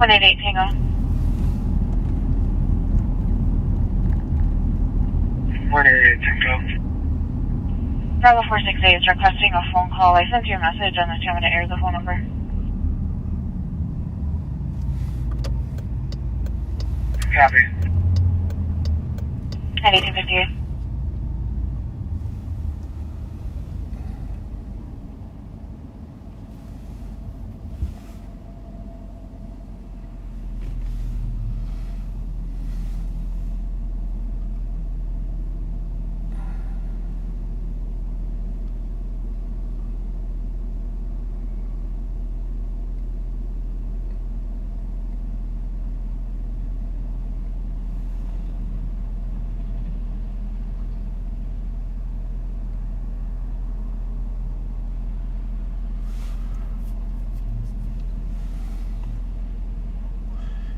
188 Tango. 188 Tango. Bravo 468 is requesting a phone call. I sent you a message on the camera to air the phone number. Copy. 1858.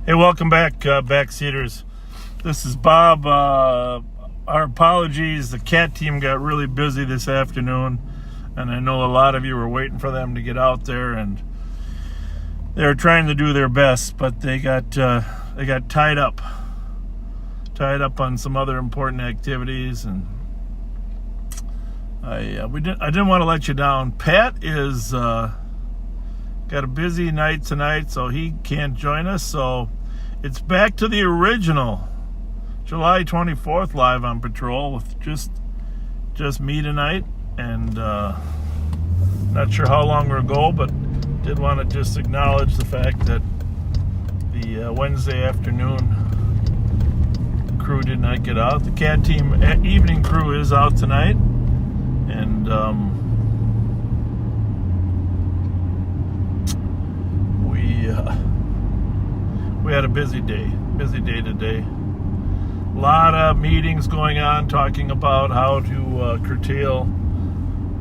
Hey, welcome back, backseaters. This is Bob. Our apologies. The CAT team got really busy this afternoon, and I know a lot of you were waiting for them to get out there, and they were trying to do their best, but they got tied up on some other important activities, and I didn't want to let you down. Pat is got a busy night tonight, so he can't join us. So it's back to the original July 24th live on patrol with just me tonight, and not sure how long we'll go, but did want to just acknowledge the fact that the Wednesday afternoon crew did not get out. The CAT team evening crew is out tonight, and we had a busy day today. A lot of meetings going on talking about how to curtail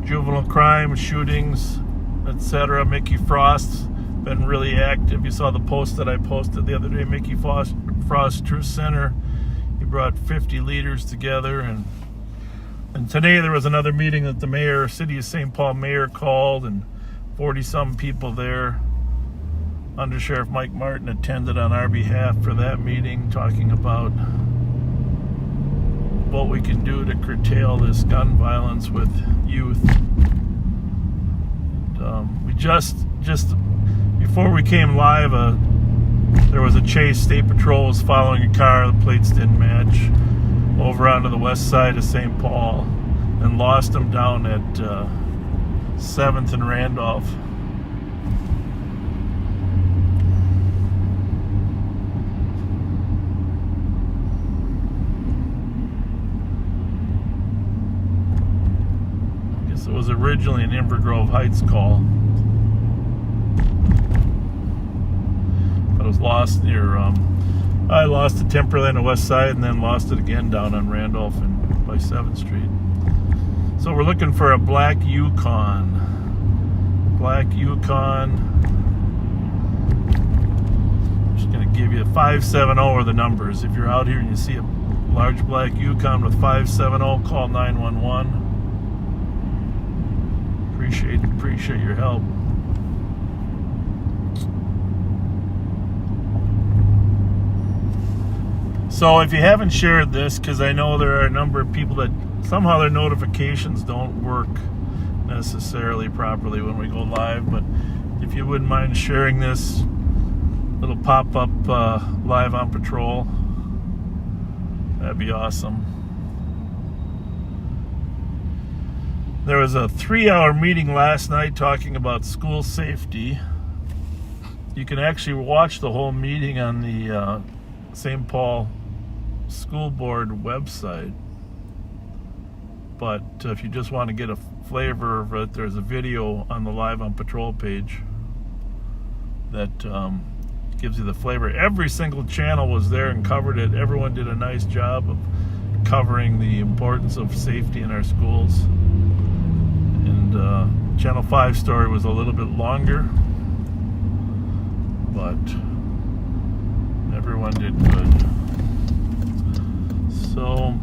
juvenile crime, shootings, etc. Mickey Frost's been really active. You saw the post that I posted the other day. Mickey Frost Truth Center. He brought 50 leaders together, and today there was another meeting that the City of St. Paul mayor called, and 40-some people there. Under Sheriff Mike Martin attended on our behalf for that meeting, talking about what we can do to curtail this gun violence with youth. And, we just before we came live, there was a chase. State Patrol was following a car. The plates didn't match, over onto the west side of St. Paul, and lost them down at 7th and Randolph. It was originally an Inver Grove Heights call, but it was lost near, I lost it temporarily on the west side and then lost it again down on Randolph and by 7th Street. So we're looking for a black Yukon. I'm just going to give you 570 are the numbers. If you're out here and you see a large black Yukon with 570, call 911. Appreciate your help. So if you haven't shared this, because I know there are a number of people that somehow their notifications don't work necessarily properly when we go live, but if you wouldn't mind sharing this little pop-up live on patrol, that'd be awesome. There was a 3-hour meeting last night talking about school safety. You can actually watch the whole meeting on the St. Paul School Board website. But if you just want to get a flavor of it, there's a video on the Live on Patrol page that gives you the flavor. Every single channel was there and covered it. Everyone did a nice job of covering the importance of safety in our schools. And Channel 5 story was a little bit longer, but everyone did good. So,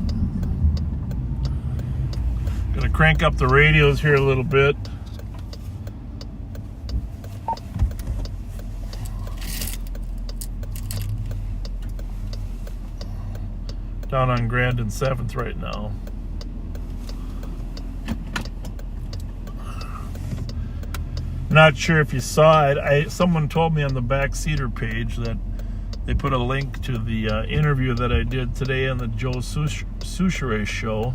gonna crank up the radios here a little bit. down on Grand and 7th right now. Not sure if you saw it. Someone told me on the Backseater page that they put a link to the interview that I did today on the Joe Souchere show.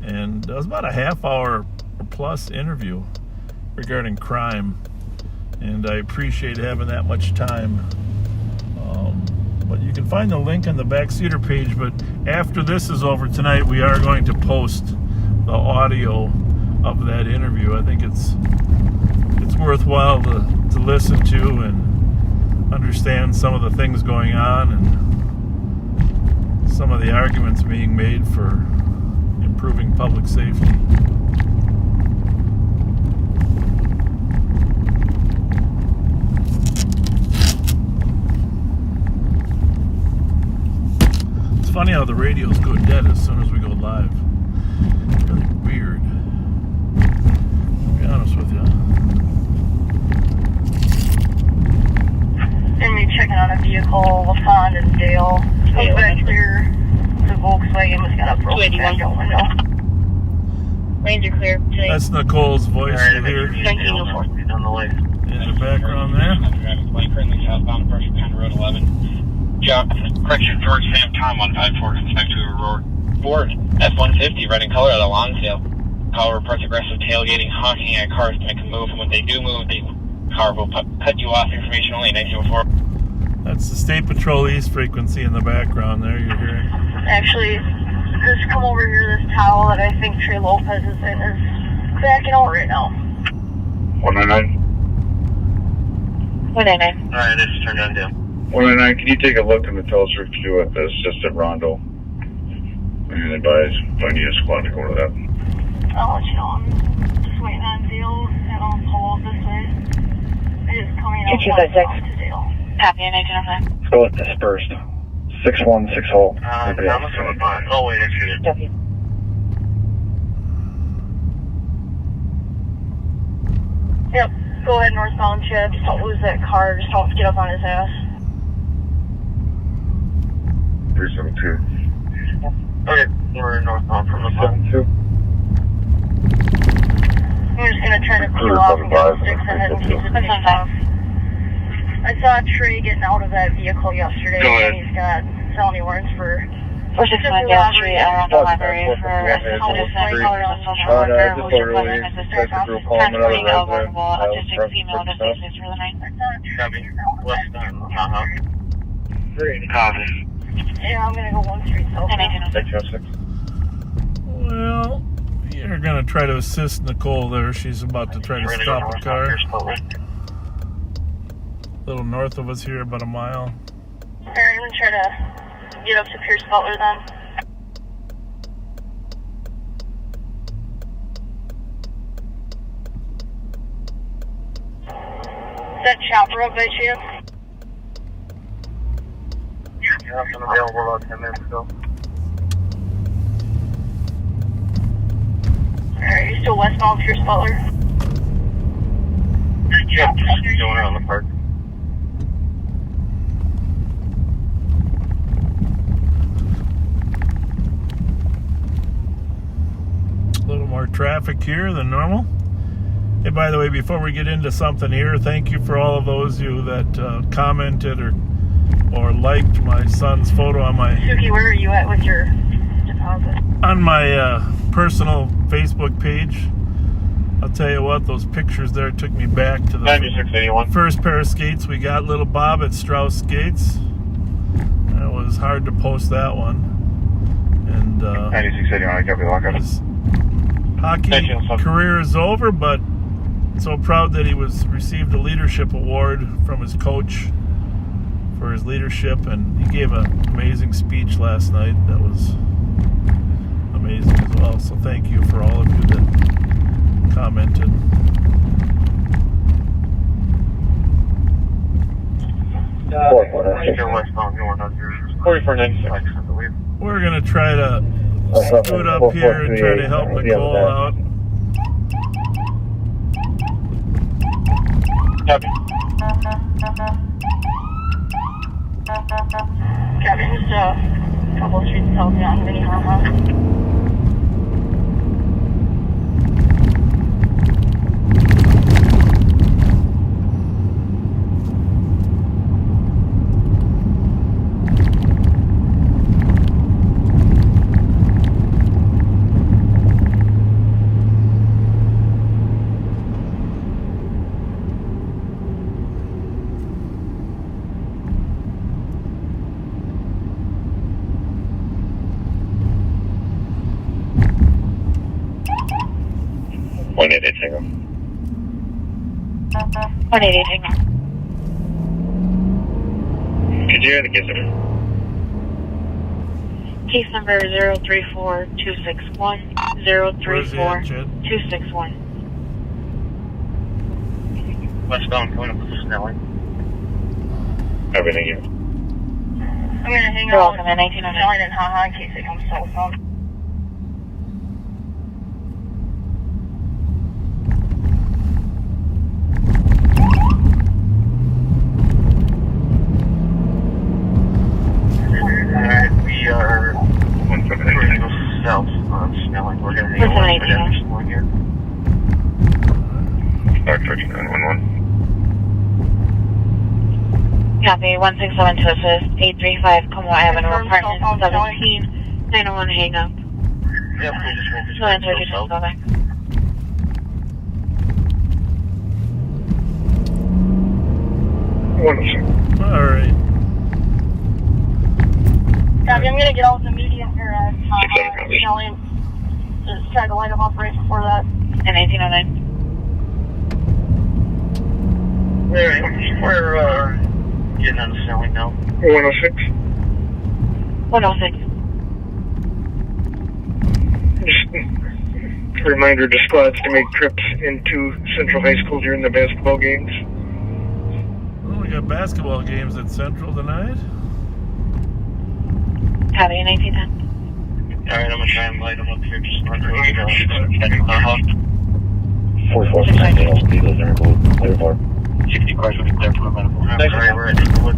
And it was about a half hour or plus interview regarding crime. And I appreciate having that much time. But you can find the link on the Backseater page. But after this is over tonight, we are going to post the audio of that interview. I think it's worthwhile to listen to and understand some of the things going on and some of the arguments being made for improving public safety. It's funny how the radios go dead as soon as we go live. It's really weird. To be honest with you. And me checking on a vehicle, LaFond and Dale. Comes back clear. The Volkswagen was got a broken back out window. Lanes are clear today. That's Nicole's voice you hear 1904. On the way. in the background there. Currently southbound approach Penn Road 11. Correction, George Sam Tom on 5-4, suspect to a Ford F-150, red in color at a Lonsdale. Caller reports aggressive tailgating, honking at cars to make them move, and when they do move, the car will cut you off. Information only, 1904. That's the State Patrol East frequency in the background there you're hearing. Actually, just come over here, this towel that I think Trey Lopez is in is backing out right now. 199. 199. Alright, this is turned on down. 199, can you take a look in the Tulsa queue at this, just at Rondo? And advise if I need a squad to go to that. I'll let you know. I'm just waiting on Dale, and I'll pull out this way. I just coming out to Dale. Copy, 1905. Let's go with dispersed. 616 hole. Thomas on the bond. Oh, wait, excuse me. W. Yep, go ahead northbound, Chad. Just don't lose that car. Just don't get up on his ass. 372. Okay, we're northbound from the 72. I'm just gonna try to peel off and get the sticks ahead in case it takes off. I saw Trey getting out of that vehicle yesterday, and he's got felony warrants for 461 Dale Street around the library for citizen colors and social worker, which employment assistance, transporting a vulnerable autistic female to safety through the night. Copy. Westbound. Copy. Yeah, I'm gonna go 1 street south. 606. Well, you're going to try to assist Nicole there. She's about to try to stop the car. A little north of us here, about a mile. Alright, I'm gonna try to get up to Pierce Butler then. Is that chopper up by chance? Yeah, I'm available about 10 minutes ago. Alright, you still westbound Pierce Butler? Yeah, just going around the park. A little more traffic here than normal. Hey, by the way, before we get into something here, thank you for all of those of you that commented or liked my son's photo on my Suki, where are you at with your deposit? on my personal Facebook page. I'll tell you what, those pictures there took me back to the 9681. first pair of skates we got, little Bob at Strauss Skates. It was hard to post that one. And 9681, I copy the lockup. his hockey career is over, but so proud that he received a leadership award from his coach for his leadership, and he gave an amazing speech last night that was amazing as well. So thank you for all of you that commented. Westbound going under 4496, I believe. We're gonna try to scoot up here and try to help Nicole out. Copy. Captain, just couple streets south on Minnehaha. Tango. 188 Tango. Could you hear the case number? Case number 034261. 034261. Westbound going up to Snelling. Everything here. I'm gonna hang You're out welcome, at 1909. Snelling and Haha in case it comes southbound. Alright, we are going to go south on Snelling. We're going to hang out for that one here. Start 3911. Copy, 167 to assist, 835 Como Avenue, apartment 17, 901 hang up. Yep, we just went to No answer, just go back. Alright. Copy, I'm gonna get out in the median here at Snelling. Just try to light them up right before that. And 1909. Alright, we're getting on the Snelling now. 106. 106. Just a reminder to squads to make trips into Central High School during the basketball games. Well, we got basketball games at Central tonight. Copy, 1910. Alright, I'm going to try and light them up here. Just run through the 60 cars will get there for a minute. Alright, we're at Inglewood.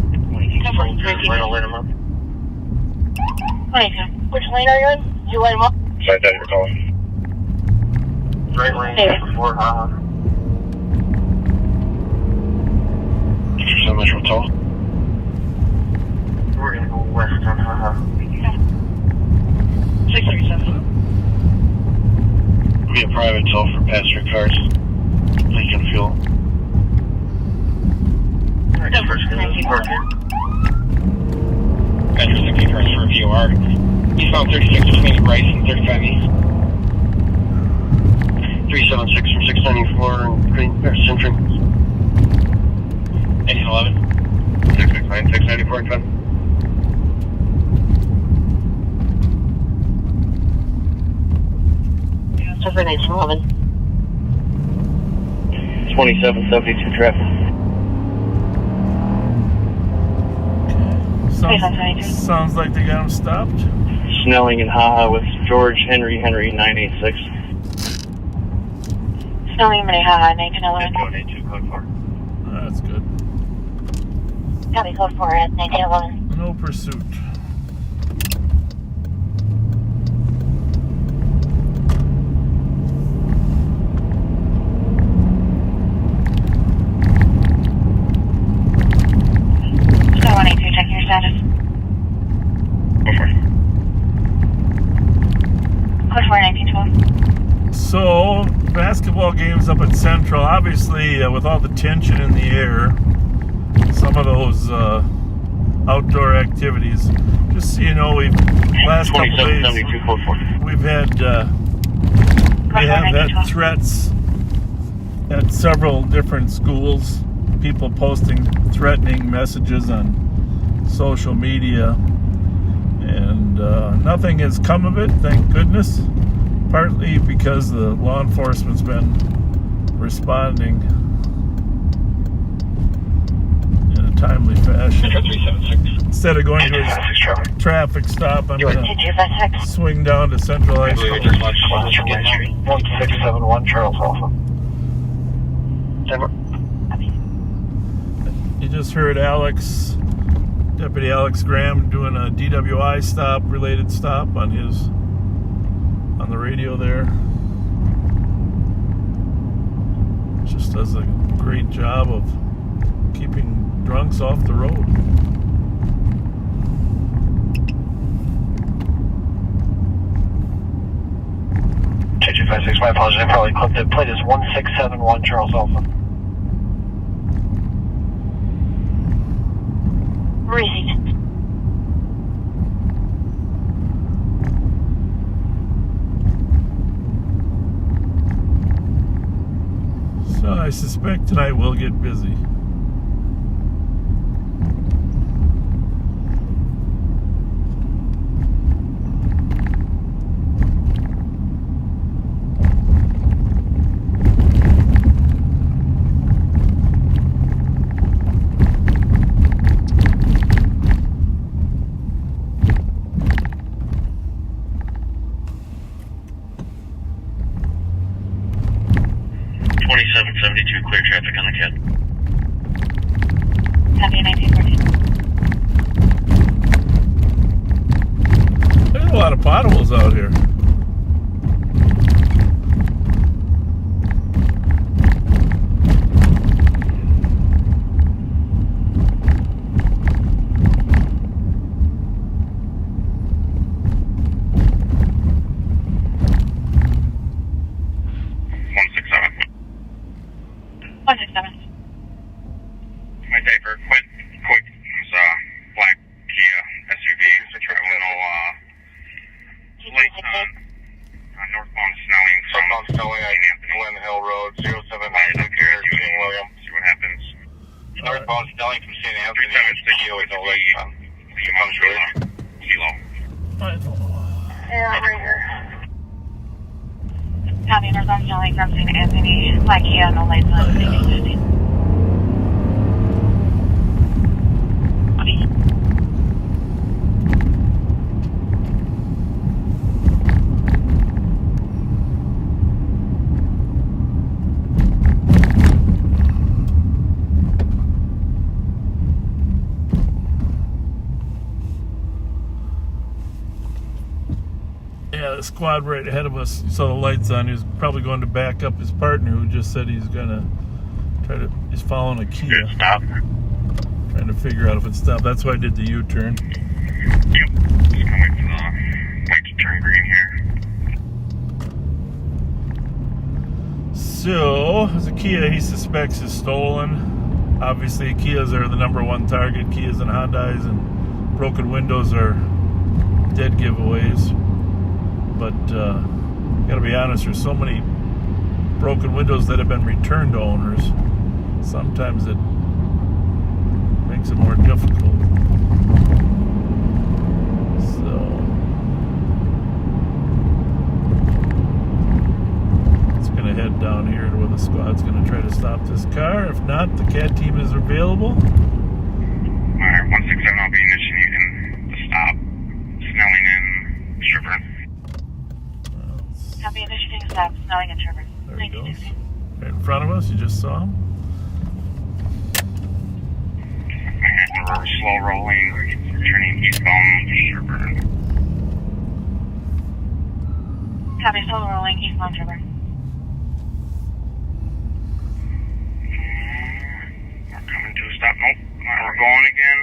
Light them up. 22. Which lane are you in? Did you light them up? Sorry, that you're calling. Right lane Hey. before Haha. So much hotel. We're going to go west on Haha. 637. Be a private toll for passenger cars. Leaking fuel. Alright, first Thank you. Passenger 60 cars for VOR. Eastbound 36 between Bryce and 35 East. 376 from 694 and Green Central. 1811. 669, 694 and 10. Over 1911. 2772 traffic. Sounds like they got him stopped. Snelling and Haha with George Henry 986. Snelling, Minnehaha, 1911. Code 82, code 4. That's good. Copy, code 4 at 1911. No pursuit. Sky 182, checking your status. Code 4, 1912. So, basketball games up at Central. Obviously, with all the tension in the air, some of those outdoor activities. Just so you know, last couple days we have had threats at several different schools. People posting threatening messages on social media, and nothing has come of it, thank goodness. Partly because the law enforcement's been responding in a timely fashion. Instead of going to a traffic stop, I'm going to swing down to Central High School. 1671 Charles Alpha. You just heard Alex Deputy Alex Graham doing a DWI stop, related stop on the radio there. Just does a great job of keeping drunks off the road. J256, my apologies, I probably clipped it. Plate is 1671 Charles Alpha. Reading. So I suspect tonight we'll get busy. Clear traffic on the CAD. Copy 1914. There's a lot of potholes out here. Copy, northbound Snelling from St. Anthony. Black Kia, no lights on 1815. Yeah, the squad right ahead of us, you saw the lights on. He was probably going to back up his partner who just said he's gonna he's following a Kia. Stop. Trying to figure out if it stopped. That's why I did the U-turn. Yep. Just gonna wait for the light to turn green here. So, there's a Kia he suspects is stolen. Obviously, Kias are the #1 target. Kias and Hyundais and broken windows are dead giveaways. But gotta be honest, there's so many broken windows that have been returned to owners. Sometimes it makes it more difficult. So it's gonna head down here to where the squad's gonna try to stop this car. If not, the CAT team is available. Alright, 167, I'll be initiating the stop. Snelling and Sherburne. Copy, initiating stop, Snelling and Sherburne. There he goes. Right in front of us, you just saw him. We're slow rolling, turning eastbound Sherburne. Copy, slow rolling, eastbound Sherburne. We're coming to a stop. Nope. We're going again.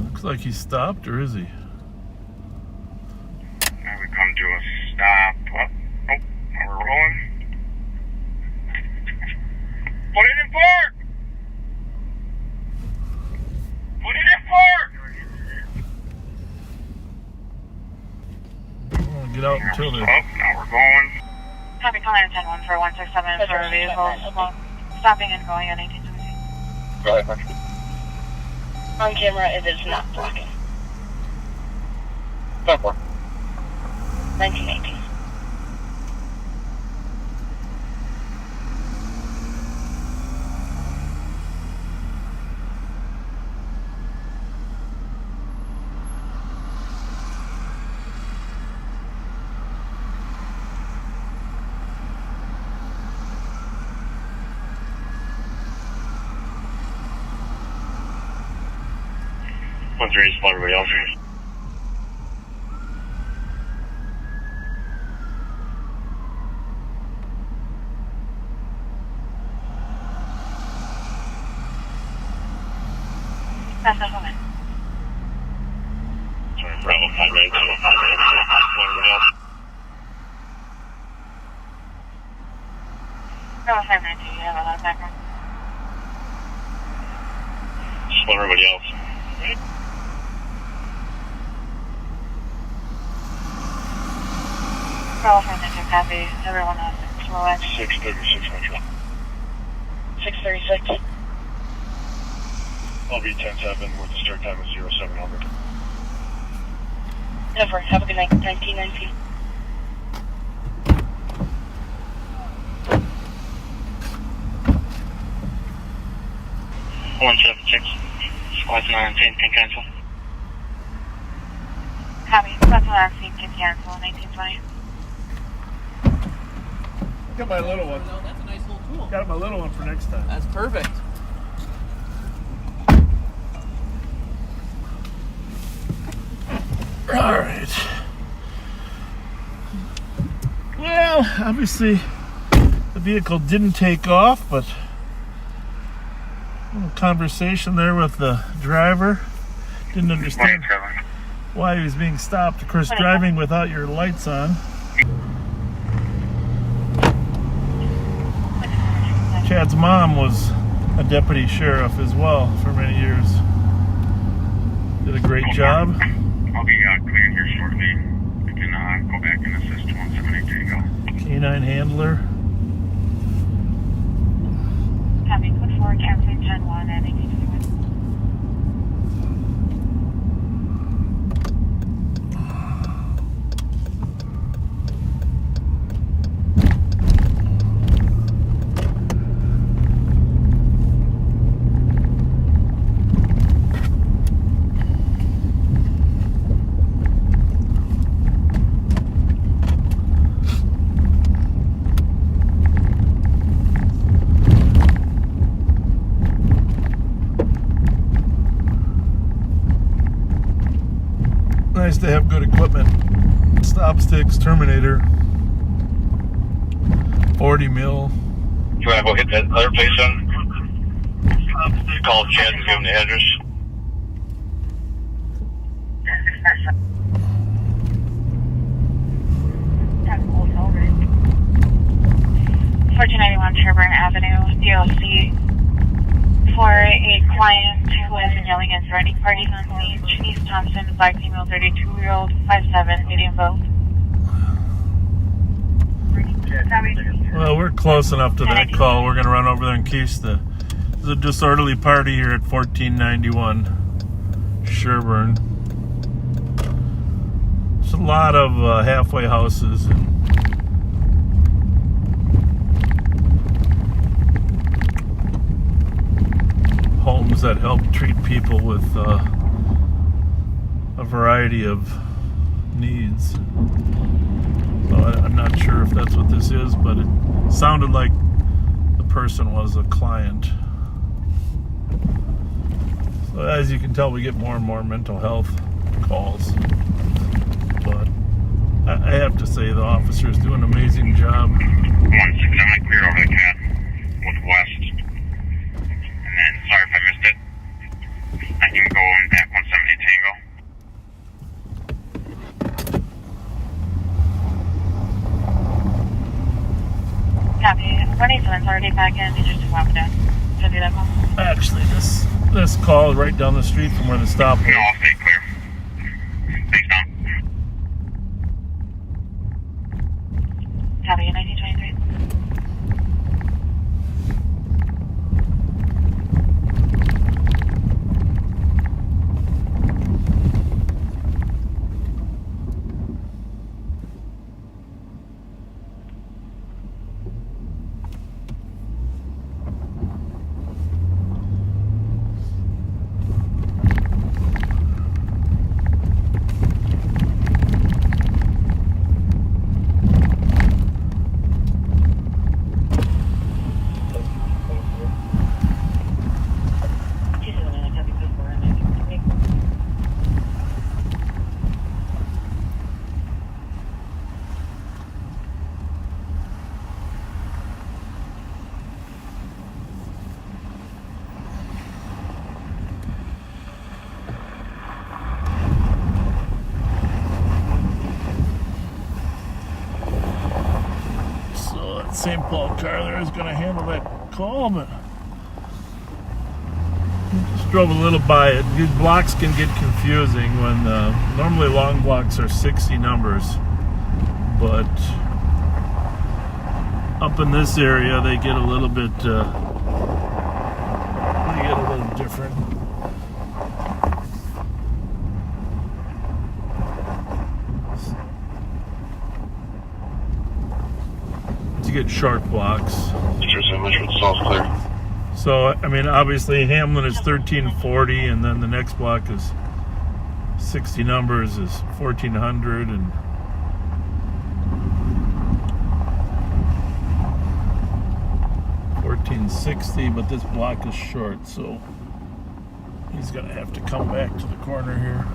Looks like he stopped, or is he? Now we come to a stop. Oh, now we're rolling. Put it in park! Put it in park! We'll get out until Oh, they're... now we're going. Copy, call 910-1 for 167 for vehicles stopping and going at 1817. Go ahead, Fletcher. On camera, it is not blocking. 10-4. 1918. 613, just let everybody else. That's a woman. Sorry, Bravo 5 minutes. Just let everybody else. Bravo 592, you have a lot of background. Just let everybody else. Bravo 592, copy. Everyone else, slow X. 636 Metro. 636. I'll be 10-7 with the start time of 0700. Over. Have a good night. 1919. One 76. Squad 19 can cancel. Copy. Squad 19 can cancel. 1920. Got my little one. No, that's a nice little tool. Got my little one for next time. That's perfect. All right. Well, obviously the vehicle didn't take off, but a little conversation there with the driver. Didn't understand why he was being stopped. Of course, driving without your lights on. Chad's mom was a deputy sheriff as well for many years. Did a great job. I'll be clearing here shortly. I can go back and assist 178 Tango. Canine handler. Copy. Code 4, canceling 10-1 at 1821. Nice to have good equipment. Stop sticks, Terminator, 40 mil. You want to go hit that other place then? Call Chad and give him the address. $1491 Sherburne Avenue, DOC. For a client who has been yelling and threatening parties on scene, East Thompson, black female, 32-year-old, 5'7", medium build. Well, we're close enough to that call. We're going to run over there in case there's a disorderly party here at 1491 Sherburne. There's a lot of halfway houses and homes that help treat people with a variety of needs. So I'm not sure if that's what this is, but it sounded like the person was a client. So as you can tell, we get more and more mental health calls. But I have to say the officers do an amazing job. 167, I cleared over the cat with West. And then, sorry if I missed it. I can go in back 178 Tango. Copy. 187's already back in. He just took off down. Can I do that call? Actually, this call is right down the street from where the stop was. No, I'll stay clear. Thanks, Tom. Copy. 1923. St. Paul car there is going to handle that call, but just drove a little by it. These blocks can get confusing when normally long blocks are 60 numbers, but up in this area they get a little bit different. To get short blocks. So, I mean, obviously Hamlin is 1340, and then the next block is 60 numbers is 1400, and $14.60, but this block is short, so he's gonna have to come back to the corner here.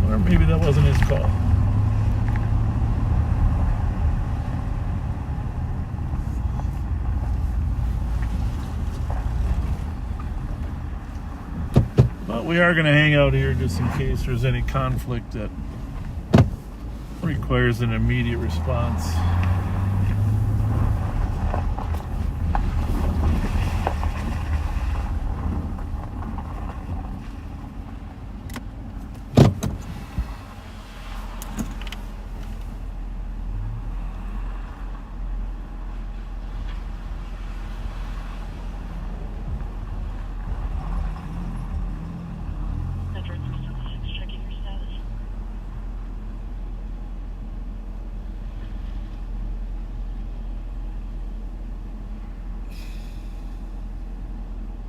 Or maybe that wasn't his call. But we are gonna hang out here just in case there's any conflict that requires an immediate response.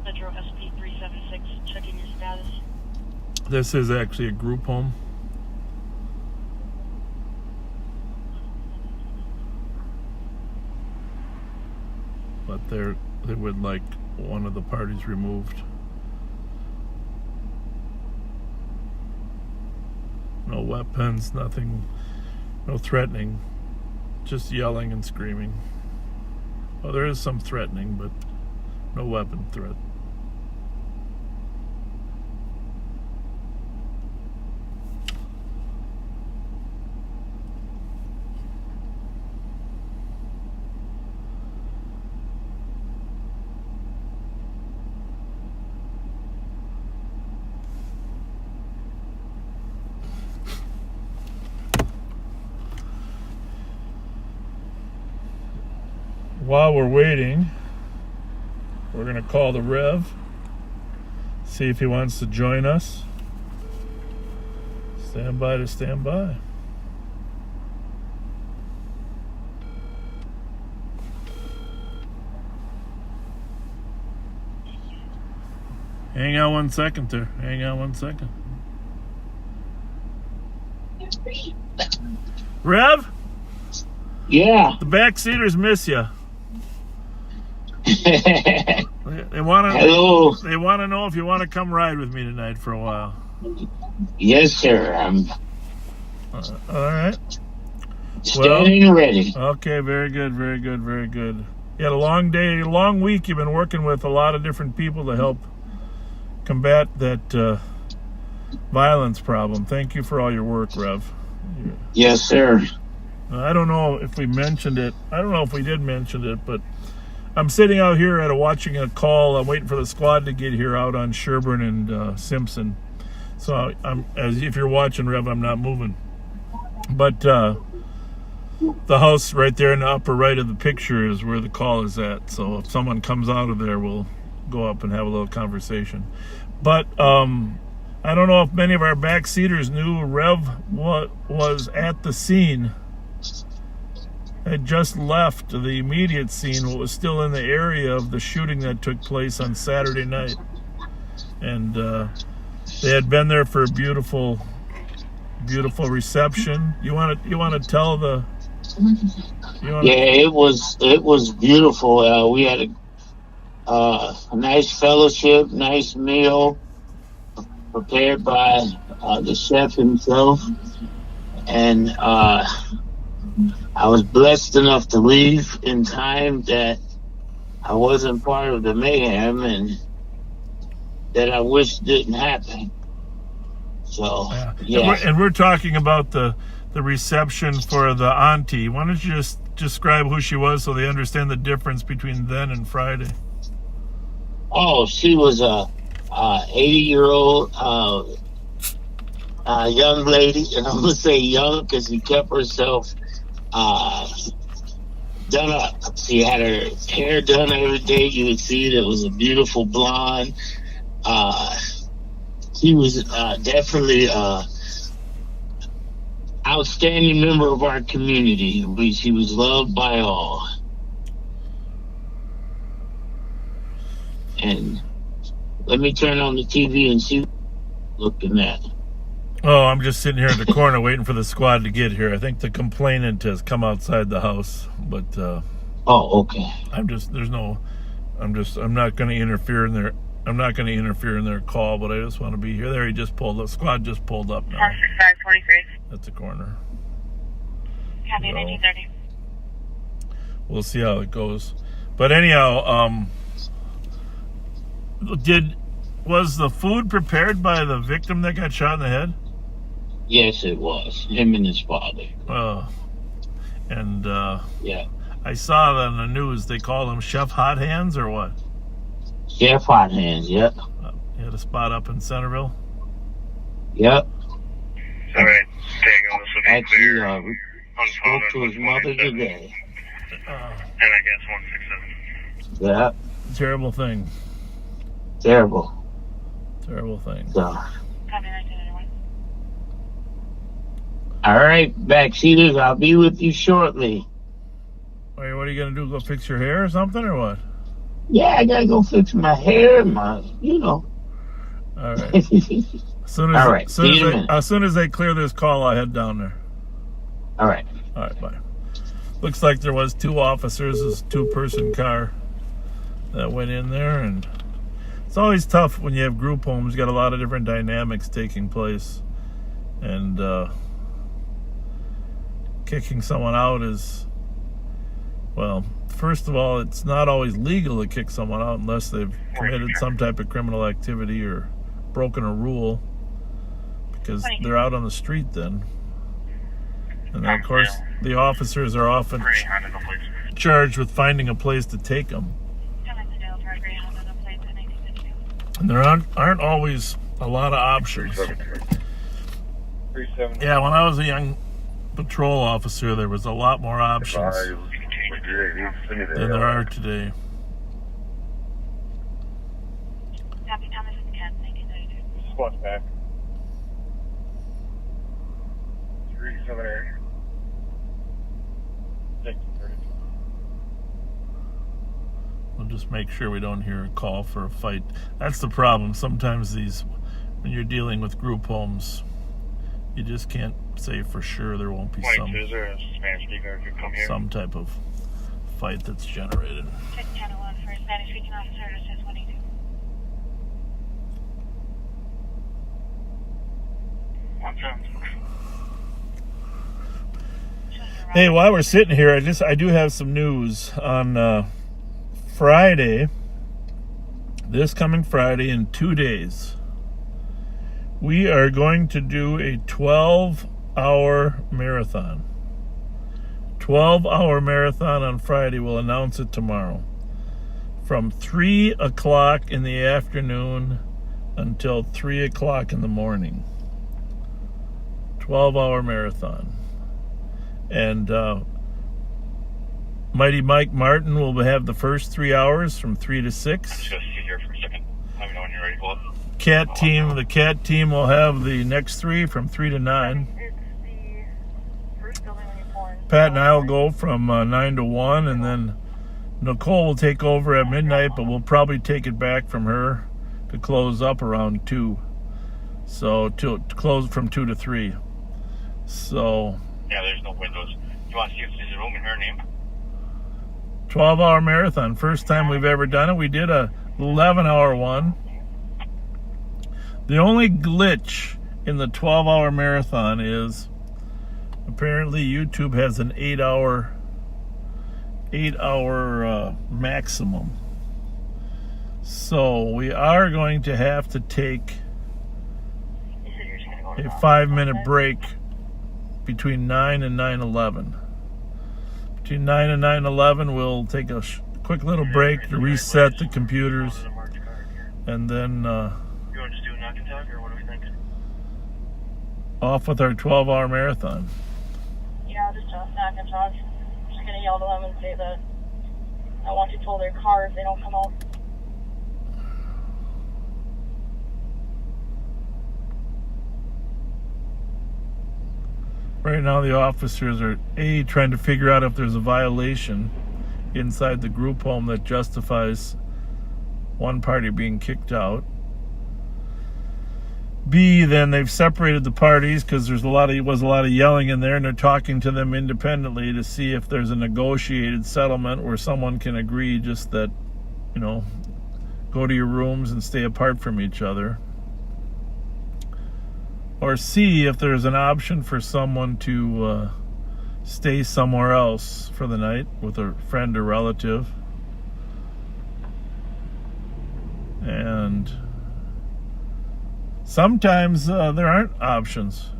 Metro SP 376, checking your status. This is actually a group home. But they would like one of the parties removed. No weapons, nothing, no threatening, just yelling and screaming. Well, there is some threatening, but no weapon threat. While we're waiting, we're going to call the Rev, see if he wants to join us. Stand by to stand by. Hang on 1 second there. Hang on 1 second. Rev? Yeah. The backseaters miss you. They want to. Hello. They want to know if you want to come ride with me tonight for a while. Yes, sir. I'm All right. standing ready. Okay. Very good. Very good. Very good. You had a long day, a long week. You've been working with a lot of different people to help combat that violence problem. Thank you for all your work, Rev. Yes, sir. I don't know if we mentioned it. I don't know if we did mention it, but I'm sitting out here watching a call. I'm waiting for the squad to get here out on Sherburne and Simpson. So as if you're watching, Rev, I'm not moving. But the house right there in the upper right of the picture is where the call is at. So if someone comes out of there, we'll go up and have a little conversation. But I don't know if many of our backseaters knew Rev was at the scene. Had just left the immediate scene, but was still in the area of the shooting that took place on Saturday night. And they had been there for a beautiful reception. You want to tell the? It was beautiful. We had a nice fellowship, nice meal prepared by the chef himself, and I was blessed enough to leave in time that I wasn't part of the mayhem and that I wish didn't happen. So, Yeah. yeah. And we're talking about the reception for the auntie. Why don't you just describe who she was so they understand the difference between then and Friday? Oh, she was a 80-year-old young lady, and I'm gonna say young because she kept herself done up. She had her hair done every day. You would see it. It was a beautiful blonde. She was definitely outstanding member of our community. She was loved by all. And let me turn on the TV and see what I'm looking at. Oh, I'm just sitting here in the corner waiting for the squad to get here. I think the complainant has come outside the house, but oh, okay. I'm not going to interfere in their. I'm not going to interfere in their call, but I just want to be here. There, he just pulled up. Squad just pulled up now. 16543. At the corner. Copy, 1930. We'll see how it goes. But anyhow, was the food prepared by the victim that got shot in the head? Yes, it was. Him and his father. And yeah. I saw that on the news. They call him Chef Hot Hands or what? Chef Hot Hands, yep. He had a spot up in Centerville? Yep. All right, Tango, this will be Actually, clear. we spoke to his mother today. And I guess 167. Yep. Terrible thing. Terrible. Terrible thing. So. Copy, 1931. All right, backseaters, I'll be with you shortly. Wait, what are you going to do? Go fix your hair or something or what? Yeah, I gotta go fix my hair, All right. As soon as they clear this call, I'll head down there. All right. All right, bye. Looks like there was 2 officers. This 2-person car that went in there, and it's always tough when you have group homes. You got a lot of different dynamics taking place, and kicking someone out is, well, first of all, it's not always legal to kick someone out unless they've committed some type of criminal activity or broken a rule, because they're out on the street then. And then, of course, the officers are often charged with finding a place to take them. And there aren't always a lot of options. Yeah, when I was a young patrol officer, there was a lot more options than there are today. Copy, Thomas and Ken, 1992. Squat's back. 378. 632. We'll just make sure we don't hear a call for a fight. That's the problem. Sometimes when you're dealing with group homes, you just can't say for sure there won't be some type of fight that's generated. Check channel 1 for Spanish speaking officer, assist 182. Hey, while we're sitting here, I do have some news. On Friday, this coming Friday in 2 days, we are going to do a 12-hour marathon. 12-hour marathon on Friday. We'll announce it tomorrow. From 3 o'clock in the afternoon until 3 o'clock in the morning. 12-hour marathon. And Mighty Mike Martin will have the first 3 hours from 3 to 6. Just sit here for a second. Let me know when you're ready to pull up. The cat team will have the next 3 from 3 to 9. Pat and I will go from 9 to 1, and then Nicole will take over at midnight, but we'll probably take it back from her to close up around 2. So to close from 2 to 3. So yeah, there's no windows. You want to see if there's a room in her name? 12-hour marathon. First time we've ever done it. We did a 11-hour one. The only glitch in the 12-hour marathon is apparently YouTube has an 8-hour maximum. So we are going to have to take a 5-minute break between 9 and 9:11. Between 9 and 9:11, we'll take a quick little break to reset the computers, and then You want to just do a knock and talk, or what are we thinking? off with our 12-hour marathon. Yeah, just knock and talk. Just gonna yell to them and say that I want to tow their car if they don't come out. Right now, the officers are trying to figure out if there's a violation inside the group home that justifies one party being kicked out. B, then they've separated the parties because was a lot of yelling in there, and they're talking to them independently to see if there's a negotiated settlement where someone can agree just that, go to your rooms and stay apart from each other. Or C, if there's an option for someone to stay somewhere else for the night with a friend or relative. And sometimes there aren't options.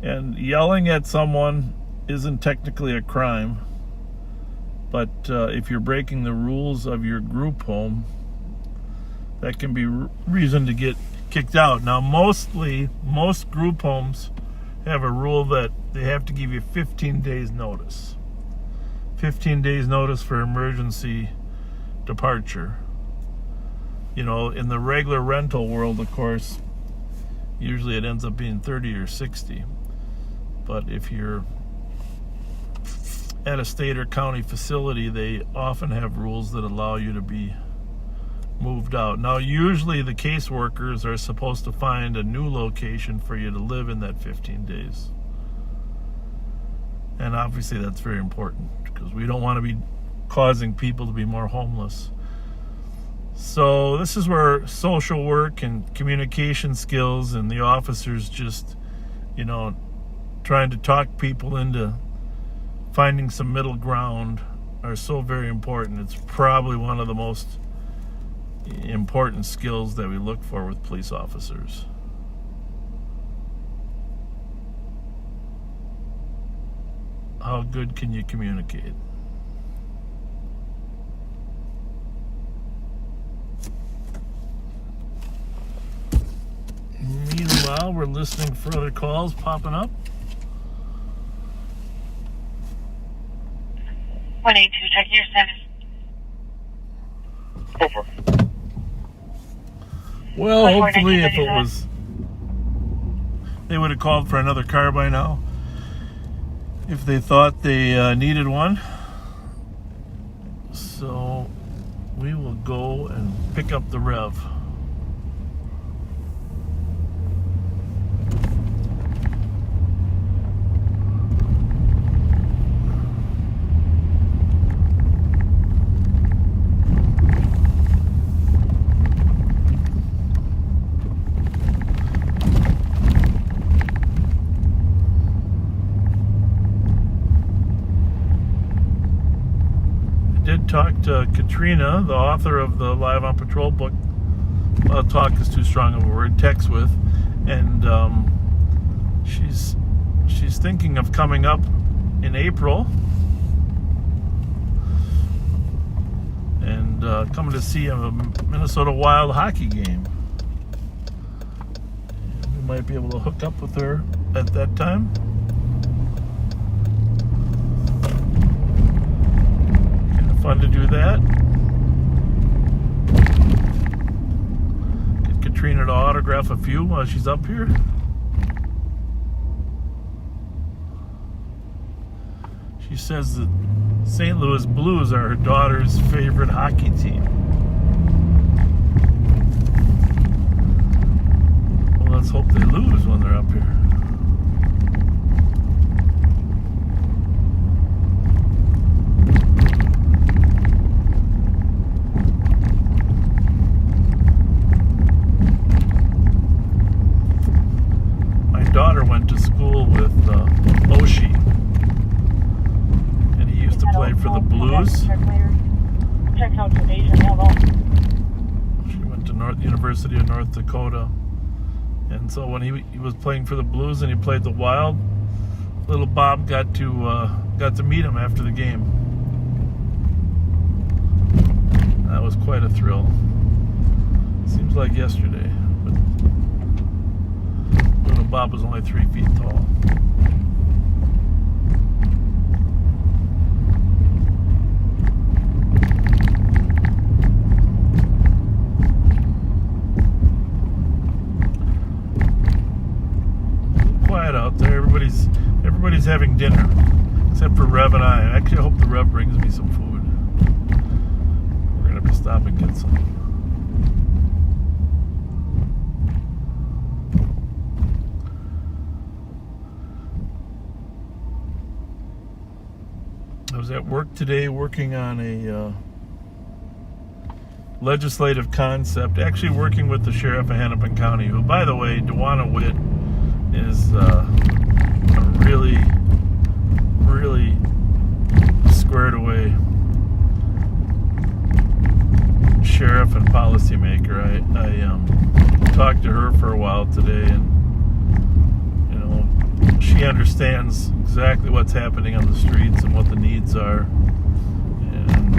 And yelling at someone isn't technically a crime. But if you're breaking the rules of your group home, that can be reason to get kicked out. Now, most group homes have a rule that they have to give you 15 days notice. 15 days notice for emergency departure. In the regular rental world, of course, usually it ends up being 30 or 60. But if you're at a state or county facility, they often have rules that allow you to be moved out. Now, usually the caseworkers are supposed to find a new location for you to live in that 15 days. And obviously that's very important because we don't want to be causing people to be more homeless. So this is where social work and communication skills and the officers just, trying to talk people into finding some middle ground are so very important. It's probably one of the most important skills that we look for with police officers. How good can you communicate? Meanwhile, we're listening for other calls popping up. 182, checking your status. Over. Well, hopefully if it was, they would have called for another car by now if they thought they needed one. So we will go and pick up the rev. Talk to Katrina, the author of the Live on Patrol book. Well, talk is too strong of a word. Text with, and she's thinking of coming up in April and coming to see a Minnesota Wild hockey game. We might be able to hook up with her at that time. Fun to do that. Get Katrina to autograph a few while she's up here. She says that St. Louis Blues are her daughter's favorite hockey team. Well, let's hope they lose when they're up here. Daughter went to school with Oshie, and he used to play for the Blues. Check out today's available. She went to University of North Dakota, And so when he was playing for the Blues and he played the Wild, little Bob got to meet him after the game. That was quite a thrill. Seems like yesterday, but little Bob was only 3 feet tall. Quiet out there. Everybody's having dinner, except for Rev and I. Actually, I hope the Rev brings me some food. We're gonna have to stop and get some. I was at work today working on a legislative concept, actually working with the sheriff of Hennepin County, who, by the way, Dewana Witt is a really squared away sheriff and policymaker. I talked to her for a while today, and she understands exactly what's happening on the streets and what the needs are, and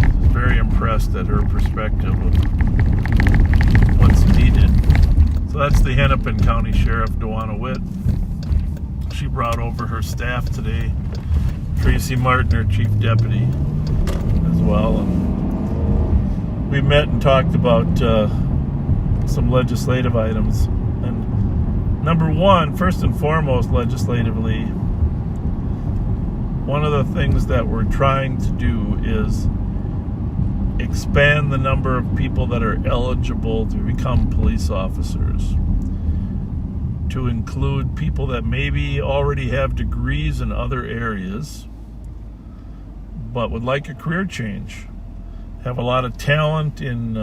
is very impressed at her perspective of what's needed. So that's the Hennepin County Sheriff, Dewana Witt. She brought over her staff today, Tracy Martin, her chief deputy, as well. And we met and talked about some legislative items. And number one, first and foremost, legislatively, one of the things that we're trying to do is expand the number of people that are eligible to become police officers, to include people that maybe already have degrees in other areas but would like a career change, have a lot of talent in,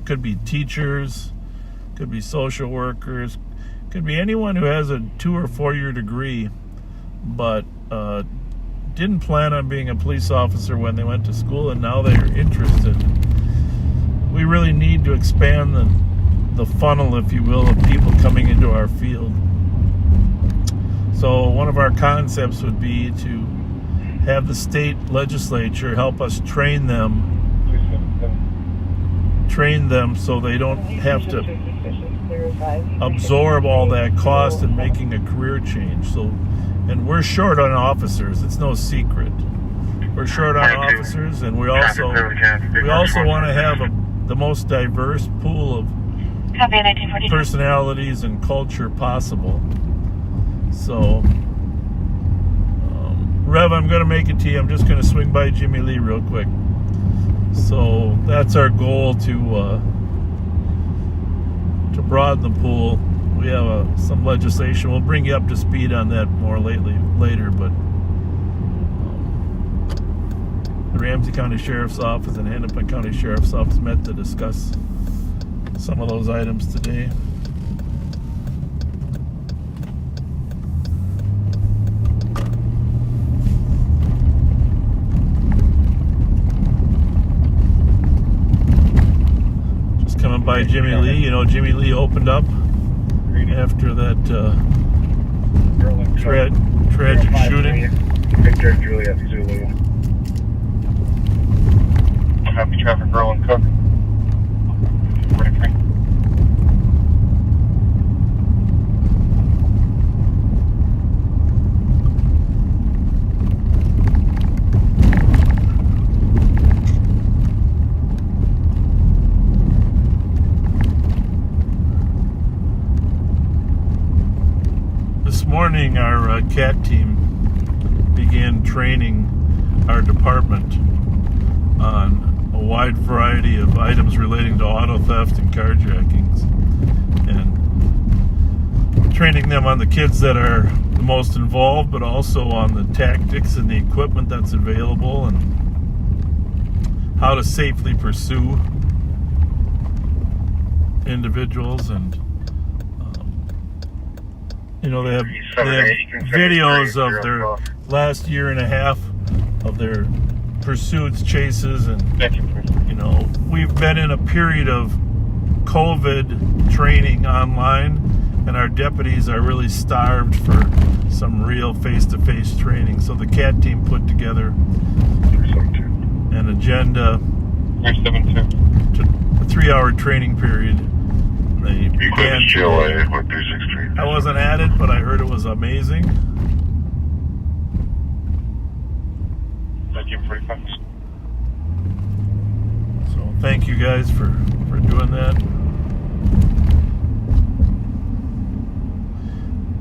could be teachers, could be social workers, could be anyone who has a 2 or 4 year degree but didn't plan on being a police officer when they went to school, and now they're interested. We really need to expand the funnel, if you will, of people coming into our field. So one of our concepts would be to have the state legislature help us train them so they don't have to absorb all that cost in making a career change. And we're short on officers. It's no secret. We're short on officers, and we also want to have the most diverse pool of personalities and culture possible. So, Rev, I'm going to make it to you. I'm just going to swing by Jimmy Lee real quick. So that's our goal, to broaden the pool. We have some legislation. We'll bring you up to speed on that more later, but the Ramsey County Sheriff's Office and Hennepin County Sheriff's Office met to discuss some of those items today. Just coming by Jimmy Lee. Jimmy Lee opened up after that tragic shooting. Victor Juliet Zulu. Happy traffic, Roland Cook. This morning, our CAT team began training our department on a wide variety of items relating to auto theft and carjackings, and training them on the kids that are the most involved, but also on the tactics and the equipment that's available, and how to safely pursue individuals. And they have videos of their last year and a half of their pursuits, chases, and we've been in a period of COVID training online, and our deputies are really starved for some real face-to-face training. So the CAT team put together an agenda, a 3-hour training period. They began I wasn't at it, but I heard it was amazing. So thank you guys for doing that.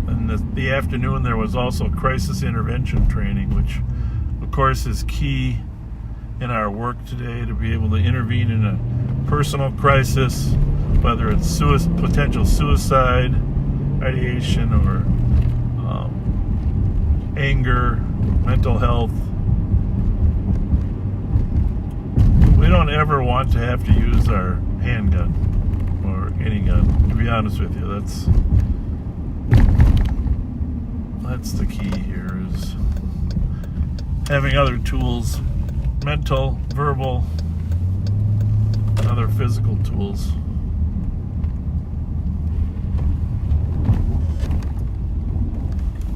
And the afternoon there was also crisis intervention training, which of course is key in our work today, to be able to intervene in a personal crisis, whether it's potential suicide, ideation, or anger, mental health. We don't ever want to have to use our handgun or any gun, to be honest with you. That's the key here, is having other tools, mental, verbal, and other physical tools.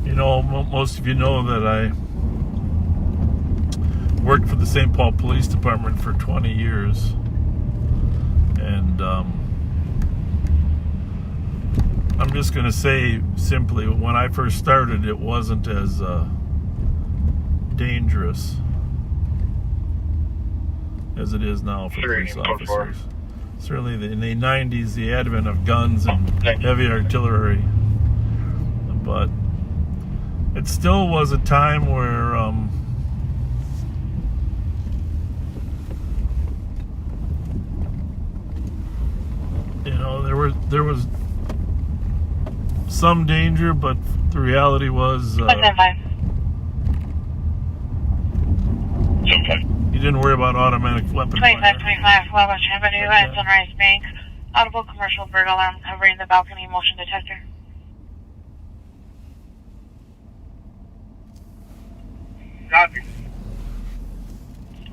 You know, most of you know that I worked for the St. Paul Police Department for 20 years. And I'm just going to say simply, when I first started, it wasn't as dangerous as it is now for police officers. Certainly in the 90s, the advent of guns and heavy artillery. But it still was a time where you know, there was some danger, but the reality was you didn't worry about automatic weapon fire. 2525 Wabash Avenue at Sunrise Bank. Audible commercial burglar alarm covering the balcony motion detector. Copy.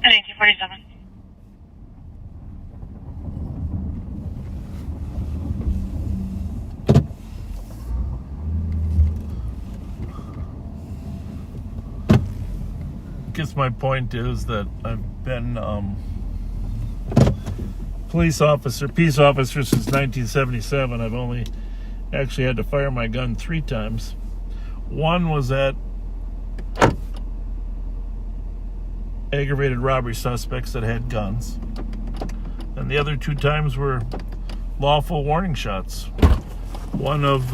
And 1847. I guess my point is that I've been peace officer since 1977. I've only actually had to fire my gun 3 times. One was at aggravated robbery suspects that had guns, and the other 2 times were lawful warning shots. One of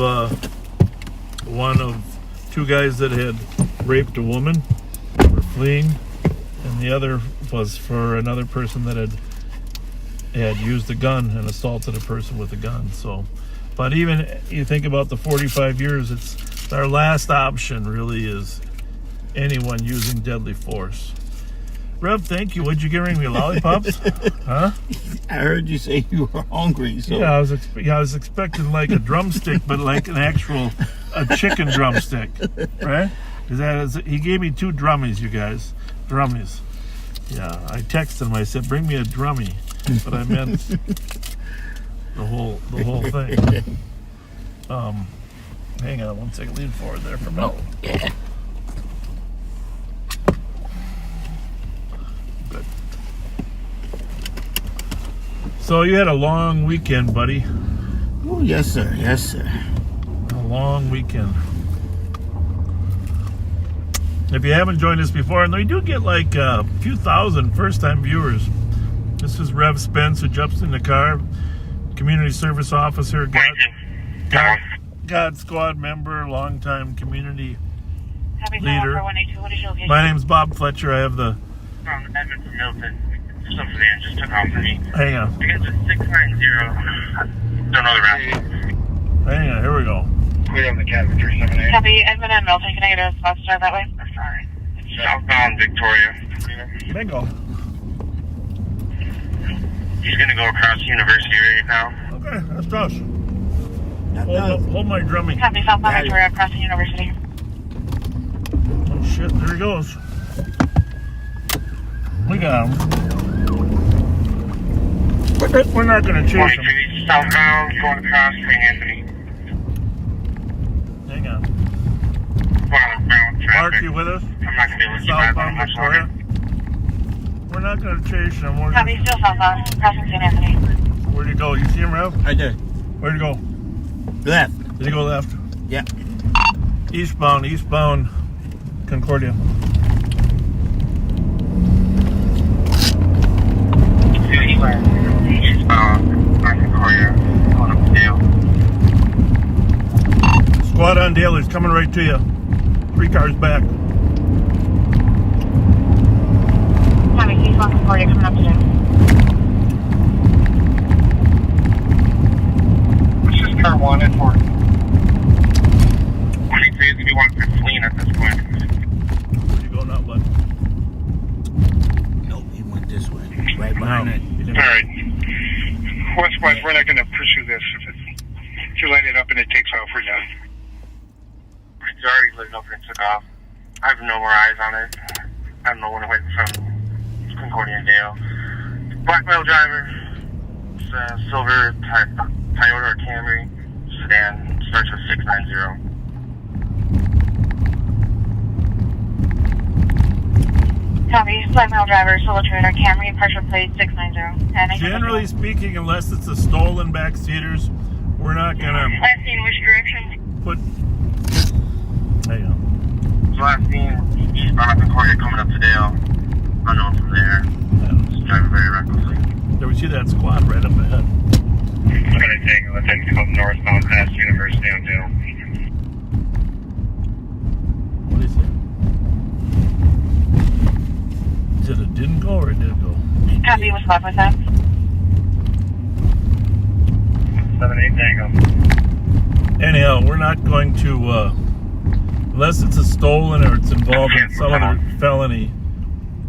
2 guys that had raped a woman, were fleeing, and the other was for another person that had used a gun and assaulted a person with a gun. So, but even you think about the 45 years, it's our last option really is anyone using deadly force. Rev, thank you. What'd you get me, lollipops? Huh? I heard you say you were hungry. So yeah, I was expecting like a drumstick, but like a chicken drumstick, right? He gave me 2 drummies, you guys. Drummies. Yeah, I texted him. I said, "Bring me a drummy," but I meant the whole thing. Hang on one second. Lean forward there for a minute. Oh, yeah. Good. So you had a long weekend, buddy. Oh, yes, sir. Yes, sir. A long weekend. If you haven't joined us before, and we do get like a few thousand first-time viewers. This is Rev Spence, who jumps in the car, community service officer, God Squad member, longtime community leader. My name's Bob Fletcher. I have the... Edmund from Milton. Something there just took off for me. Hang on. I got the 690. Don't know the route. Hang on, here we go. Clear on the cabin 378. Copy, Edmund and Milton. Can I get a spot to drive that way? Sorry. Southbound Victoria. Bingo. He's gonna go across University right now. Okay, that's us. Hold my drumming. Copy, southbound Victoria crossing University. Oh shit, there he goes. We got him. We're not gonna chase him. Southbound, going across St. Anthony. Hang on. Northbound Mark, traffic. you with us? I'm not going to be able to Southbound much Victoria? longer. We're not going to chase him. We're Copy, still southbound, crossing St. Anthony. Where'd he go? You see him, Rev? I did. Where'd he go? Left. Did he go left? Yeah. Eastbound Concordia. Eastbound, Concordia, going up to Dale. Squad on Dale, he's coming right to you. 3 cars back. Copy, eastbound Concordia, coming up to Dale. What's this car wanted for? I think it's going to be one for fleeing at this point. Where'd you go now, bud? Nope, he went this way. Right behind it. Alright. Westwise, we're not going to pursue this. If you light it up and it takes off, we're done. It's already lit up and took off. I have no more eyes on it. I don't know when it went from Concordia and Dale. Black male driver. It's a silver Toyota or Camry sedan. Starts with 690. Copy, black male driver, solo trader, Camry, partial plate 690. And Generally speaking, unless it's a stolen backseaters, we're not going to Last seen which direction? put... Hang on. So last seen eastbound Concordia coming up to Dale. Unknown from there. Just driving very recklessly. There we see that squad right up ahead. I'm going to take a left-hand come northbound past University on Dale. What is it? Is it it didn't go or it did go? Copy, what's left with that? 7-8 Tango. Anyhow, we're not going to, unless it's a stolen or it's involved in some other felony,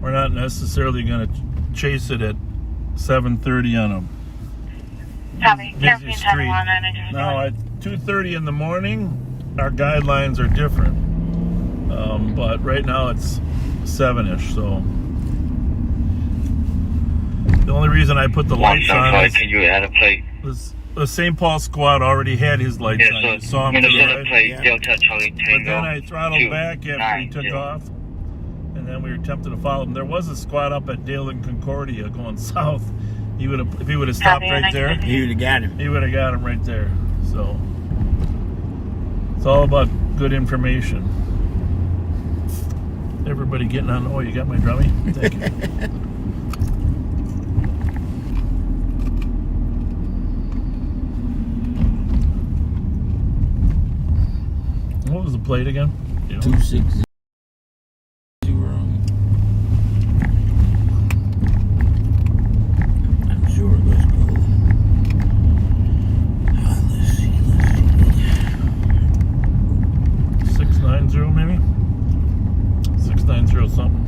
we're not necessarily going to chase it at 7:30 on a Copy, busy Camry street. and Now, at 2:30 in the morning, our guidelines are different. But right now it's 7-ish, so the only reason I put the lights on is Can you add a plate? the St. Paul squad already had his lights on. You saw him to the right. plate, Delta Charlie But Tango. then I throttled back after he took off, and then we were tempted to follow him. There was a squad up at Dale and Concordia going south. He would have, if he would have stopped right there, He would have got him. he would have got him right there. So it's all about good information. Everybody getting on. Oh, you got my drummy? Thank you. What was the plate again? You know? 260. I'm sure. Let's go. Let's see. 690 maybe? 690 something.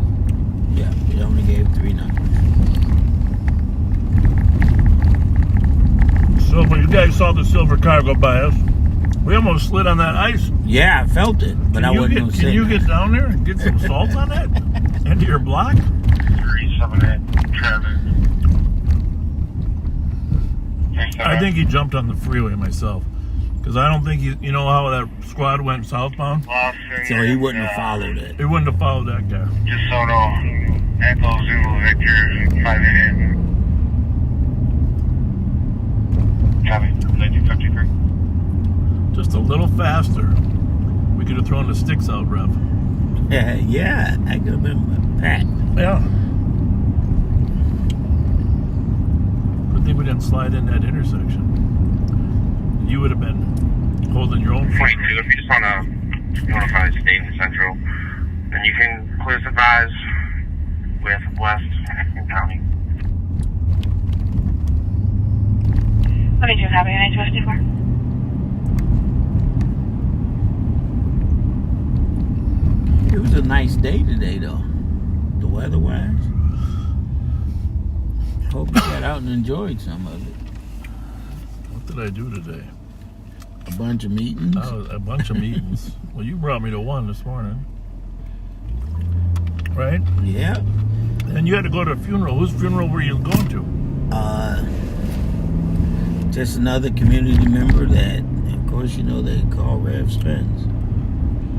Yeah, we only gave 3 numbers. Silver, you guys saw the silver car go by us. We almost slid on that ice. Yeah, I felt it, but I wasn't going to say Can you get down there and get some salt on that? Into your block? 378 Travis. I think he jumped on the freeway myself. Because I don't think you know how that squad went southbound? So he wouldn't have followed it. He wouldn't have followed that guy. Just so no. Echo Zulu Victor 588. Copy. 1953. Just a little faster. We could have thrown the sticks out, Rev. Yeah, I could have been packed. Yeah. Good thing we didn't slide in that intersection. You would have been holding your own. 22, if you just want to notify State and Central, then you can clear advise with West and County. 22 copy, 924. It was a nice day today, though. The weather-wise. Hope you got out and enjoyed some of it. What did I do today? A bunch of meetings. Oh, a bunch of meetings. Well, you brought me to one this morning. Right? Yeah. And you had to go to a funeral. Whose funeral were you going to? just another community member that, of course, you know, they call Rev's friends.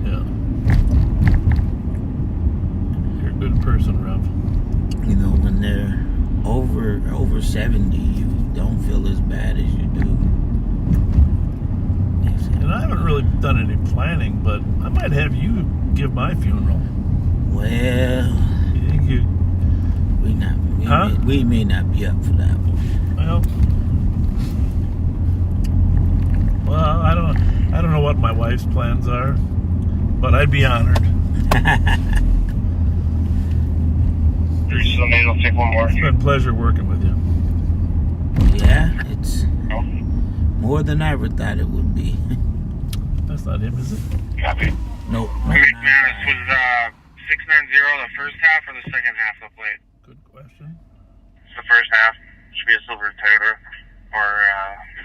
Yeah. You're a good person, Rev. You know, when they're over 70, you don't feel as bad as you do. And I haven't really done any planning, but I might have you give my funeral. Well, You think you? we may not be up for that one. Well, I don't know what my wife's plans are, but I'd be honored. I'll take one more. It's been a pleasure working with you. Yeah, it's more than I ever thought it would be. That's not him, is it? Copy. Nope. McManus was 690 the first half or the second half of the plate? Good question. It's the first half. Should be a silver Toyota or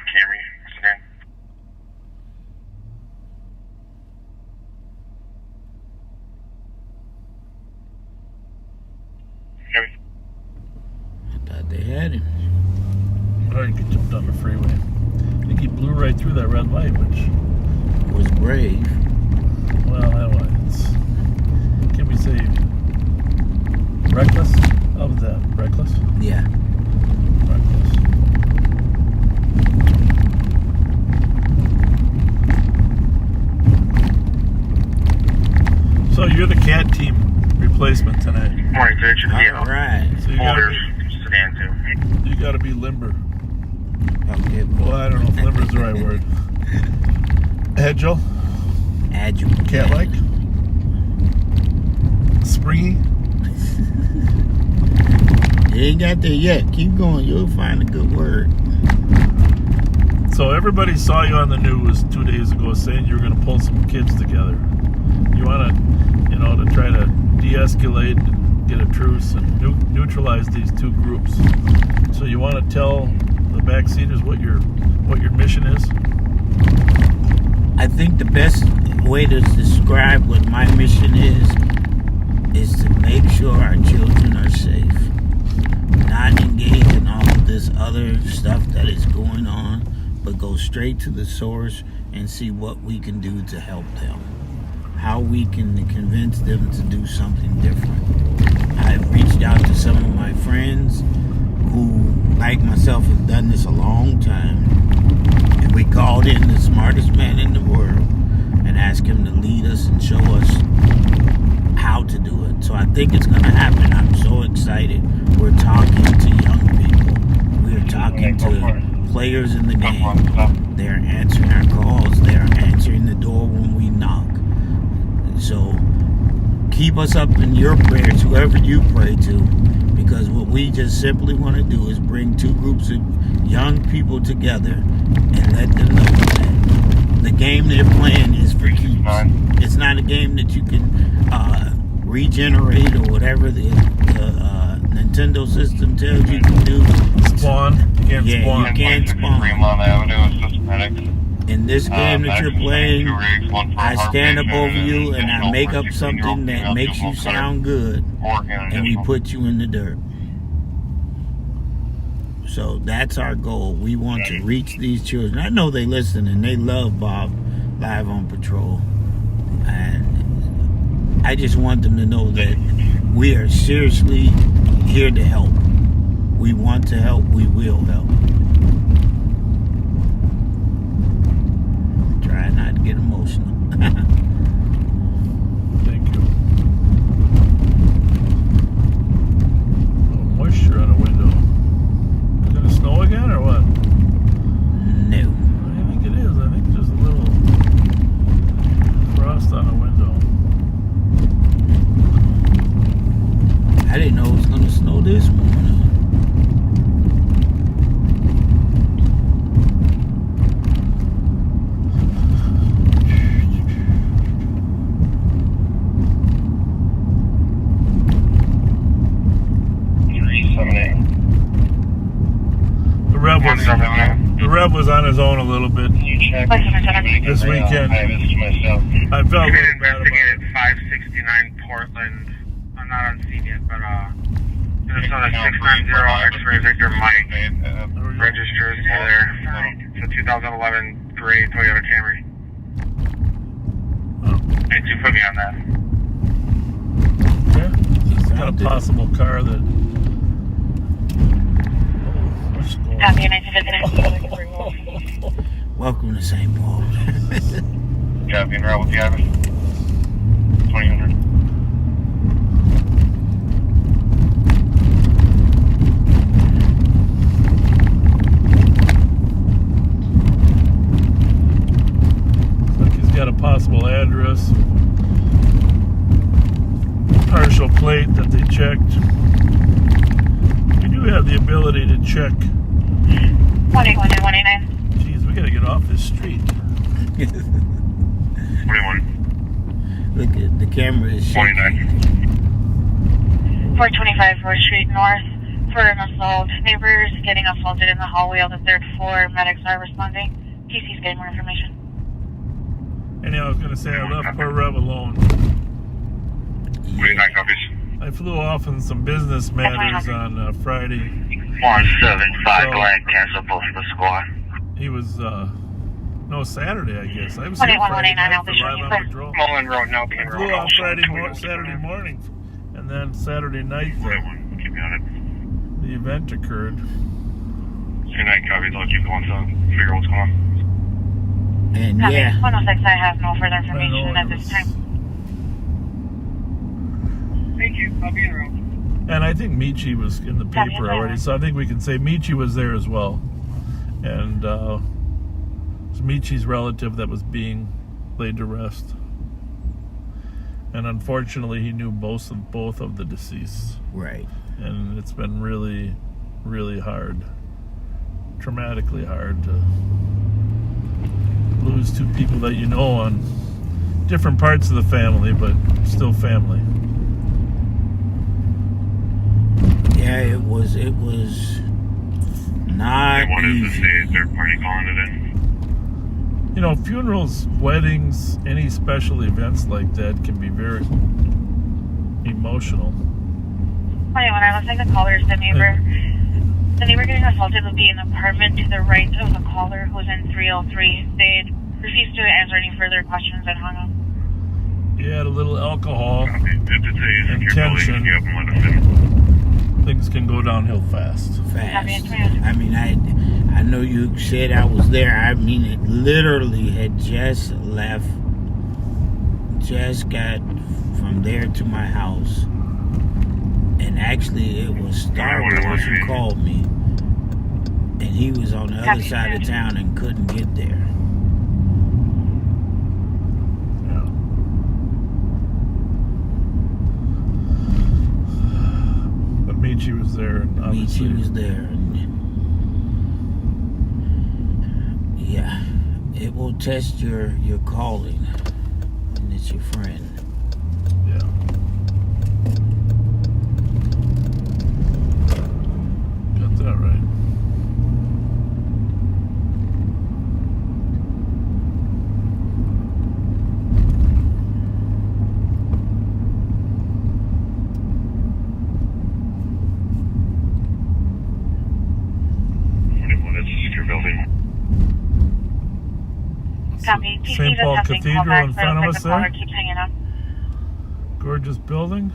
Camry sedan. Copy. I thought they had him. I think he jumped on the freeway. I think he blew right through that red light, which Was brave. well, I don't know. Can we say reckless? How was that? Reckless? Yeah. Reckless. So you're the cat team replacement tonight. Morning, Fletcher. All right. So you Sedan too. gotta be limber. Okay. Well, I don't know if limber is the right word. Agile? Agile. Cat-like? Springy? You ain't got there yet. Keep going. You'll find a good word. So everybody saw you on the news 2 days ago saying you were going to pull some kids together. You want to, to try to de-escalate and get a truce and neutralize these two groups. So you want to tell the backseaters what your mission is? I think the best way to describe what my mission is to make sure our children are safe. Not engage in all of this other stuff that is going on, but go straight to the source and see what we can do to help them. How we can convince them to do something different. I've reached out to some of my friends who, like myself, have done this a long time. And we called in the smartest man in the world and asked him to lead us and show us how to do it. So I think it's going to happen. I'm so excited. We're talking to young people. We're talking to players in the game. They're answering our calls. They're answering the door when we knock. So keep us up in your prayers, whoever you pray to, because what we just simply want to do is bring two groups of young people together and let them know that the game they're playing is for keeps. It's not a game that you can regenerate or whatever the Nintendo system tells you to do. Spawn. You can't spawn. You can't spawn. In this game that you're playing, I stand up over you and I make up something that makes you sound good, and we put you in the dirt. So that's our goal. We want to reach these children. I know they listen and they love Bob Live on Patrol. And I just want them to know that we are seriously here to help. We want to help. We will help. Try not to get emotional. Thank you. A little moisture on the window. Is it going to snow again or what? No. I think it is. I think there's a little frost on the window. I didn't know it was going to snow this morning. The Rev was on his own a little bit this weekend. I felt a little bad about it. 569 Portland. I'm not on scene yet, but It's on a 690 X-ray Victor Mike. Registers there. It's a 2011 gray Toyota Camry. Hey, you put me on that. Yeah. It's got a possible car that. Copy, 1959. Welcome to St. Paul. Copy, and route with the address. 2000. Got a possible address, partial plate that they checked. We do have the ability to check. 181 and 189. Jeez, we gotta get off this street. 21. Look at the camera is shaking. 425 4th Street North for an assault. Neighbors getting assaulted in the hallway on the 3rd floor. Medics are responding. PC's getting more information. Anyhow, I was gonna say I left poor Rev alone. 29 copies. I flew off on some business matters on Friday. 175 blank, cancel both the squad. He was, no, Saturday, I guess. I was 181, here Friday 189, night I'll for be showing live you on clear. patrol. Mullen Road, now being I flew off Saturday morning, and then Saturday night Keep me on it. the event occurred. 29 copies, I'll keep going to figure what's going on. And Copy. yeah, 106, I have no further I information know at it this was- time. Thank you, I'll be in route. And I think Michi was in the paper already, so I think we can say Michi was there as well. And it's Michi's relative that was being laid to rest. And unfortunately, he knew both of the deceased. right. And it's been really, really hard, traumatically hard to lose two people that you know on different parts of the family, but still family. Yeah, it was not easy. Third party calling it in. You know, funerals, weddings, any special events like that can be very emotional. 21, I looks like the caller is the neighbor. The neighbor getting assaulted would be in the apartment to the right of the caller who's in 303. They refused to answer any further questions and hung up. You had a little alcohol If it's a and secure building, tension. you have them let us in. Things can go downhill fast. Fast. I mean, I know you said I was there. I mean, it literally had just left. Just got from there to my house. And actually, it was Star Wars who called me. And he was on the other side of town and couldn't get there. Yeah. But Michi was there, and obviously Michi was there. And yeah, it will test your calling. And it's your friend. yeah. Got that right. Copy. PC St. just Paul has been called Cathedral back, in so front of it looks us like the caller there. keeps hanging up. Gorgeous building.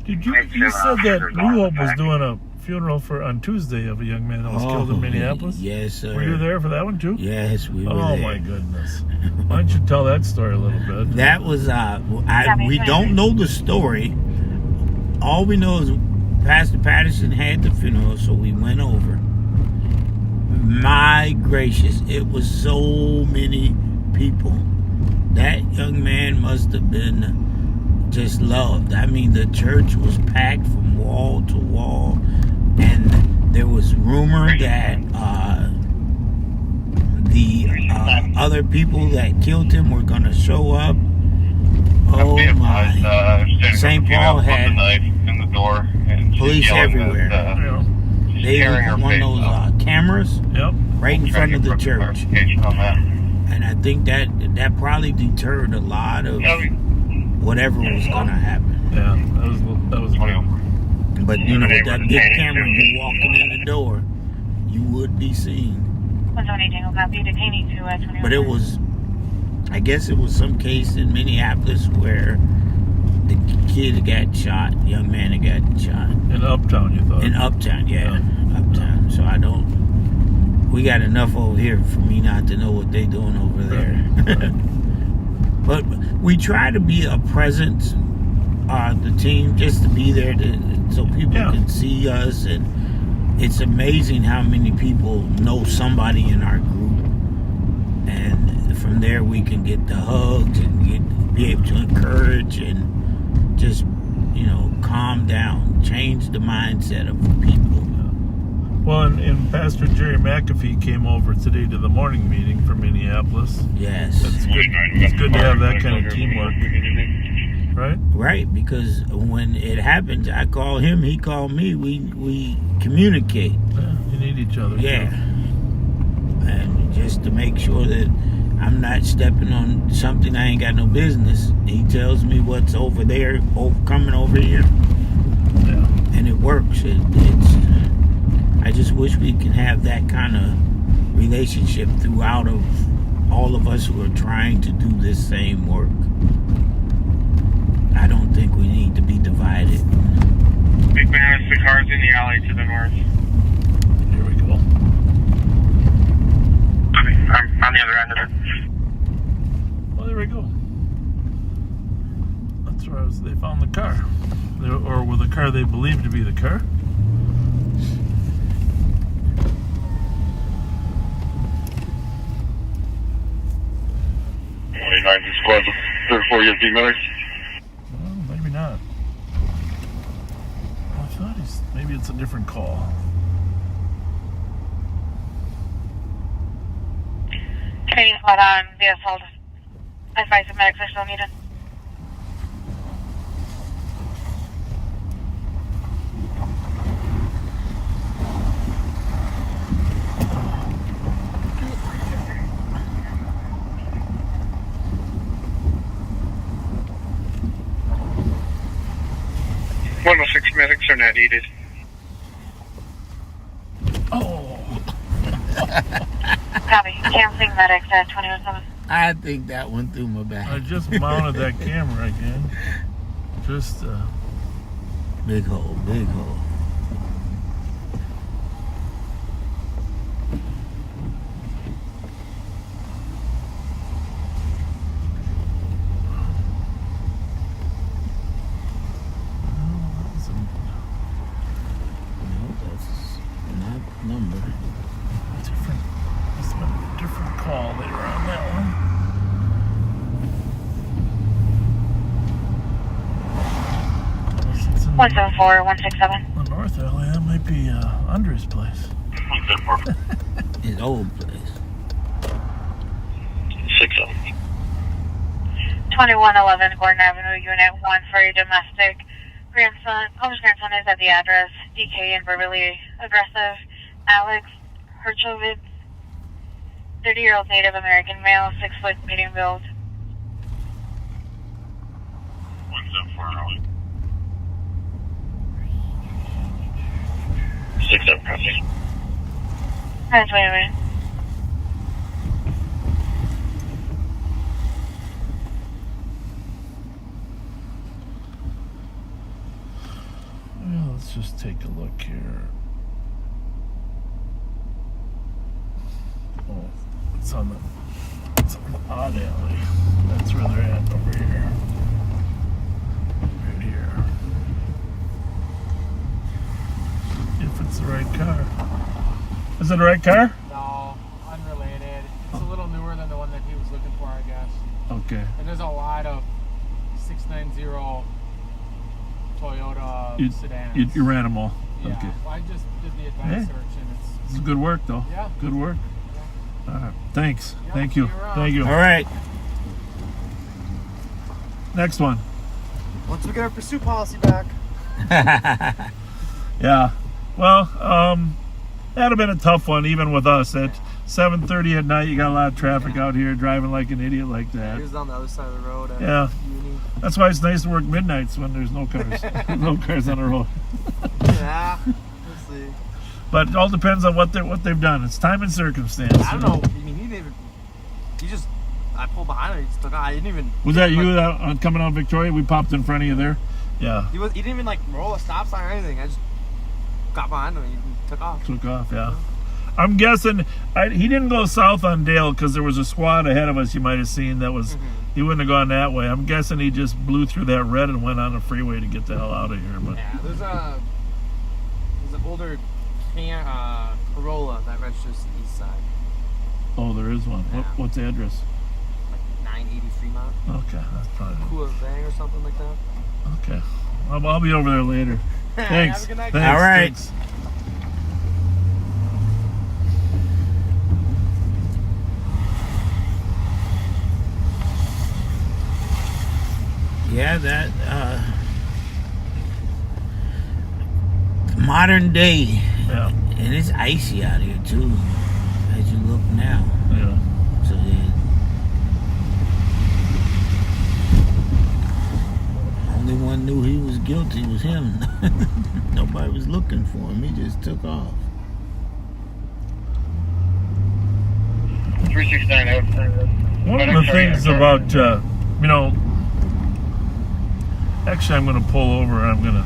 You said that New Hope was doing a funeral on Tuesday of a young man that was killed in Minneapolis? Yes, sir. Were you there for that one too? Yes, we were Oh there. my goodness. Why don't you tell that story a little bit? That was, we don't know the story. All we know is Pastor Patterson had the funeral, so we went over. My gracious, it was so many people. That young man must have been just loved. I mean, the church was packed from wall to wall, and there was rumor that the other people that killed him were going to show up. Oh my! St. Paul had knife in the door and police everywhere. Yeah. They had one of those cameras. Yep. right in front of the church. And I think that probably deterred a lot of whatever was going to happen. Yeah, that was But you know, with that big camera, you walking in the door, you would be seen. But it was, I guess it was some case in Minneapolis where the kid got shot, young man had got shot. in Uptown, you thought? In Uptown, yeah. Uptown. So we got enough over here for me not to know what they doing over there. But we try to be a presence, the team, just to be there so people can see us. And it's amazing how many people know somebody in our group. And from there we can get the hugs and be able to encourage and just, calm down, change the mindset of people. Well, and Pastor Jerry McAfee came over today to the morning meeting from Minneapolis. Yes. It's good. It's good to have that kind of teamwork. Right? Right, because when it happens, I call him, he called me, we communicate. Yeah, you need each other. Yeah. Too. And just to make sure that I'm not stepping on something I ain't got no business, he tells me what's over there, coming over here. Yeah. And it works. I just wish we can have that kind of relationship throughout of all of us who are trying to do this same work. I don't think we need to be divided. Big man has 2 cars in the alley to the north. Here we go. I'm on the other end of it. Well, there we go. That's where they found the car. Or with the car they believed to be the car. Squad 34, you have 10 minutes? Well, maybe not. I thought maybe it's a different call. Training spot on the assault. I advise the medics are still needed. One of 6 medics are not needed. Oh! Copy. Canceling medics at 21-7. I think that went through my back. I just mounted that camera again. Just, Big hole, big hole. Number. Must have been a different call later on that one. Unless it's in 174-167. the North alley, that might be Andre's place. His old place. 6-0. 2111 Gordon Avenue, Unit 1 for a domestic grandson. Homeless grandson is at the address. DK and verbally aggressive. Alex Herchovitz, 30-year-old Native American male, 6 foot, medium build. 174. 6-0, copy. Wait a minute. Well, let's just take a look here. Oh, it's on the odd alley. That's where they're at over here. Right here. If it's the right car. Is it the right car? No, unrelated. It's a little newer than the one that he was looking for, I guess. Okay. And there's a lot of 690 Toyota sedans. You ran them all. Yeah, Okay. well, I just did the advanced search and This is good work, though. Yeah. Good work. Yeah. All right. Thanks. Yeah, Thank see you. you around. Thank you. All right. Next one. Once we get our pursuit policy back. Yeah. Well, that'd have been a tough one, even with us. 7:30 at night, you got a lot of traffic out here, driving like an idiot like that. He was on the other side of the road. Yeah. That's why it's nice to work midnights when there's no cars. No cars on the road. Yeah. We'll see. But it all depends on what they've done. It's time and circumstance. I don't know. I mean, he didn't even. He just. I pulled behind him. He just took off. I didn't even. Was that you coming out Victoria? We popped in front of you there. Yeah. He didn't even like roll a stop sign or anything. I just got behind him and he took off. Took off. Yeah. I'm guessing he didn't go south on Dale because there was a squad ahead of us. You might have seen that was. He wouldn't have gone that way. I'm guessing he just blew through that red and went on the freeway to get the hell out of here. But yeah, there's an older Corolla that registers to the east side. Oh, there is one. Yeah. What's the address? Like 980 Fremont. Okay, that's probably. Cool Vang or something like that. Okay, I'll be over there later. Thanks. Have a good night. Thanks. All right. Thanks. Yeah, that modern day. Yeah. And it's icy out here too, as you look now. Yeah. So only one knew he was guilty was him. Nobody was looking for him. He just took off. 369 out. One of the things about actually, I'm going to pull over and I'm going to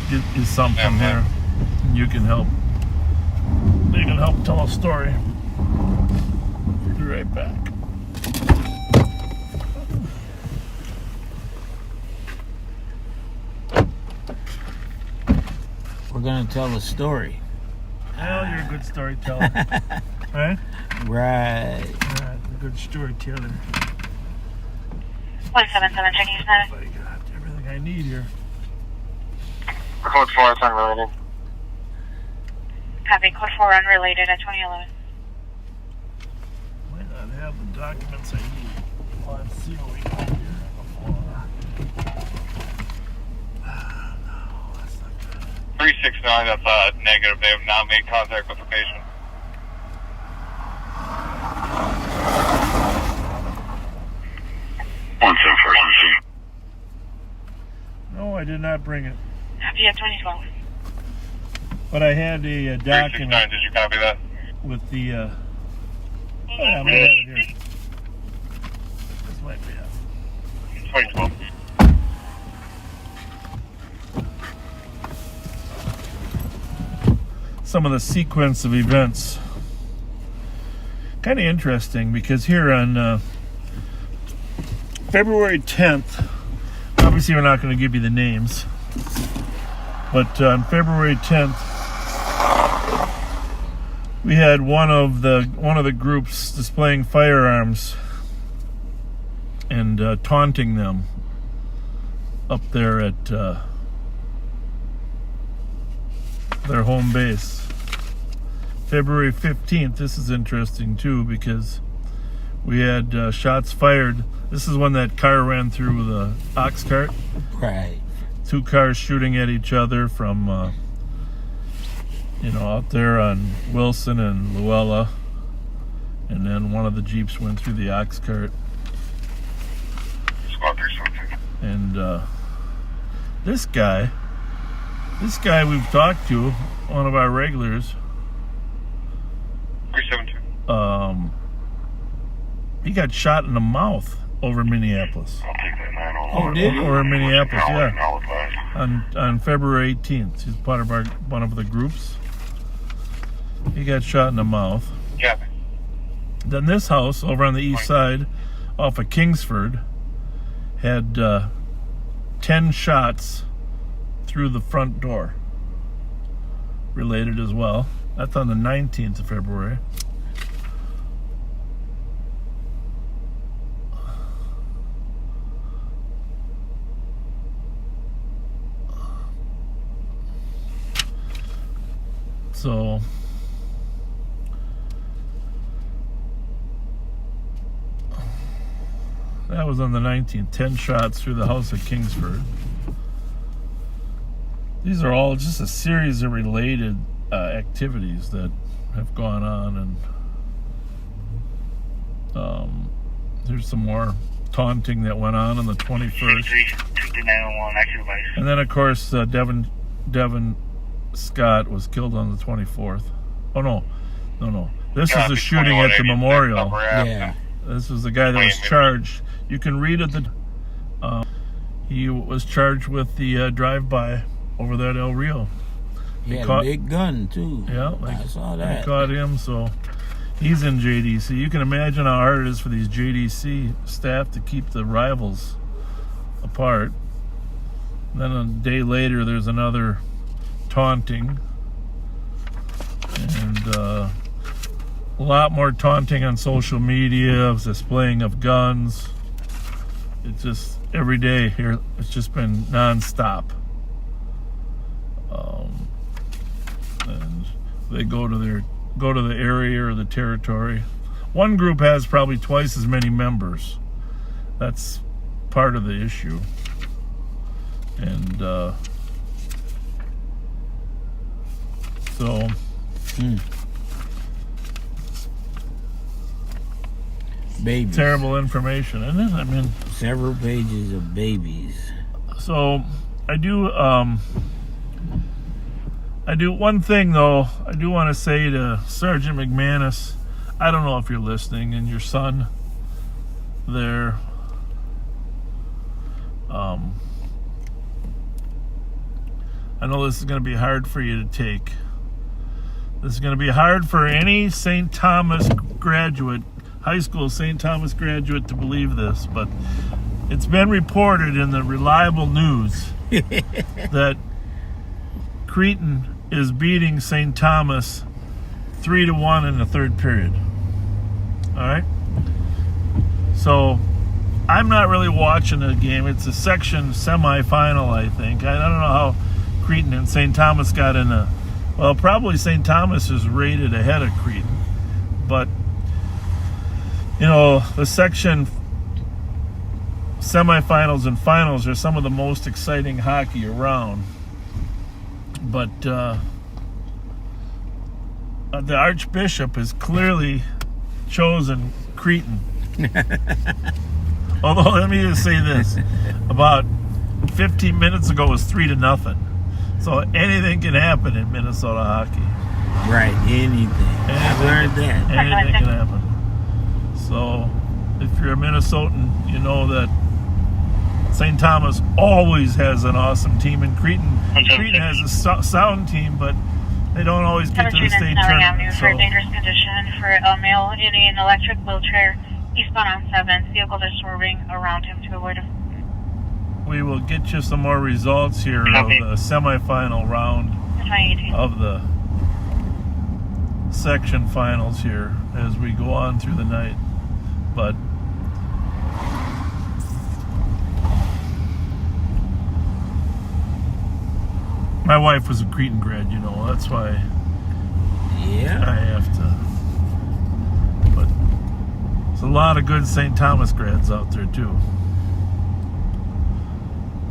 get you something here. And you can help. You can help tell a story. We'll be right back. We're going to tell a story. Well, you're a good storyteller. Right? Right. Yeah, a good storyteller. 177 Chinese 9. I got everything I need here. Code 4, it's unrelated. Copy, code 4 unrelated at 2011. Might not have the documents I need. Well, let's see what we got here before. No, that's not good. 369, that's negative. They have not made contact with the patient. No, I did not bring it. Copy at 2012. But I had a document 369, did you copy that? with the. Oh, yeah, I might have it here. This might be it. 2012. Some of the sequence of events. Kind of interesting because here on February 10th, obviously we're not going to give you the names, but on February 10th, we had one of the groups displaying firearms and taunting them up there at their home base. February 15th, this is interesting too because we had shots fired. This is when that car ran through the ox cart. Right. Two cars shooting at each other from, out there on Wilson and Luella. And then one of the Jeeps went through the ox cart. Squad 372. And this guy we've talked to, one of our regulars, 372. he got shot in the mouth over Minneapolis. I'll take that 901. Oh, did he? Over in Minneapolis, yeah. Now advise. On February 18th. He's part of one of the groups. He got shot in the mouth. Yeah. Then this house over on the east side off of Kingsford had 10 shots through the front door. Related as well. That's on the 19th of February. So that was on the 19th. 10 shots through the house at Kingsford. These are all just a series of related activities that have gone on, and there's some more taunting that went on the 21st. And then, of course, Devin Scott was killed on the 24th. Oh, no. This is the shooting at the memorial. Yeah. This was the guy that was charged. You can read it. He was charged with the drive-by over there at El Rio. He had a big gun, too. Yeah. I saw that. They caught him, so he's in JDC. You can imagine how hard it is for these JDC staff to keep the rivals apart. And then a day later, there's another taunting. And a lot more taunting on social media, displaying of guns. It's just every day here. It's just been nonstop. And they go to the area or the territory. One group has probably twice as many members. That's part of the issue. And so babies. Terrible information, isn't it? I mean, several pages of babies. So I do one thing though. I do want to say to Sergeant McManus, I don't know if you're listening, and your son there. I know this is going to be hard for you to take. This is going to be hard for any St. Thomas graduate, high school St. Thomas graduate, to believe this, but it's been reported in the reliable news that Cretin is beating St. Thomas 3-1 in the third period. All right? So I'm not really watching the game. It's a section semifinal, I think. I don't know how Cretin and St. Thomas got in a... Well, probably St. Thomas is rated ahead of Cretin. But, you know, the section semifinals and finals are some of the most exciting hockey around. But the Archbishop has clearly chosen Cretin. Although, let me just say this. About 15 minutes ago, it was 3-0. So anything can happen in Minnesota hockey. Right, anything. I've learned that. Anything can happen. So if you're a Minnesotan, you know that St. Thomas always has an awesome team, and Cretin has a sound team, but they don't always get to the state tournament. For a dangerous condition for a male in an electric wheelchair, eastbound on 7th, vehicle is swerving around him to avoid him. We will get you some more results here of the semifinal round of the section finals here as we go on through the night. But my wife was a Cretin grad, you know, that's why I have to. But there's a lot of good St. Thomas grads out there too.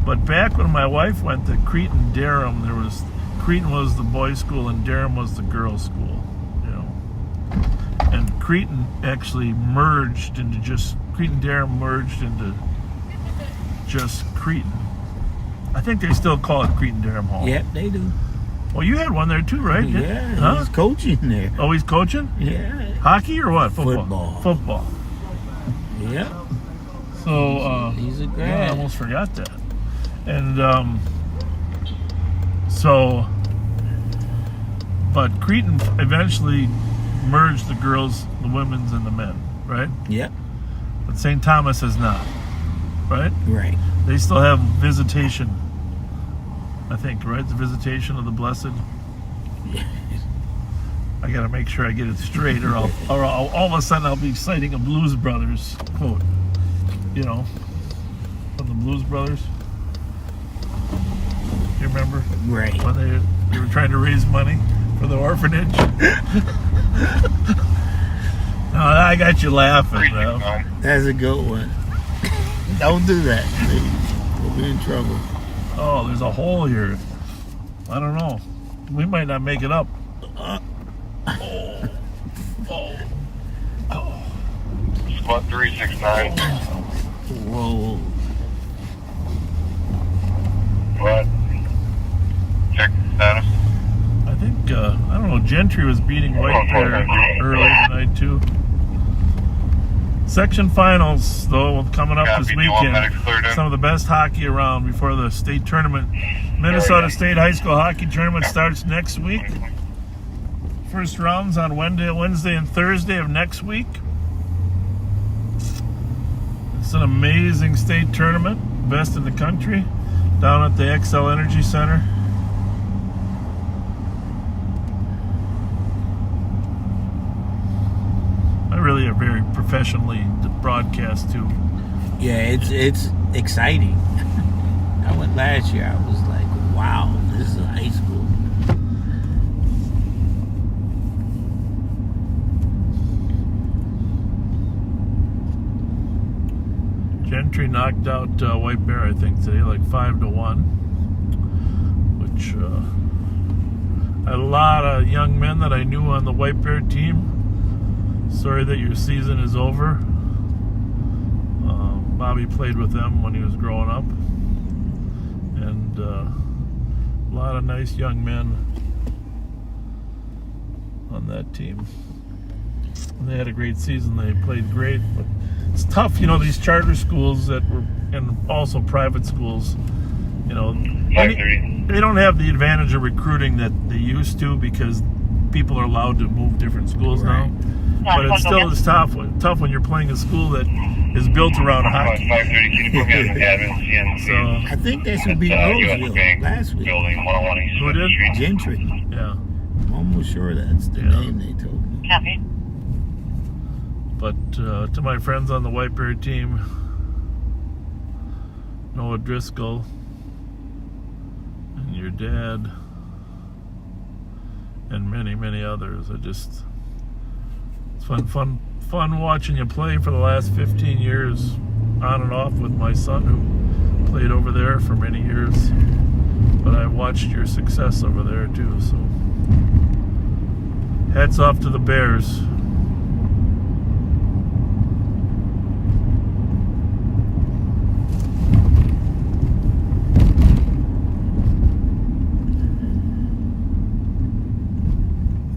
But back when my wife went to Cretin-Durham, Cretin was the boys' school and Durham was the girls' school, you know. And Cretin actually merged into Cretin-Durham merged into just Cretin. I think they still call it Cretin-Durham Hall. Yep, they do. Well, you had one there too, right? Yeah, he's coaching there. Oh, he's coaching? Yeah. Hockey or what? Football. Yep. So, he's a grad. Yeah, I almost forgot that. And but Cretin eventually merged the girls, the women's, and the men, right? Yep. But St. Thomas has not, right? Right. They still have visitation, I think, right? The visitation of the blessed. I got to make sure I get it straight, or all of a sudden I'll be citing a Blues Brothers quote, you know, from the Blues Brothers. You remember? Right. When they were trying to raise money for the orphanage. No, I got you laughing, bro. That's a good one. Don't do that, please. We'll be in trouble. Oh, there's a hole here. I don't know. We might not make it up. Oh. about 369. Whoa. What? Check the status. I think, I don't know, Gentry was beating White Bear early tonight, too. Section finals, though, coming up this weekend. Some of the best hockey around before the state tournament. Minnesota State High School Hockey Tournament starts next week. First rounds on Wednesday and Thursday of next week. It's an amazing state tournament, best in the country, down at the XL Energy Center. Really a very professionally broadcast too. Yeah, it's exciting. I went last year. I was like, wow, this is high school. Gentry knocked out White Bear, I think, today, like 5-1. Which a lot of young men that I knew on the White Bear team. Sorry that your season is over. Bobby played with them when he was growing up. And a lot of nice young men on that team. And they had a great season. They played great. But it's tough, you know, these charter schools that were, and also private schools, you know, they don't have the advantage of recruiting that they used to because people are allowed to move different schools now. But it still is tough when you're playing a school that is built around hockey. 530, can you put me on the admin CNC? So, I think they should be Roseville last week. Building 101 East who did? Street. Gentry. Yeah. I'm almost sure that's the name they told me. Copy. But to my friends on the White Bear team, Noah Driscoll, and your dad, and many, many others, it's fun watching you play for the last 15 years on and off with my son who played over there for many years. But I watched your success over there too, so hats off to the Bears.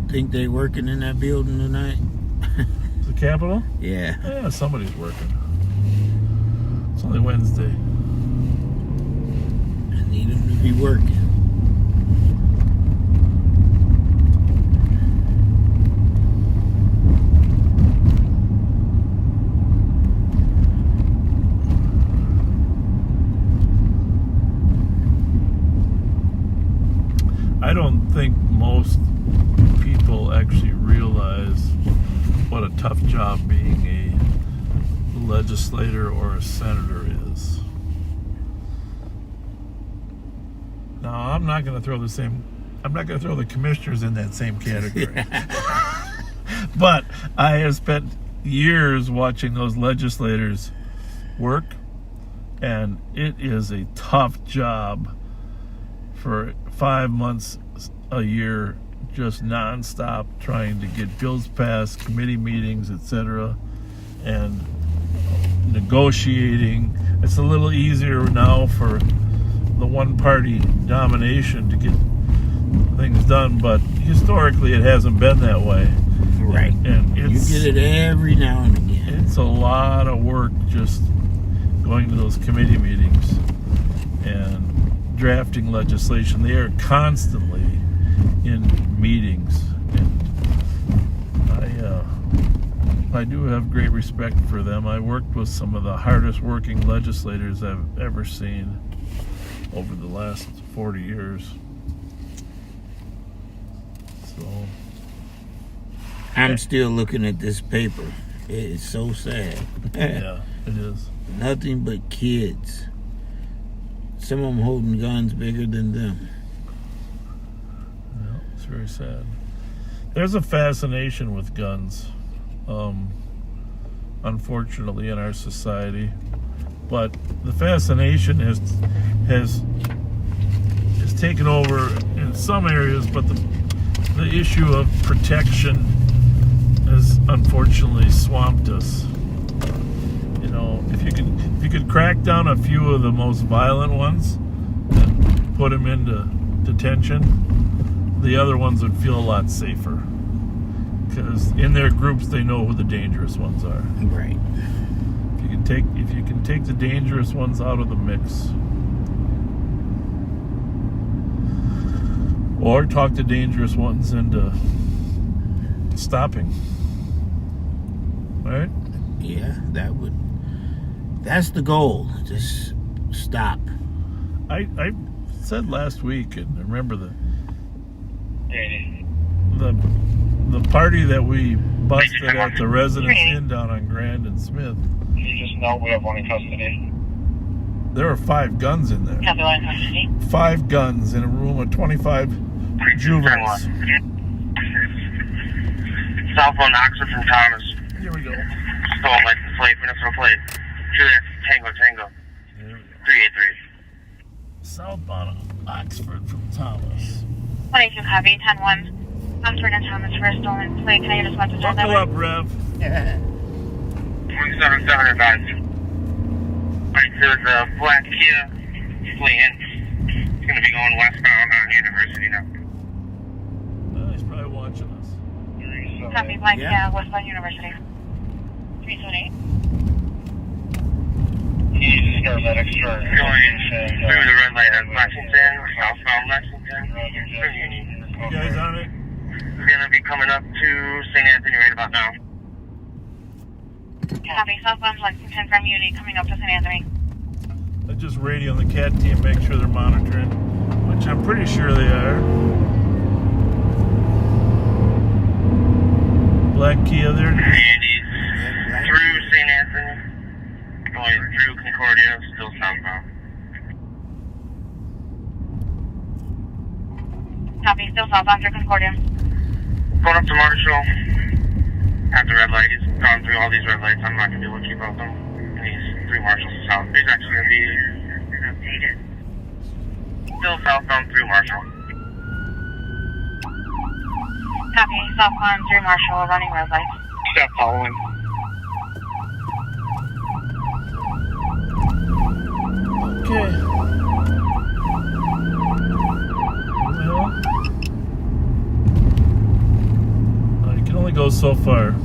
Think they working in that building tonight? The Capitol? Yeah. Yeah, somebody's working. It's only Wednesday. I need them to be working. I don't think most people actually realize what a tough job being a legislator or a senator is. Now, I'm not going to throw the commissioners in that same category. But I have spent years watching those legislators work, and it is a tough job for 5 months a year, just nonstop trying to get bills passed, committee meetings, etc., and negotiating. It's a little easier now for the one-party domination to get things done, but historically it hasn't been that way. Right. And it's, you get it every now and again. It's a lot of work just going to those committee meetings and drafting legislation. They are constantly in meetings, and I do have great respect for them. I worked with some of the hardest working legislators I've ever seen over the last 40 years. So I'm still looking at this paper. It is so sad. yeah, it is. Nothing but kids. Some of them holding guns bigger than them. Yeah, it's very sad. There's a fascination with guns, unfortunately, in our society. But the fascination has taken over in some areas, but the issue of protection has unfortunately swamped us. know, if you could crack down a few of the most violent ones and put them into detention, the other ones would feel a lot safer. Because in their groups, they know who the dangerous ones are. Right. If you can take the dangerous ones out of the mix, or talk the dangerous ones into stopping, right? Yeah, that's the goal. Just stop. I said last week, and I remember the party that we busted at the Residence Inn down on Grand and Smith. You just know we have one in custody. There were 5 guns in there. Copy, one in custody. 5 guns in a room with 25 juveniles. Southbound Oxford from Thomas. Here we go. Stolen license plate, municipal plate. Juliet Tango. There we go. 383. Southbound Oxford from Thomas. 22 copy, 10-1. Oxford and Thomas for a stolen plate. Can I get a message on that? Buckle up, Rev. 177 advised. Right, there's a black Kia fleeing. It's going to be going westbound on University now. Well, he's probably watching us. Copy, black Kia, westbound University. 378. He's paramedics for going through the red light at Lexington, southbound Lexington. You guys on it? We're going to be coming up to St. Anthony right about now. Copy, southbound Lexington from Uni coming up to St. Anthony. I just radio on the CAT team, make sure they're monitoring, which I'm pretty sure they are. Black Kia there. Andy's through St. Anthony, going through Concordia, still southbound. Copy, still southbound through Concordia. Going up to Marshall at the red light. He's gone through all these red lights. I'm not going to be able to keep up with him. And he's 3 Marshalls south. He's actually going to be still southbound through Marshall. Copy, southbound through Marshall, running red lights. Step following. Okay. Well, you can only go so far.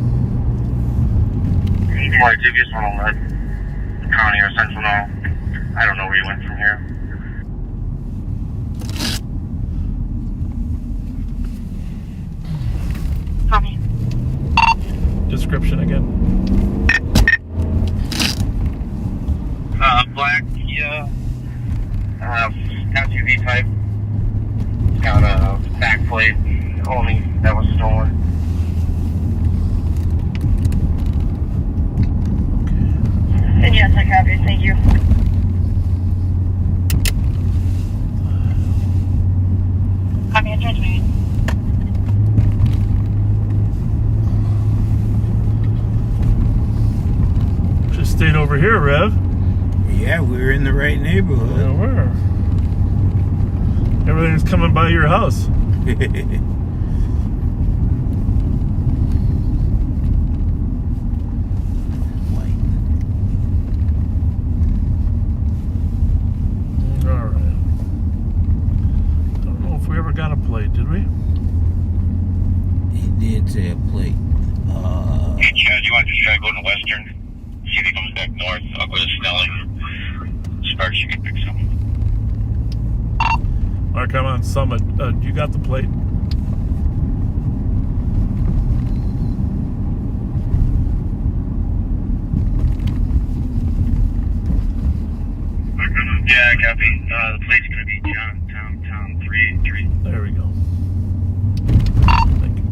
Mark, if you just want to let the county or central know, I don't know where you went from here. Copy. Description again. Black Kia, SUV type. It's got a back plate only that was stolen. And yes, I copy. Thank you. Copy, and transmitting. Just stayed over here, Rev. Yeah, we're in the right neighborhood. Yeah, we're. Everything's coming by your house. Got a plate, did we? He did say a plate. Hey, Chad, you want to just try going to Western? See if he comes back north. I'll go to Snelling. Sparks, you can pick some. Mark, I'm on Summit. You got the plate? Yeah, I copy. The plate's going to be John Town 383. There we go. Thank you.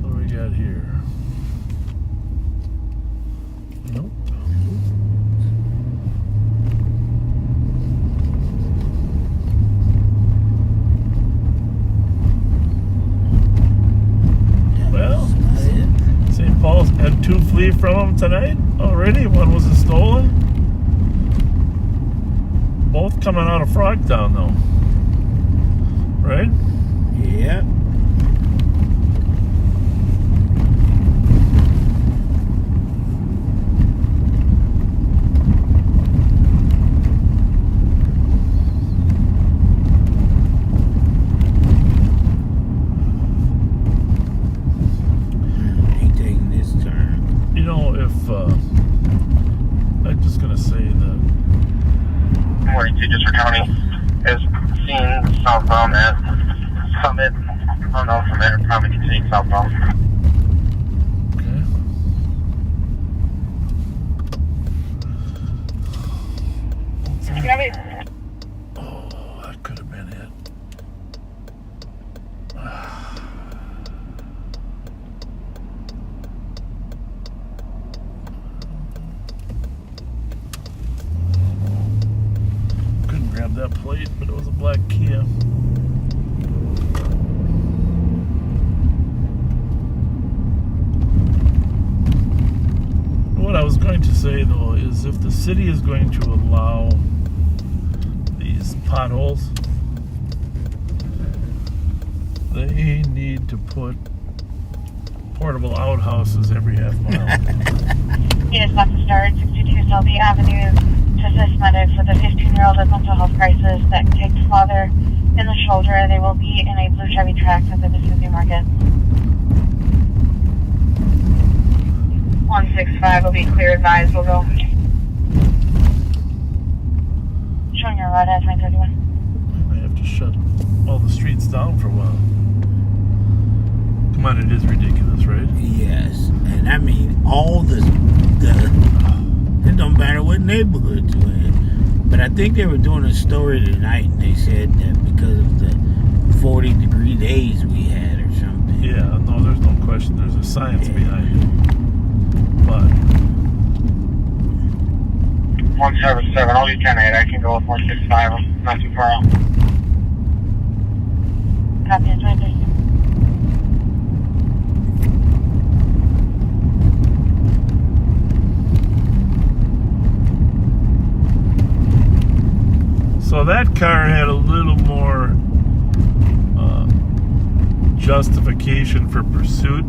What do we got here? Nope. Well, St. Paul's had 2 flee from them tonight already. One was stolen. Both coming out of Frogtown, though. right? Yeah. Ain't taking this turn. You know, if I'm just gonna say that 42 District County is seen southbound at Summit. I don't know from there, probably continue southbound. okay. Oh, that could have been it. Couldn't grab that plate, but it was a black Kia. What I was going to say though is if the city is going to allow these potholes, they need to put portable outhouses every half mile. He is about to start 62 Selby Avenue to assist medics with a 15-year-old with mental health crisis that kicked his father in the shoulder. They will be in a blue Chevy Trax at the Mississippi Market. 165 will be clear advised. We'll go. Showing your right at 931. I have to shut all the streets down for a while. Come on, it is ridiculous, right? Yes. And I mean, all the it don't matter what neighborhood you're in. But I think they were doing a story tonight, and they said that because of the 40-degree days we had or something. Yeah, no, there's no question. There's a science behind it. But 177, I'll be 10-8. I can go with 165. I'm not too far out. Copy, it's right there. so that car had a little more justification for pursuit,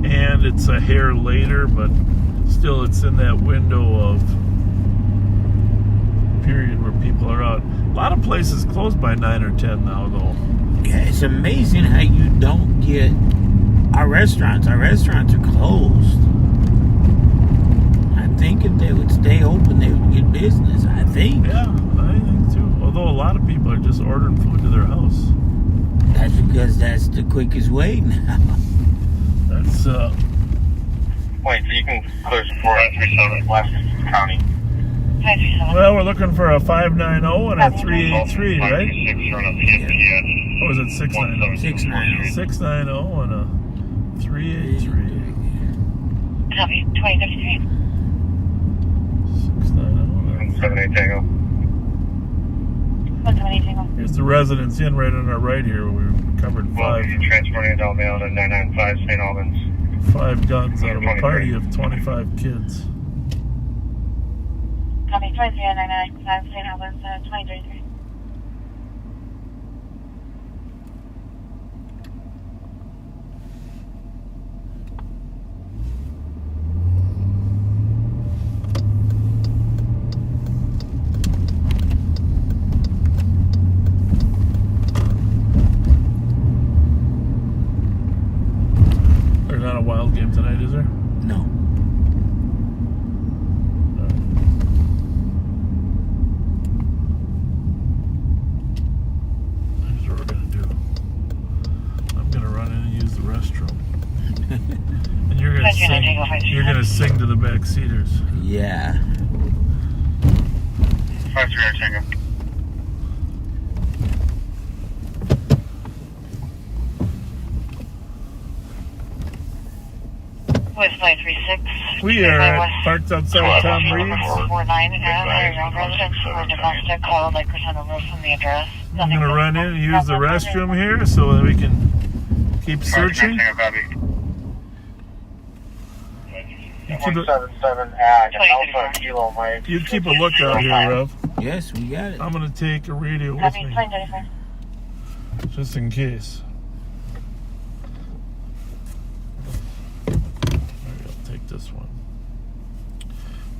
and it's a hair later, but still it's in that window of period where people are out. A lot of places close by 9 or 10 now though. Yeah, it's amazing how you don't get our restaurants. Our restaurants are closed. I think if they would stay open, they would get business. I think. Yeah, I think too. Although a lot of people are just ordering food to their house. That's because that's the quickest way now. That's Wait, so you can clear some 437 West County. 537. well, we're looking for a 590 and a 383, right? 526 are on a PMPS. Or was it 690? 690. 690 and a 383. Copy, 2053. 690. 78 Tango. 178 Tango. Here's the Residence Inn right on our right here. We covered Well, you're transporting adult male to 995 St. Albans. 5 guns out of a party of 25 kids. Copy, 23999, St. Albans, 2033. There's not a wild game tonight, is there? No. Here's what we're gonna do. I'm gonna run in and use the restroom. And you're gonna sing. You're gonna sing to the back seaters. Yeah. 530 Tango. With 536. We are parked outside Tom Reed's. 49 around residence for domestic call, like percent over from the address. I'm gonna run in and use the restroom here so that we can keep searching. You keep 177 at Alpha Kilo Mike. You keep a lookout here, Rev. Yes, we got it. I'm gonna take a radio with Copy, me. 2035. Just in case. Maybe I'll take this one.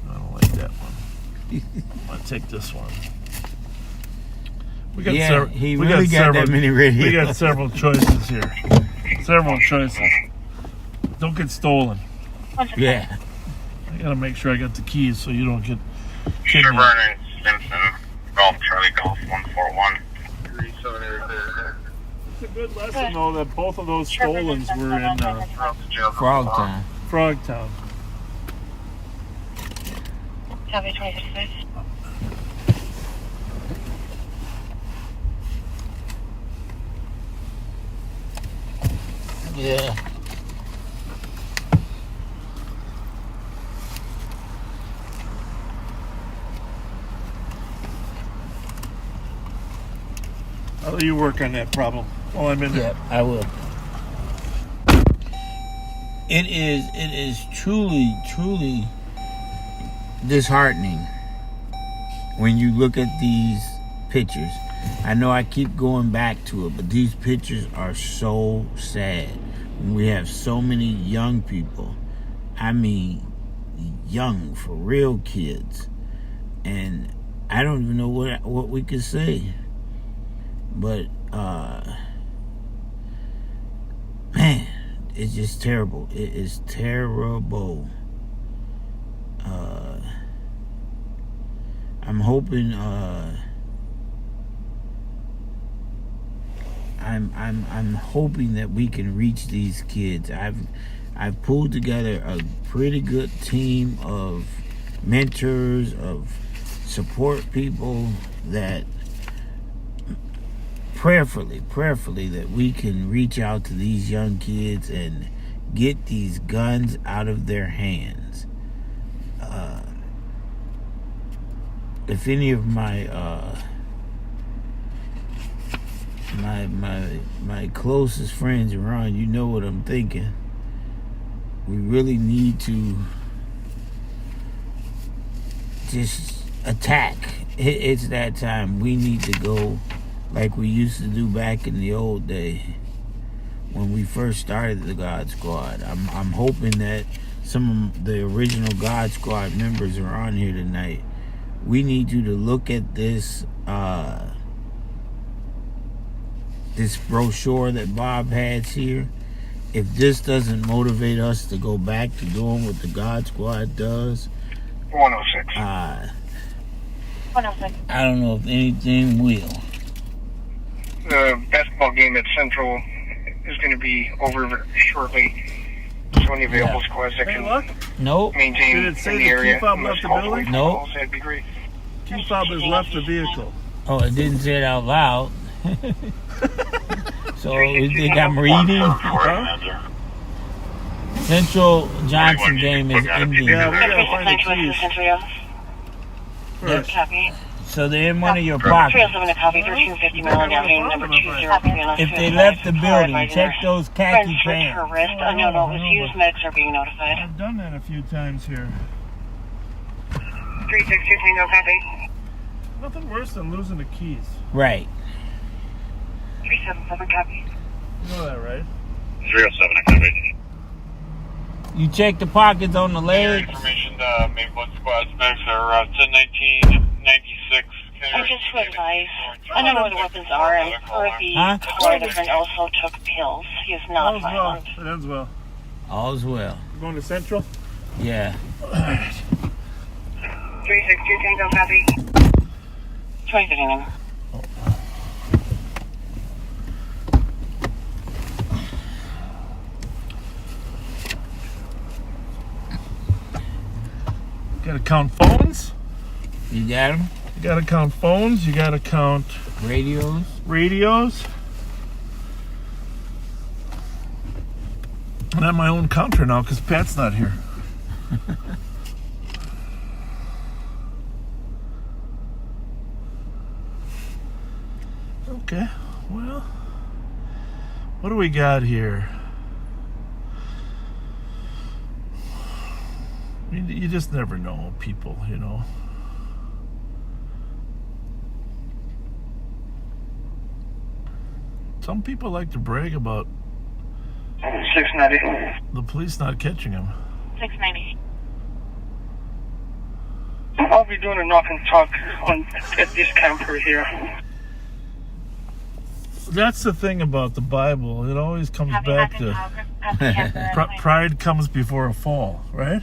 I don't like that one. I'll take this one. We got that many radios. We got several choices here. Several choices. Don't get stolen. Yeah. I gotta make sure I got the keys so you don't get Sherburne kidnapped. and Simpson, Golf Charlie Golf 141. 3783. It's a good lesson though that both of those stolens were in Frogtown. Frogtown. Copy 26. Yeah. I'll let you work on that problem while I'm in there. Yep, I will. It is truly disheartening when you look at these pictures. I know I keep going back to it, but these pictures are so sad. We have so many young people. I mean, young, for real kids. And I don't even know what we could say. But, man, it's just terrible. It is terrible. I'm hoping, I'm hoping that we can reach these kids. I've pulled together a pretty good team of mentors, of support people that prayerfully that we can reach out to these young kids and get these guns out of their hands. If any of my my closest friends around, you know what I'm thinking. We really need to just attack. It's that time. We need to go like we used to do back in the old day when we first started the God Squad. I'm hoping that some of the original God Squad members are on here tonight. We need you to look at this this brochure that Bob has here. If this doesn't motivate us to go back to doing what the God Squad does, 106. 106. I don't know if anything will. The basketball game at Central is going to be over shortly. So any available squads that can Nope. maintain Did it say in the the area. key fob left the building? Nope. That'd be great. Key fob has left the vehicle. Oh, it didn't say it out loud. So you think I'm reading? Huh? Central Johnson game is ending. Yeah, we gotta find the keys first. Copy. So they're in one of your pockets. 307 to copy, 1350 Maryland Avenue, number 20. If they left the building, check those khaki Friends for pants. wrist. Unknown was used. Medics are being notified. I've done that a few times here. 362 Tango, copy. Nothing worse than losing the keys. Right. 377, copy. You know that, right? 307, I copy. You check the pockets on the legs. Information, Maplewood Squad specs are 10-19-96. And just to advise, I don't know where the weapons are, and or the Florida friend also took pills. He is not All's well. violent. It ends well. All's well. We're going to Central? Yeah. 362 Tango, copy. 2059. Gotta count phones. You got them? You gotta count phones. You gotta count Radios. And I'm my own counter now because Pat's not here. Okay, well, what do we got here? You just never know people, you know. Some people like to brag about 690. the police not catching them. 690. I'll be doing a knock and talk at this camper here. That's the thing about the Bible. It always comes back to pride comes before a fall, right?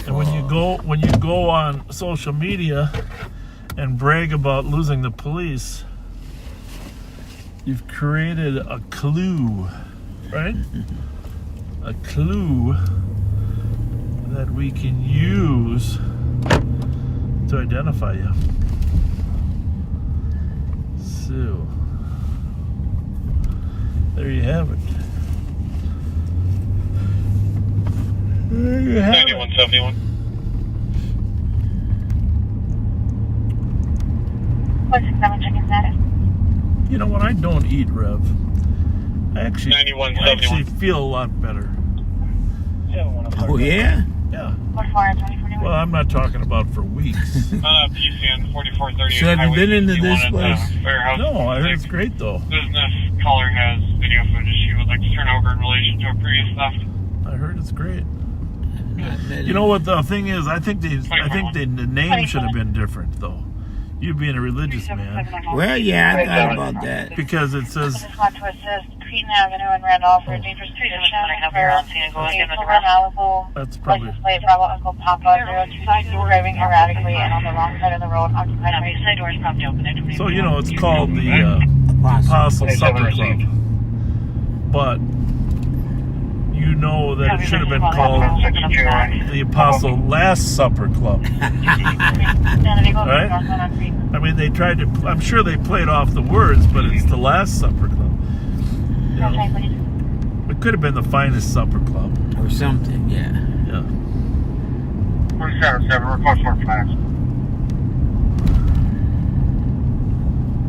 And when you go on social media and brag about losing the police, you've created a clue, right? A clue that we can use to identify you. So, there you have it. There you have 9171. What's 67 checking status? You know, when I don't eat, Rev, I actually 9171. feel a lot better. Oh, yeah? Yeah. 44 Well, I'm not talking about for weeks. PCN 4430. So have you been into this place? No, I heard it's great, though. Business caller has video footage she would like to turn over in relation to a previous theft. I heard it's great. You know what the thing is? I think the name should have been different, though. You being a religious man. Well, yeah, I thought about that. Because it says... I just want to assist Cretan Avenue and Randolph for dangerous condition. That's probably... License plate Bravo Uncle Papa 022 driving erratically and on the wrong side of the road. Occupied side doors probably open. So, you know, it's called the Apostle Supper Club. But... you know that it should have been called the Apostle Last Supper Club. Right? I mean, they tried to... I'm sure they played off the words, but it's the Last Supper Club. You know, it could have been the Finest Supper Club. Or something, yeah. Yeah. 177, request more flags.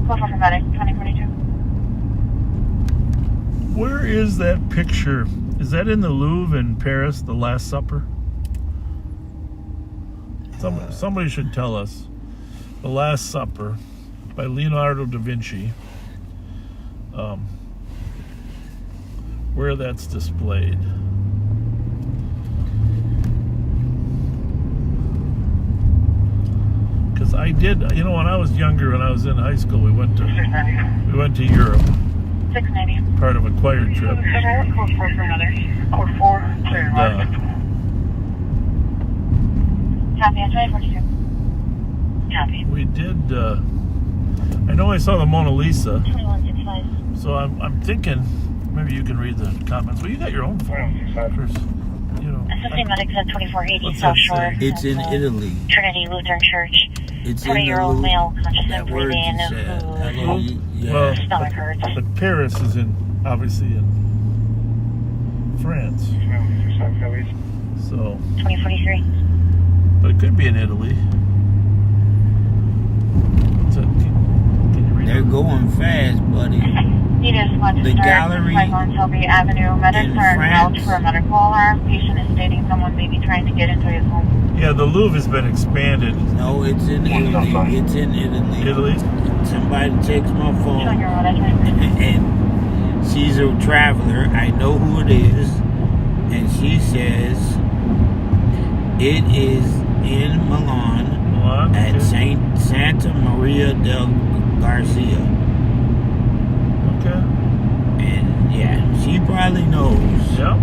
44 medic, 2042. Where is that picture? Is that in the Louvre in Paris, the Last Supper? Somebody should tell us. The Last Supper by Leonardo da Vinci. Where that's displayed. Because I did, you know, when I was younger, when I was in high school, we went to Europe. 690. Part of a choir trip. Code 4 for another. Code 4, clear. Copy, 2042. Copy. We did, I know I saw the Mona Lisa, 2165. so I'm thinking, maybe you can read the comments. Well, you got your own phone. First, you know. Assisting medics at 2480 What's South that Shore. say? It's in Italy. Trinity Lutheran Church. It's in 20-year-old the male conscious that and word breathing you said. who Well, stomach hurts. but Paris is obviously in France. So, 2043. but it could be in Italy. So, can you read They're it? going fast, buddy. Need a squad to The start gallery on Shelby Avenue. Medics in are out France. for a medical alarm. Patient is stating someone may be trying to get into his home. Yeah, the Louvre has been expanded. No, it's in Italy. It's in Italy. Italy? Somebody takes my Showing phone, your road at 2043. and she's a traveler. I know who it is, and she says it is in Milan at Okay. Santa Maria del Garcia. Okay. And yeah, she probably knows. Yep.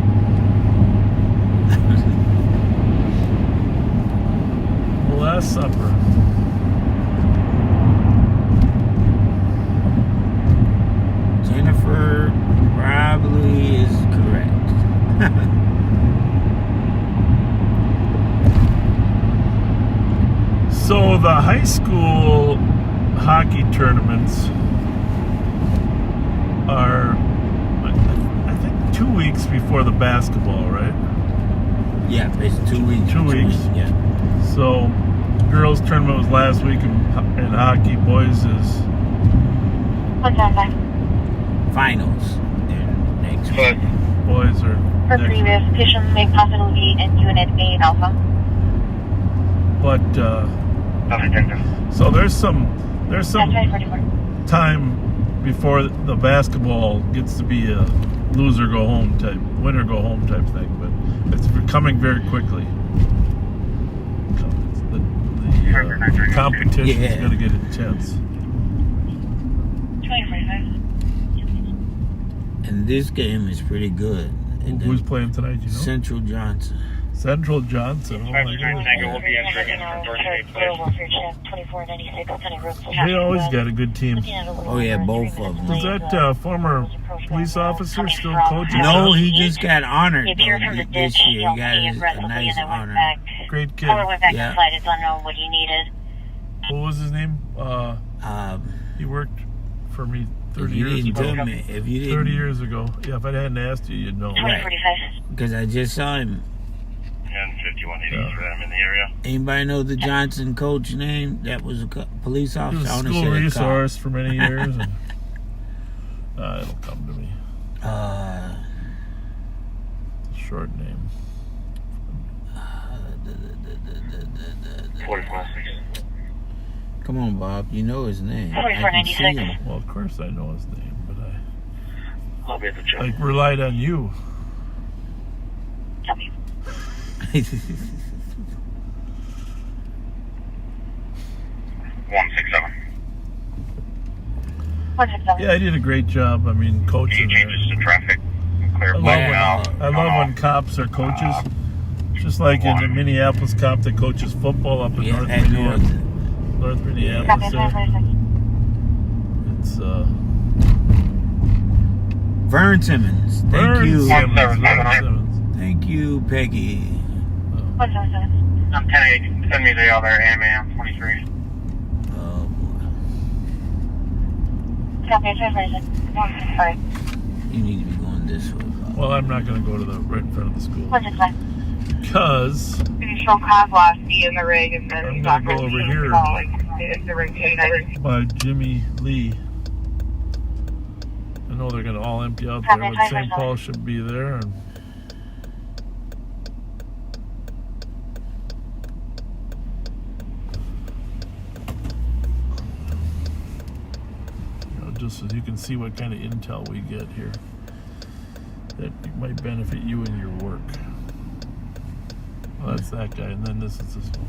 The Last Supper. Jennifer probably is correct. So the high school hockey tournaments are, I think, 2 weeks before the basketball, right? Yeah, it's 2 weeks. 2 weeks. Yeah. So, girls' tournament was last week, and hockey, boys is... What's on by? Finals. They're next week. Boys are... For next previous week. patients may possibly be in Unit 8 Alpha. But, so there's some That's 2044. time before the basketball gets to be a loser go home type, winner go home type thing. But it's coming very quickly. The competition is going to get intense. 2045. And this game is pretty good. Who's playing tonight? You know? Central Johnson. Central Johnson. Oh my God. They always got a good team. Oh yeah, both of them. Is that former police officer still coaching? No, he just got honored this year. He got a nice honor. Great kid. Yeah. What was his name? He worked for me 30 years ago. 30 years ago. Yeah, if I hadn't asked you, you'd know. Right. Because I just saw him. 5180 for them in the area. Anybody know the Johnson coach name? That was a police officer. He was a school resource for many years. And, it'll come to me. Short name. 4496. Come on, Bob. You know his name. I can see him. Well, of course I know his name, but I'll be at the job. I relied on you. 167. Yeah, I did a great job. I mean, coaching. Changes to traffic. Clear I love when cops are coaches. Just like in the Minneapolis cop that coaches football up in North Minneapolis. It's Vern Simmons. Thank you. Thank you, Peggy. I'm 10-8. Send me the other AMA 23. Oh Copy. You need to be going this way, Bob. well, I'm not going to go to the right in front of the school because Can you show Kozloff in the rig and then I'm going to go over here by Jimmy Lee. I know they're going to all empty out there, but St. Paul should be there. And just so you can see what kind of intel we get here that might benefit you in your work. Well, that's that guy, and then this is this one.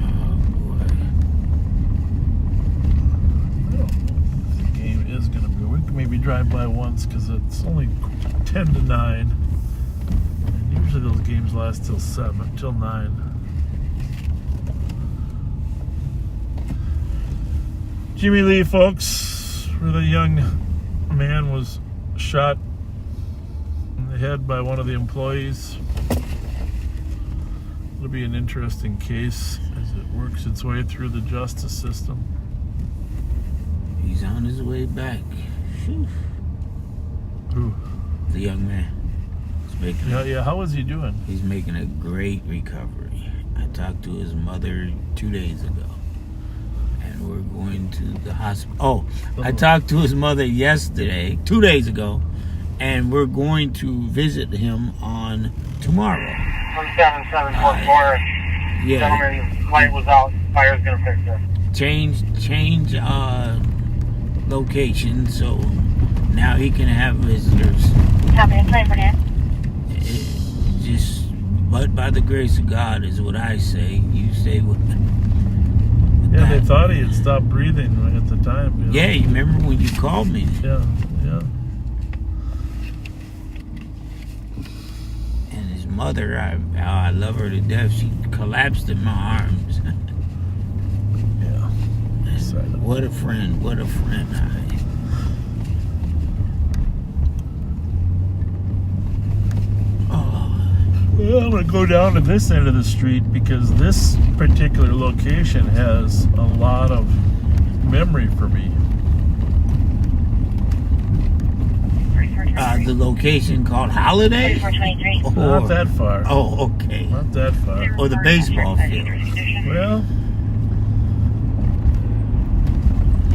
Oh boy. I don't know what the game is going to be. We can maybe drive by once because it's only 10 to 9. Usually those games last till 7, till 9. Jimmy Lee, folks, where the young man was shot in the head by one of the employees. It'll be an interesting case as it works its way through the justice system. He's on his way back. Whew. Who? The young man. Yeah, how is he doing? He's making a great recovery. I talked to his mother 2 days ago. And we're going to the hospital. Oh, I talked to his mother yesterday, 2 days ago. And we're going to visit him on tomorrow. 17744. Yeah. Gentlemen, light was out. Fire's going to fix it. Change location so now he can have visitors. Just, but by the grace of God is what I say. You say what? Yeah, they thought he had stopped breathing at the time. You know? Yeah, you remember when you called me? Yeah. And his mother, I love her to death. She collapsed in my arms. Yeah. What a friend. What a friend. Well, I'm going to go down to this end of the street because this particular location has a lot of memory for me. The location called Holiday? Not that far. Oh, okay. Not that far. Or the baseball field. Well,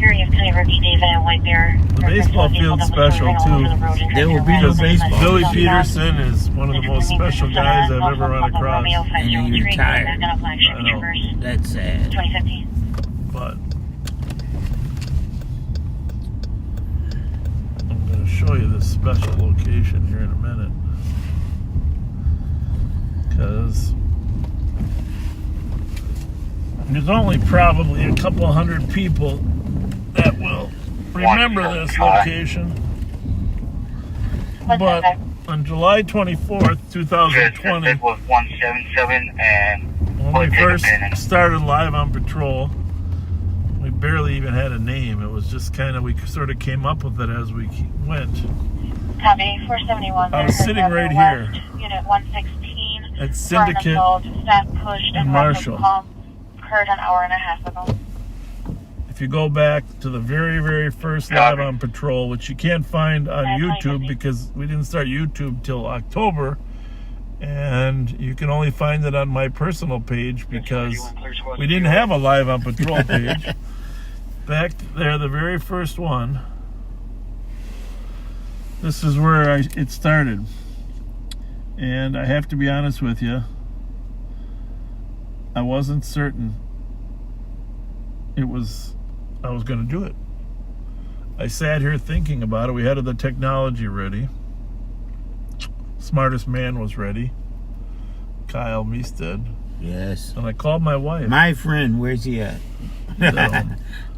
Area of Tiny Rookie Dave and White Bear. The baseball field's special too. There will be no baseball. Billy Peterson is one of the most special guys I've ever run across. And he retired. I know. That's sad. 2015. But I'm going to show you this special location here in a minute. Because there's only probably a couple hundred people that will remember this location. But on July 24th, 2020, It was 177 and when we first started live on patrol, we barely even had a name. It was just kind of, we sort of came up with it as we went. Copy, 471. I was sitting right here. Unit 116. At Syndicate Staff pushed and Marshall. Occurred an hour and a half ago. If you go back to the very, very first live on patrol, which you can't find on YouTube because we didn't start YouTube till October, and you can only find it on my personal page because we didn't have a live on patrol page. Back there, the very first one, this is where it started. And I have to be honest with you, I wasn't certain I was going to do it. I sat here thinking about it. We had the technology ready. Smartest man was ready. Kyle Meestead. Yes. And I called my wife. My friend, where's he at? So,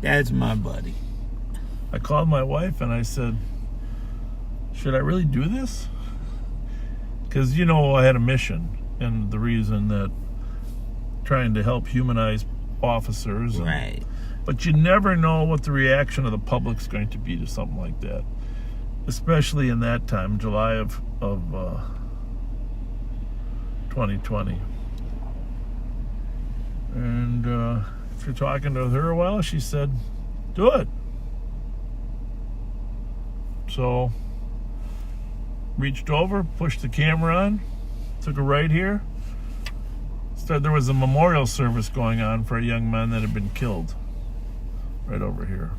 That's my buddy. I called my wife and I said, should I really do this? Because, you know, I had a mission, and the reason that trying to help humanize officers. Right. But you never know what the reaction of the public's going to be to something like that. Especially in that time, July of 2020. And after talking to her a while, she said, do it. So, reached over, pushed the camera on, took a right here. There was a memorial service going on for a young man that had been killed right over here.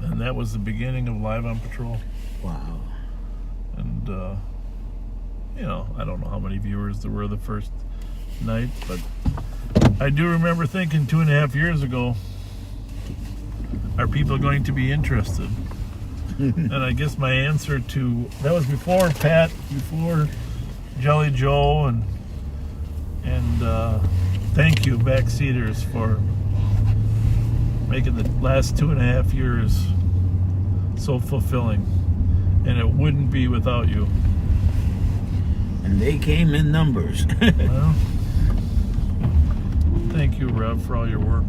And that was the beginning of Live on Patrol. Wow. And, you know, I don't know how many viewers there were the first night, but I do remember thinking 2.5 years ago, are people going to be interested? And I guess my answer to, that was before Pat, before Jelly Joe, and thank you, Backseaters, for making the last 2.5 years so fulfilling. And it wouldn't be without you. And they came in numbers. Well, thank you, Rev, for all your work.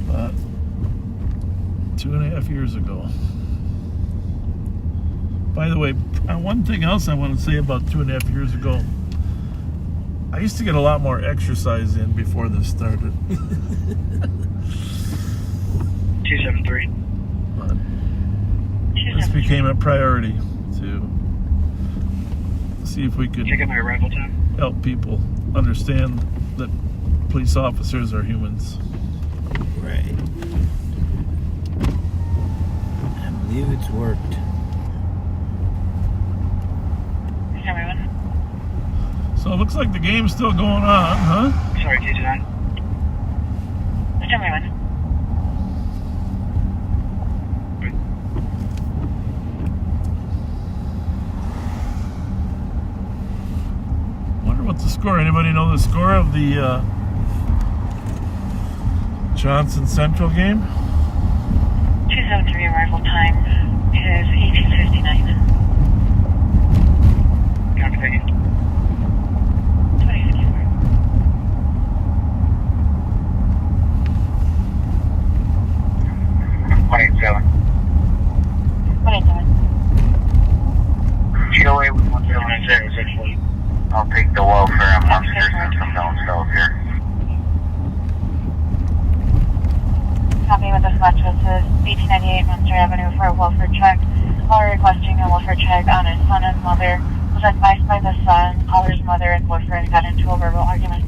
But 2.5 years ago. By the way, one thing else I want to say about 2.5 years ago, I used to get a lot more exercise in before this started. 273. But this became a priority to see if we could Check out my arrival time. help people understand that police officers are humans. Right. I believe it's worked. So it looks like the game's still going on, huh? Sorry, K-9. Wonder what the score. Anybody know the score of the Johnson Central game? 273 arrival time is 1859. Copy, thank you. 187. 187. GOA with 176. I'll take the welfare amongst some known cells here. Copy with this match. This is 1898 Munster Avenue for a welfare check. Caller requesting a welfare check on his son and mother. Was advised by the son, caller's mother, and boyfriend got into a verbal argument.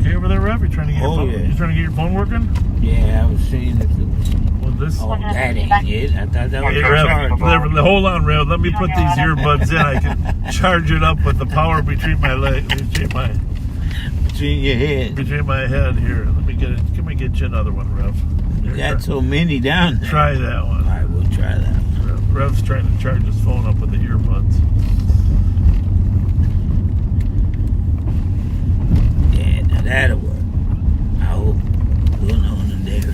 okay over there, Rev? You trying to get your phone? Yeah. You trying to get your phone working? Yeah, I was seeing if it was. Well, this. Oh, that ain't it. I thought that was Hey, Rev, hold on, Rev. Let me put these earbuds in. I can charge it up with the power between my legs, between your head. Between my head here. Let me get it. Can we get you another one, Rev? You got so many down there. Try that one. All right, we'll try that one. Rev's trying to charge his phone up with the earbuds. Yeah, now that'll work. I hope we'll know in a day or two.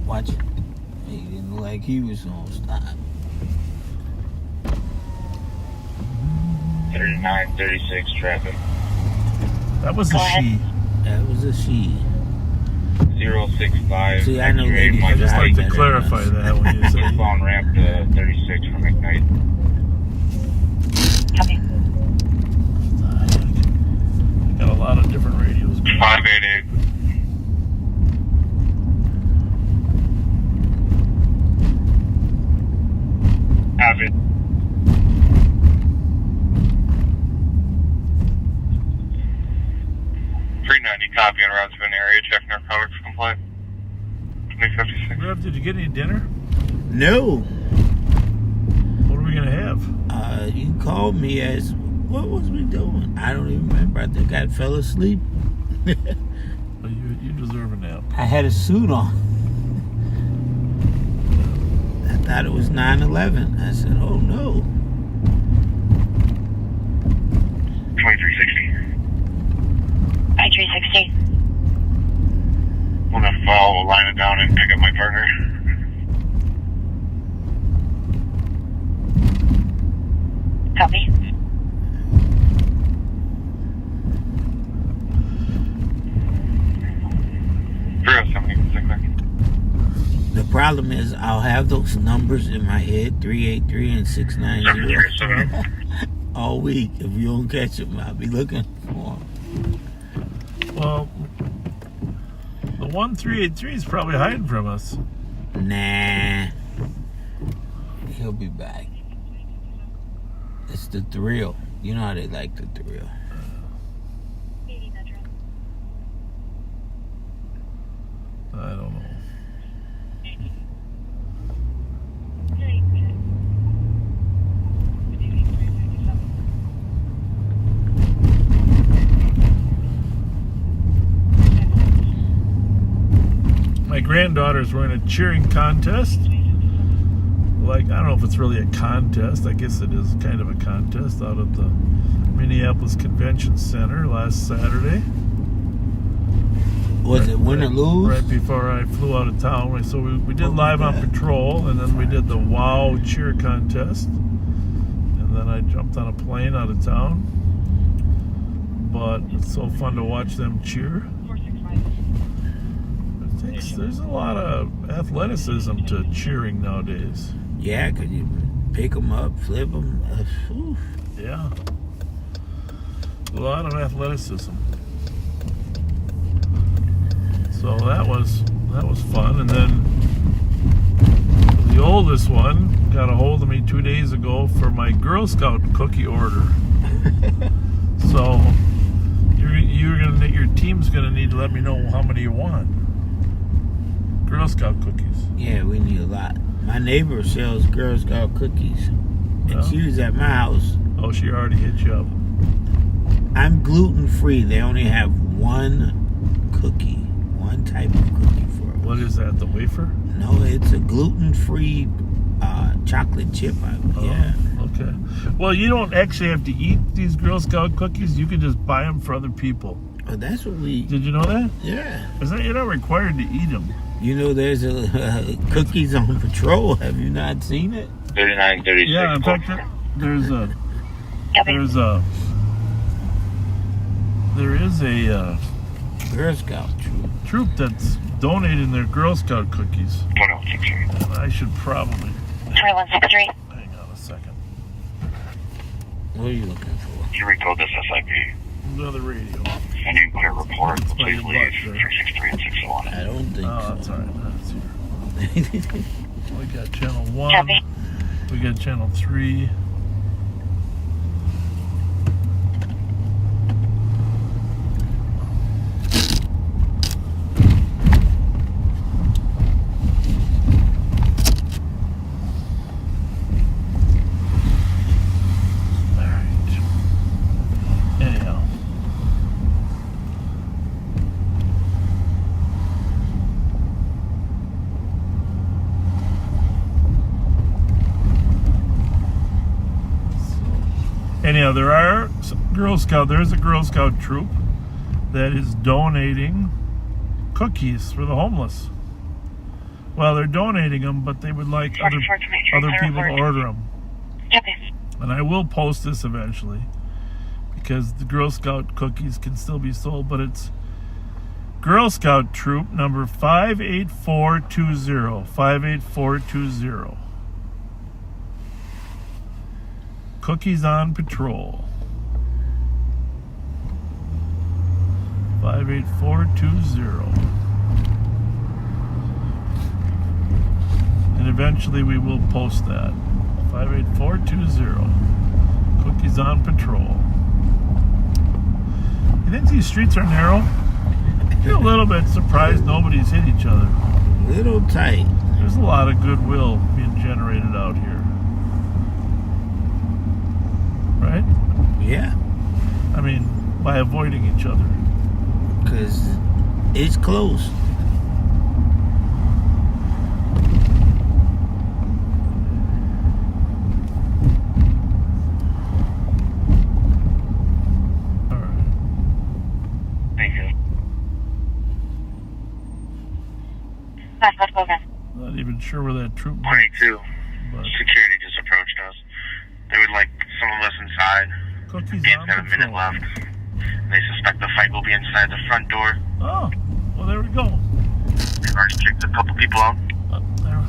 Watch it. He didn't look like he was gonna stop. 3936 traffic. That was a she. That was a she. 065. See, I know ladies. I just like to clarify that when you say. Eastbound ramp to 36 from Ignite. Got a lot of different radios. 588. Have it. Copy in Ramsey area. Check narcotics complaint. 2056. Rev, did you get any dinner? No. What are we gonna have? You called me as what was we doing? I don't even remember. I think I fell asleep. Well, you deserve a nap. I had a suit on. I thought it was 9/11. I said, "Oh no." 2360. 360. I'm gonna follow, line it down and pick up my partner. Copy. The problem is I'll have those numbers in my head, 383 and 690, all week. If you don't catch them, I'll be looking for them. Well, the 1383 is probably hiding from us. Nah. He'll be back. It's the thrill. You know how they like the thrill. I don't know. My granddaughters were in a cheering contest. Like, I don't know if it's really a contest. I guess it is kind of a contest out at the Minneapolis Convention Center last Saturday. Was it win or lose? Right before I flew out of town. So we did live on patrol, and then we did the WOW cheer contest. And then I jumped on a plane out of town. But it's so fun to watch them cheer. There's a lot of athleticism to cheering nowadays. Yeah, because you pick them up, flip them. Yeah. A lot of athleticism. So that was fun. And then the oldest one got a hold of me 2 days ago for my Girl Scout cookie order. So your team's gonna need to let me know how many you want. Girl Scout cookies. Yeah, we need a lot. My neighbor sells Girl Scout cookies, and she was at my house. Oh, she already hit you up. I'm gluten free. They only have one cookie, one type of cookie for it. What is that? The wafer? No, it's a gluten free chocolate chip. Yeah. Okay. Well, you don't actually have to eat these Girl Scout cookies. You can just buy them for other people. Oh, that's what we. Did you know that? Yeah. You're not required to eat them. You know, there's cookies on patrol. Have you not seen it? 3936. Yeah, in fact, there is a Girl Scout troop that's donating their Girl Scout cookies. 1063. I should probably. 3163. Hang on a second. What are you looking for? You recalled this SIP. Another radio. And you can clear report. Please your leave butt, sir. 363 and 601. I don't think Oh, so. that's all right. That's here. We got channel 1. Copy. We got channel 3. Anyhow, there are there's a Girl Scout troop that is donating cookies for the homeless. Well, they're donating them, but they would like other people to order them. And I will post this eventually, because the Girl Scout cookies can still be sold, but it's Girl Scout troop number 58420. 58420. Cookies on patrol. 58420. And eventually we will post that. 58420. Cookies on patrol. You think these streets are narrow? I feel a little bit surprised nobody's hit each other. Little tight. There's a lot of goodwill being generated out here. Right? Yeah. I mean, by avoiding each other. Because it's close. All right. Thank you. Not even sure where that troop 22. but Security just approached us. They would like some of us inside. cookies They on have a minute patrol. left. They suspect the fight will be inside the front door. Oh, well, there we go. They've already kicked a couple people out. There.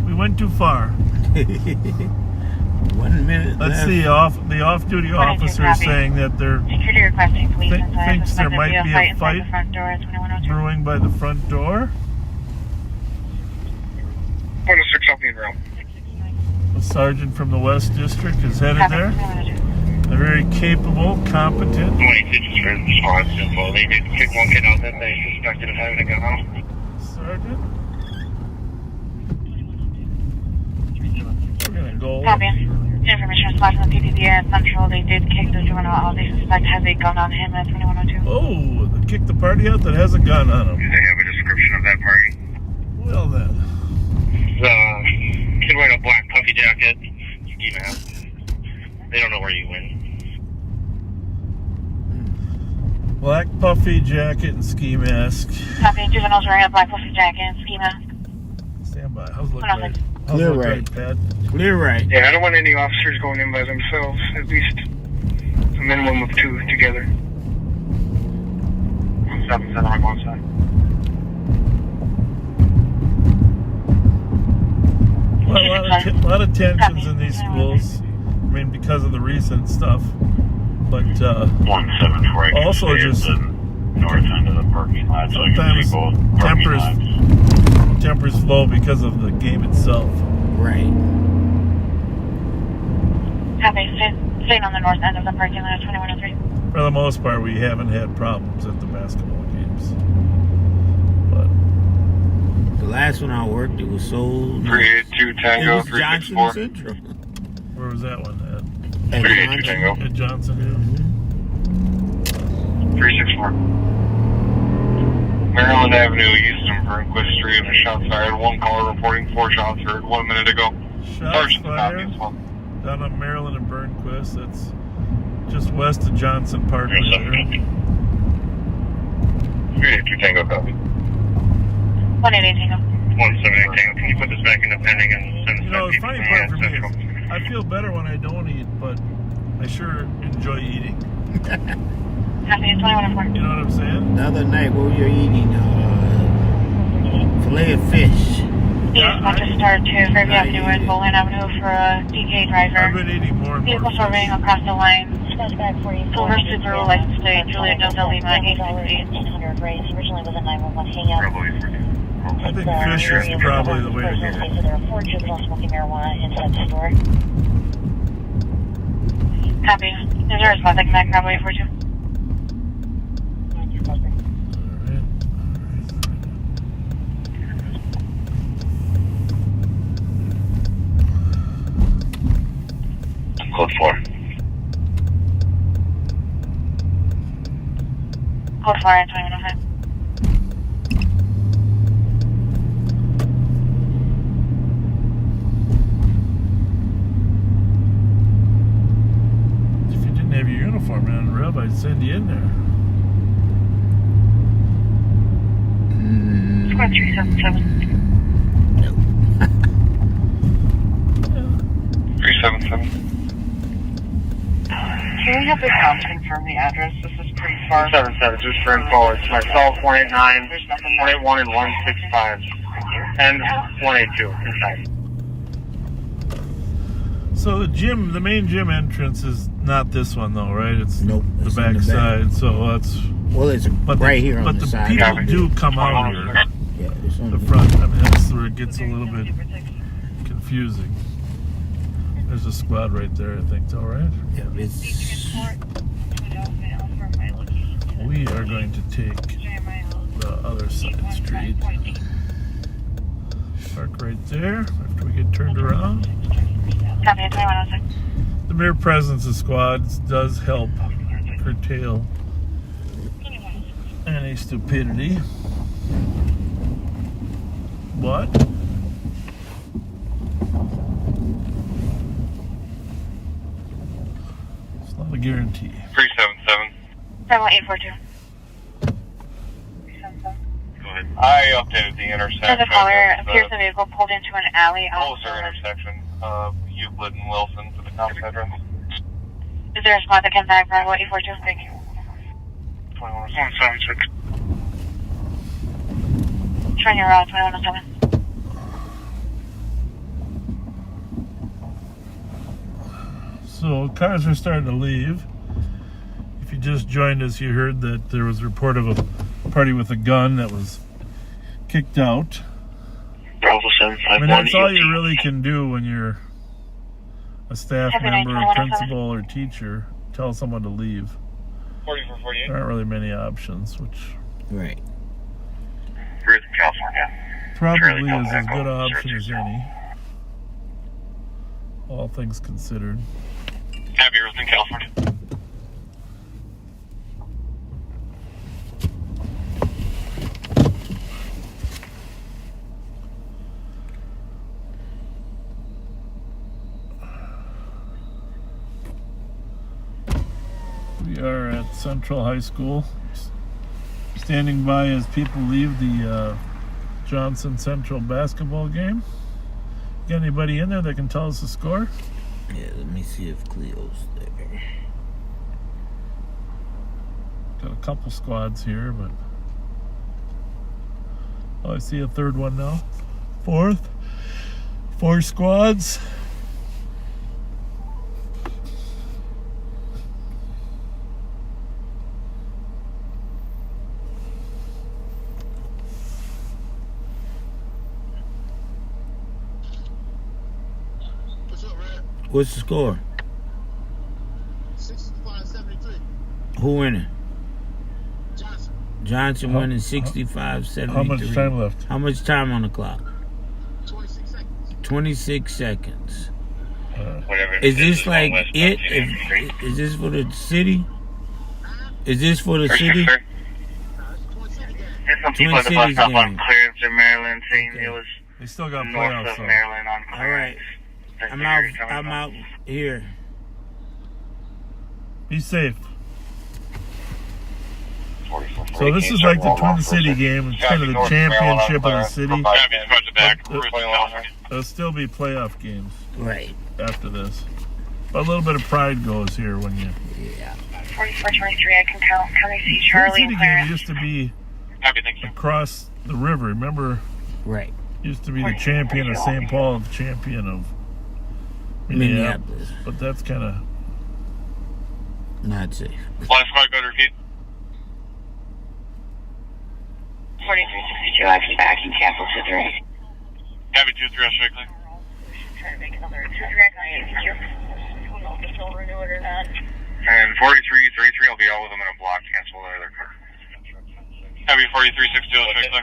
We went too far. 1 minute Let's left. see. The off-duty officer is saying that they're Security requesting police inside. thinks there Suspected might be a inside fight the front door at 2102. brewing by the front door. 106 something room. A sergeant from the West District is headed there. They're very capable, competent. 22 just for response info. They did kick one kid out that they suspected of having a gun out. Sergeant. We're gonna go. Copy. Information response from the PPD at Central. They did kick the juvenile out. They suspect has a gun on him at 2102. Oh, they kicked the party out that has a gun on him. Do they have a description of that party? Well then. The kid wearing a black puffy jacket, ski mask. They don't know where you went. Black puffy jacket and ski mask. Copy. Juveniles wearing a black puffy jacket and ski mask. Stand by. How's it look Hold on, right? please. How's it Clear look right. Pat? Clear right. Yeah, I don't want any officers going in by themselves. At least a minimum of 2 together. 177 on one side. Well, a lot of tensions in these schools. I mean, because of the recent stuff. But 174. also just north end of the parking lot, so you can sometimes see both parking lots. tempers flow because of the game itself. Right. Copy. Staying on the north end of the parking lot at 2103. For the most part, we haven't had problems at the basketball games. But The last one I worked, it was sold. 382 It Tango, was Johnson 364. Central. where was that one at? At 382 Johnson. Tango, At Johnson. 364. Maryland Avenue, East and Burnquist Street, and a shot fired. One caller reporting 4 shots heard 1 minute ago. Shots Sergeant's copy fired as well. down on Maryland and Burnquist. That's just west of Johnson Parkway there. 382 Tango copy. 188 Tango. 178 Tango, can you put this back into pending and send You us know, back the funny to part for me Central? is I feel better when I don't eat, but I sure enjoy eating. Copy. 2104. You know what I'm saying? The other night, what were you eating? Filet of fish. Yes, want to start to Fairview Avenue and Bowling Avenue for a DK driver. I've been eating more and more Vehicle fish. surveying across the line. Suspect 44. Silver Subaru license plate, Juliet Delta Lima 860. 1800 race. Originally was a 911 hangout. I think Fisher's probably the way to go. So there are 4 juveniles smoking marijuana inside the store. Copy. Is there a response I can back Bravo 842? Code 4. Code 4 and 2105. If you didn't have your uniform on, Rev, I'd send you in there. Squad 377. 377. Can we have the cops confirm the address? This is pretty far. 377, just for info. It's myself, 189, 181, and 165. And 182 inside. So the main gym entrance is not this one though, right? It's Nope, the it's in back the back. side. So that's Well, it's right here on the side. But the people do come out here. Yeah, it's on The front. I mean, that's where it gets a little bit confusing. There's a squad right there, I think, though, right? Yeah, it's. We are going to take the other side street. Park right there after we get turned around. Copy. 2106. The mere presence of squads does help curtail any stupidity. But it's not a guarantee. 377. 71842. Go ahead. I updated the intersection. As a caller, appears the vehicle pulled into an alley Closer intersection of Euclid and Wilson for the comp's address. Is there a spot that can back Bravo 842? Thank you. 176. Turn your 2107. So cars are starting to leave. If you just joined us, you heard that there was a report of a party with a gun that was kicked out. Bravo 751. I mean, that's all you really can do when you're a staff member, a principal, or teacher. Tell someone to leave. 4448. There aren't really many options, which Right. Ruth, California. probably is as good an option as any. All things considered. Happy Ruth in California. We are at Central High School, standing by as people leave the Johnson Central basketball game. Got anybody in there that can tell us the score? Yeah, let me see if Cleo's there. Got a couple squads here, but I see a third one now. Four squads. What's the score? 65-73. Who winning? Johnson. Johnson winning 65-73. How much time left? How much time on the clock? 26 seconds. 26 seconds. Whatever. Is this like it? Is this for the city? Is this for the city? There's some people at the bus stop on clearance in Maryland saying it was They still got north playoffs. of So. Maryland on All clearance. right. I'm out here. Be safe. 44, So this is like the Twin City game. It's kind of the championship of the city. There'll still be playoff games Right. after this. But a little bit of pride goes here when you. Yeah. 4423, I can count. Can I see Twin Charlie City and game Clarence? used to be Happy, thank you. across the river. Remember, Right. used to be the champion of St. Paul, the champion of Minneapolis. But that's kind of Not safe. Flight squad, go to repeat. 4362, action back and cancel 2-3. Copy 2-3, strictly. Trying to make another 2-3. Who knows if they'll renew it or not. And 4333 will be out with them in a block, cancel the other car. Copy 4362, strictly.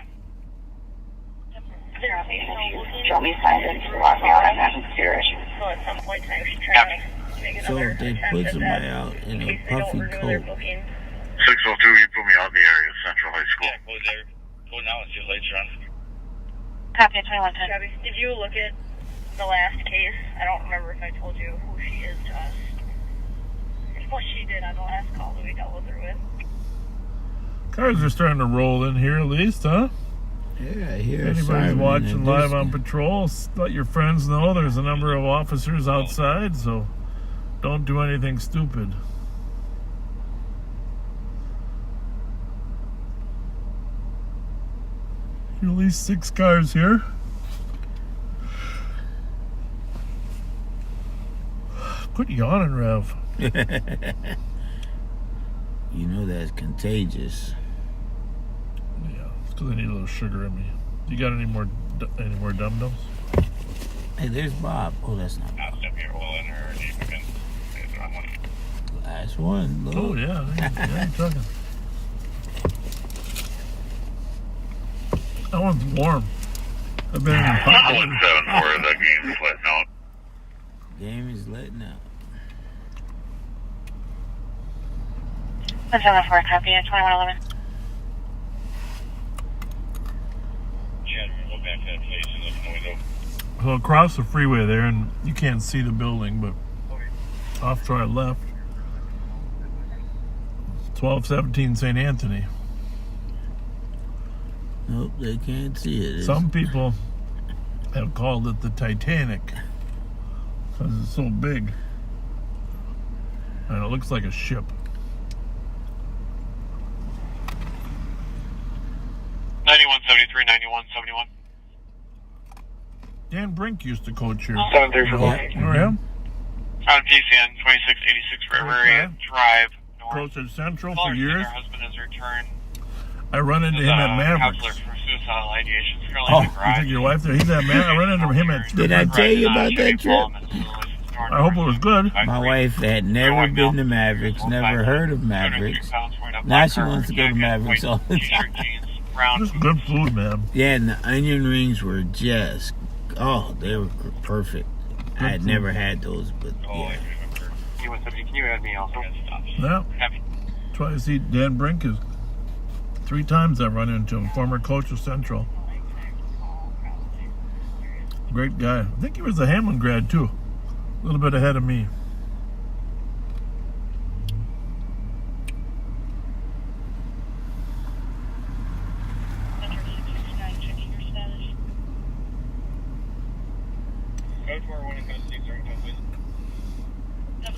Drop me silence, lock me out, I'm not in consideration. So at some point in time, we should try to make So another if they attempt put at somebody that. out in In a case they don't puffy renew their coat, booking. 602, you put me out in the area of Central High School. Yeah, close there. Go now and see what lights are on. Copy 2110. Gabby, did you look at the last case? I don't remember if I told you who she is to us. It's what she did on the last call that we dealt with her with. Cars are starting to roll in here at least, huh? yeah, here. Anybody's watching live on patrol, let your friends know there's a number of officers outside, so don't do anything stupid. At least 6 cars here. Quit yawning, Rev. You know that's contagious. Yeah, it's because I need a little sugar in me. You got any more dum-dums? Hey, there's Bob. Oh, that's not Bob. Step here, oil in or deep again. It's the wrong one. Last one. Look. Oh, yeah. You're talking. That one's warm. I've been in hot one. 7-4, the game's letting out. Game is letting out. 174, copy at 2111. Yeah, we'll go back to that place and look in the window. So across the freeway there, and you can't see the building, but off to our left, 1217 St. Anthony. Nope, they can't see it. Some people have called it the Titanic because it's so big. And it looks like a ship. 9173, 9171. Dan Brink used to coach here. 734. Remember him? On PCN 2686 River Area Drive. Coached at Central Caller for said years. Her husband has returned. I run into him at Mavericks. Counselor for suicidal ideation. Oh, you take your wife there? He's at Mavericks. I run into him at Did I tell you about that trip? I hope it was good. My wife had never been to Mavericks, never heard of Mavericks. Now she wants to go to Mavericks all the time. Just good food, man. Yeah, and the onion rings were just, they were perfect. I had never had those, but yeah. Can you add me also? Yeah. That's why I see Dan Brink is 3 times I've run into him, former coach of Central. Great guy. I think he was a Hamlin grad too. A little bit ahead of me.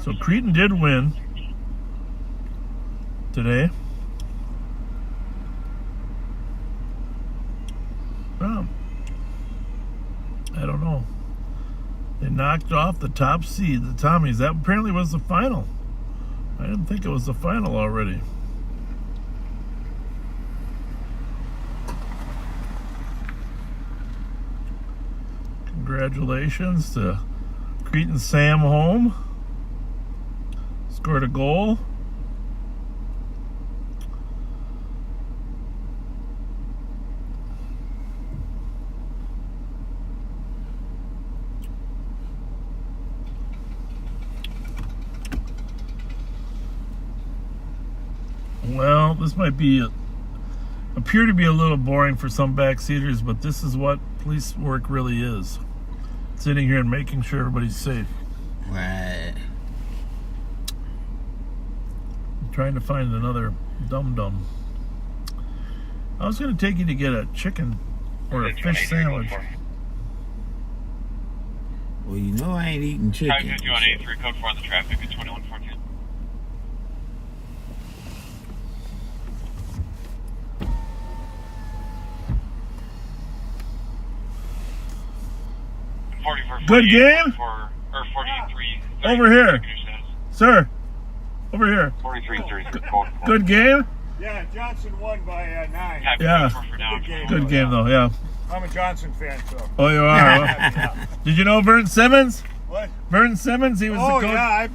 So Cretan did win today. Well, I don't know. They knocked off the top seed, the Tommies. That apparently was the final. I didn't think it was the final already. Congratulations to Cretan Sam Holm. Scored a goal. Well, this might appear to be a little boring for some backseaters, but this is what police work really is. Sitting here and making sure everybody's safe. Right. Trying to find another dum-dum. I was going to take you to get a chicken or a fish sandwich. Well, you know I ain't eating chicken. 55183, code 4 on the traffic at 2114. Good game? 43. Over here. Sir. Over here. 43-34. Good game? Yeah, Johnson won by 9. Yeah. Good game, though, yeah. I'm a Johnson fan, so. Oh, you are? Did you know Vern Simmons? What? Vern Simmons, he was the coach. Oh, yeah,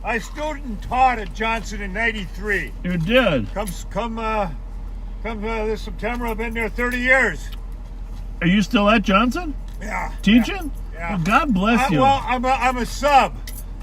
I student taught at Johnson in '93. You did? Come this September, I've been there 30 years. Are you still at Johnson? Yeah. Teaching? Yeah. Well, God bless you. Well, I'm a sub.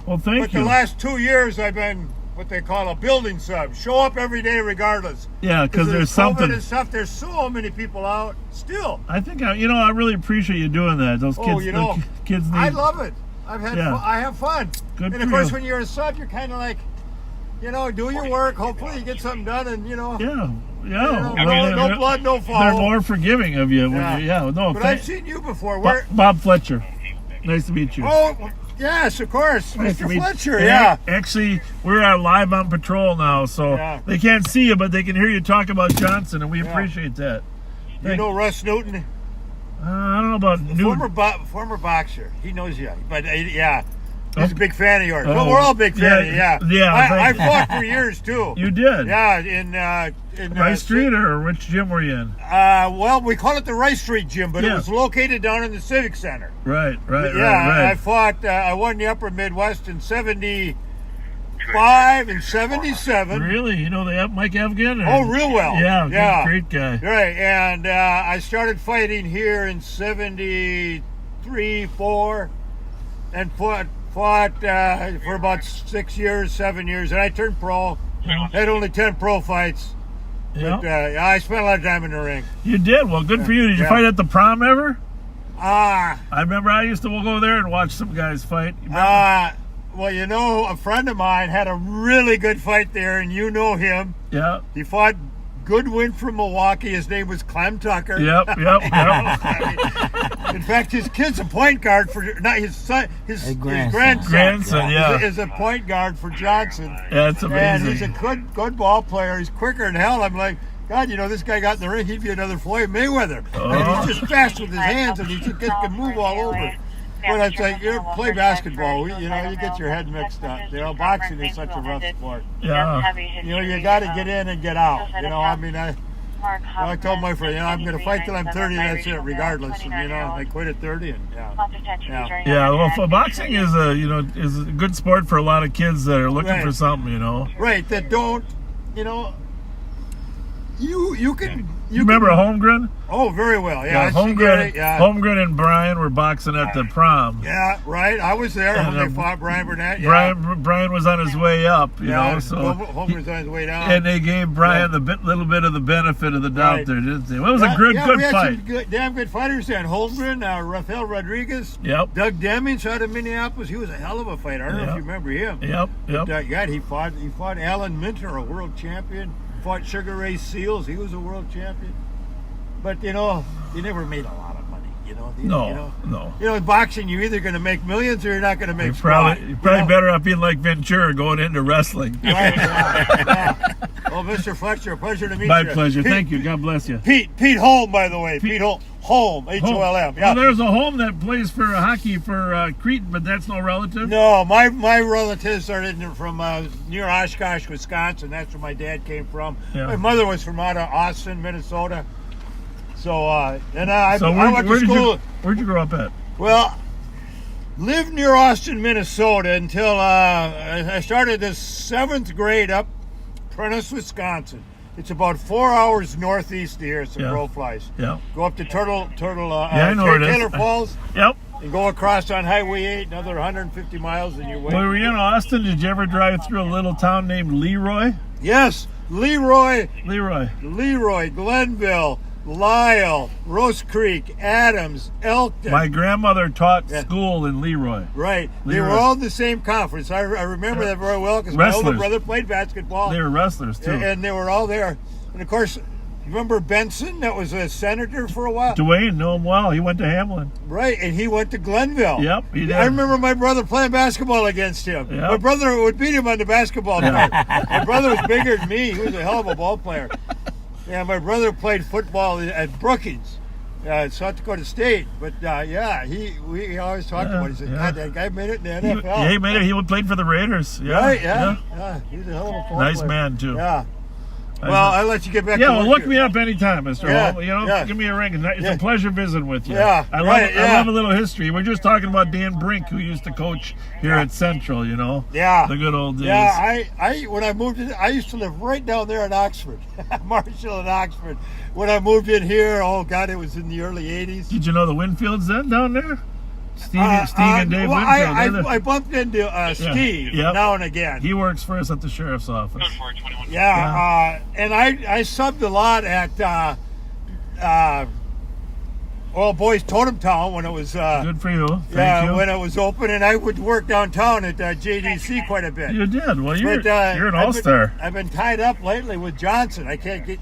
Well, thank But you. the last 2 years, I've been what they call a building sub. Show up every day regardless. Yeah, because there's COVID something. and stuff. There's so many people out still. I think, I really appreciate you doing that. Those kids, the kids need. I love it. I have fun. Good and of for course, you. when you're a sub, you're kind of like, do your work. Hopefully, you get something done, and Yeah. no blood, no foul. They're more forgiving of you. But I've seen you before. Where? Bob Fletcher. Nice to meet you. Oh, yes, of course, Nice to Mr. meet you. Fletcher. Yeah. Actually, we're live on patrol now, so they can't see you, but they can hear you talk about Johnson, and we appreciate that. You know Russ Newton? I don't know about Newton. Former boxer. He knows you, but yeah. He's a big fan of yours. Oh. Well, we're all big fan of you, Yeah, I fought for years, too. You did? Yeah, in Rice Street, or which gym were you in? Well, we call it the Rice Street Gym, but it Yeah. was located down in the Civic Center. Right. I fought, I won the Upper Midwest in 75 and 77. Really? You know Mike Evgen? Oh, real well. Yeah, great guy. Right, and I started fighting here in 73, 4, and fought for about 6 years, 7 years, and I turned pro. Had only 10 pro fights. But I spent a lot of time in the ring. You did? Well, good for you. Did you fight at the prom ever? I remember I used to go there and watch some guys fight. Well, a friend of mine had a really good fight there, and you know him. Yeah. He fought Goodwin from Milwaukee. His name was Clem Tucker. Yep. In fact, his kid's a point guard for his son. His grandson is a point guard for Johnson. Yeah, it's amazing. And he's a good ball player. He's quicker than hell. I'm like, God, this guy got in the ring, he'd be another Floyd Mayweather. And he's just fast with his hands, and he just can move all over. But it's like, play basketball. You get your head mixed up. Boxing is such a rough sport. Yeah. You got to get in and get out. I told my friend, I'm going to fight till I'm 30. That's it, regardless. And I quit at 30. And Well, boxing is a good sport for a lot of kids that are looking for something. Right. That don't. You can. You remember Holmgren? Oh, very well. Yeah, Holmgren and Brian were boxing at the prom. Yeah, right. I was there when they fought Brian Burnett. Brian was on his way up, so Holmgren's on his way down. And they gave Brian the little bit of the benefit of the doubt there, didn't they? Well, it was a good fight. Some damn good fighters there. And Holmgren, Rafael Rodriguez, Doug Demings out of Minneapolis. He was a hell of a fighter. I don't know if you remember him. Yep. But, he fought Alan Minter, a world champion. Fought Sugar Ray Seals. He was a world champion. But, he never made a lot of money, No. In boxing, you're either going to make millions or you're not going to make You're probably better off being like Ventura going into wrestling. Right, Well, Mr. Fletcher, pleasure to meet you. My pleasure. Thank you. God bless you. Pete Holm, by the way. Pete Holm. H-O-L-M. Yeah. Well, there's a Holm that plays for hockey for Cretan, but that's no relative? No, my relatives are from near Oshkosh, Wisconsin. That's where my dad came from. Yeah. My mother was from out of Austin, Minnesota. So, I went to school. Where'd you grow up at? Well, lived near Austin, Minnesota until I started the 7th grade up Prentice, Wisconsin. It's about 4 hours northeast of here, some crow flies. Yeah. Go up to Taylor Falls. Yep. And go across on Highway 8, another 150 miles, and you're way. When we were in Austin, did you ever drive through a little town named Leroy? Yes, Leroy, Glenville, Lyle, Rose Creek, Adams, Elkton. My grandmother taught school in Leroy. Right. Leroy. They were all in the same conference. I remember that very well because my older brother played basketball. They were wrestlers, too. And they were all there. And, of course, remember Benson that was a senator for a while? Dwayne, know him well. He went to Hamlin. Right, and he went to Glenville. Yep, he did. I remember my brother playing basketball against him. Yep. My brother would beat him on the basketball court. My brother was bigger than me. He was a hell of a ball player. Yeah, my brother played football at Brookings. South Dakota State. But yeah, we always talked about it. He said, God, that guy made it in the NFL. Yeah, he made it. He played for the Raiders. Yeah, Right, yeah. He's a hell of a football nice player. man, too. Yeah. Well, I'll let you get back to Yeah, work well, look here. me up anytime, Mr. Yeah, Hall. You know, yeah. give me a ring. It's Yeah. a pleasure visiting with you. Yeah, I right, love a little history. We're just talking about Dan Brink, who used to coach here at Central, you know? Yeah. The good old days. Yeah, I when I moved in, I used to live right down there in Oxford, Marshall and Oxford. When I moved in here, oh God, it was in the early 80s. Did you know the Winfields then down there? Steve and Dave Winfield. I bumped into Steve now and again. He works for us at the sheriff's office. Yeah, and I subbed a lot at Oil Boys Totem Town when it was good for you. Thank you. when it was open, and I would work downtown at JDC quite a bit. You did. Well, you're an all-star. I've been tied up lately with Johnson. I can't get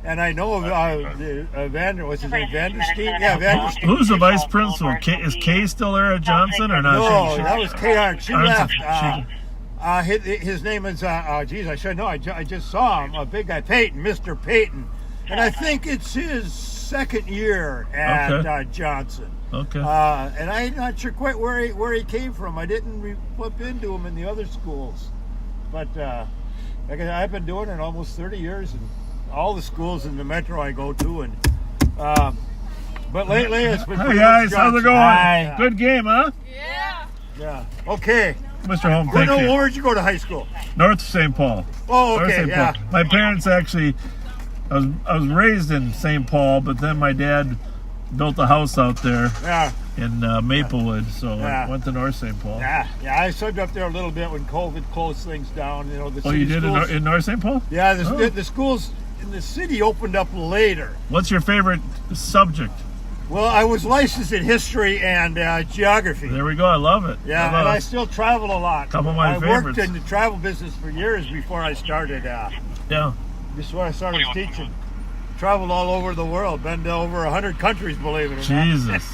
and I know what's his name, Vandersteen? Yeah, Vandersteen. Who's the vice principal? Is Kay still there at Johnson or not? No, that was Kay Arndt. She left. She- His name is, geez, I should know. I just saw him, a big guy, Peyton, Mr. Peyton. And I think it's his second year at Johnson. Okay. And I'm not sure quite where he came from. I didn't flip into him in the other schools. But like I've been doing it almost 30 years, and all the schools in the metro I go to. And but lately it's been Hey guys, how's it going? Hi. Good game, huh? Yeah. Okay. Mr. Holmes, thank you. Where'd you go to high school? North St. Paul. Oh, North okay, St. yeah. Paul. My parents actually, I was raised in St. Paul, but then my dad built a house out there in Maplewood, so I went to North St. Paul. Yeah, I subbed up there a little bit when COVID closed things down. You know, the Oh, you city did schools, in North St. Paul? Yeah, the schools in the city opened up later. What's your favorite subject? Well, I was licensed in history and geography. There we go. I love it. Yeah, and I still travel a lot. Couple of my favorites. I favorites. worked in the travel business for years before I started. Yeah. Before I started teaching. Traveled all over the world. Been to over 100 countries, believe it or not. Jesus.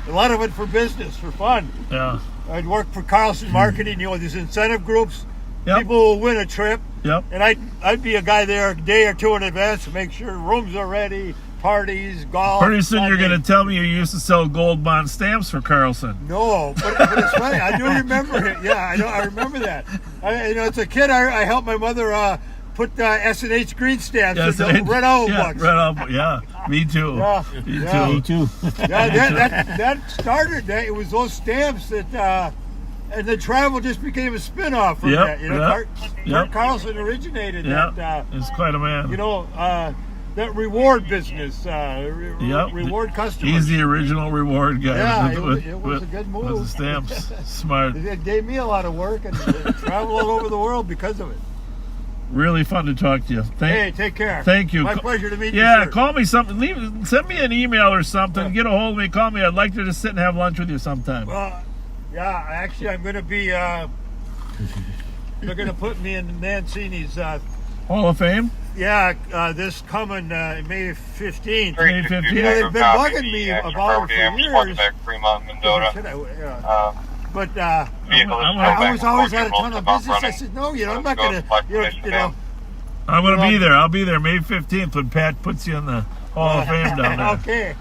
A lot of it for business, for fun. Yeah. I'd work for Carlson Marketing. You know, these incentive groups. Yep. People will win a trip. Yep. And I'd be a guy there a day or two in advance to make sure rooms are ready, parties, golf. Pretty soon you're going to tell me you used to sell gold bond stamps for Carlson. No, but it's funny. I do remember it. Yeah, I remember that. As a kid, I helped my mother put S&H green stamps in the Red Owl books. Red Owl, yeah. Me too. Yeah, Me too. Yeah, that started that. It was those stamps that, and the travel just became a spin-off from that. You know, Kurt Carlson originated that. He's quite a man. You know, that reward business, reward customers. He's the original reward guy. Yeah, it was a good move. With the stamps. Smart. It gave me a lot of work and travel all over the world because of it. Really fun to talk to you. Hey, take care. Thank you. My pleasure to meet you, Yeah, sir. call me something. Send me an email or something. Get a hold of me. Call me. I'd like to just sit and have lunch with you sometime. Well, yeah, actually, I'm going to be. They're going to put me in Mancini's Hall of Fame. Yeah, this coming May 15th. May 15th. You know, they've been bugging me about it for years. But I was always had a ton of business. I said, no, I'm not going to, I'm going to be there. I'll be there May 15th when Pat puts you in the Hall of Fame down there. Okay.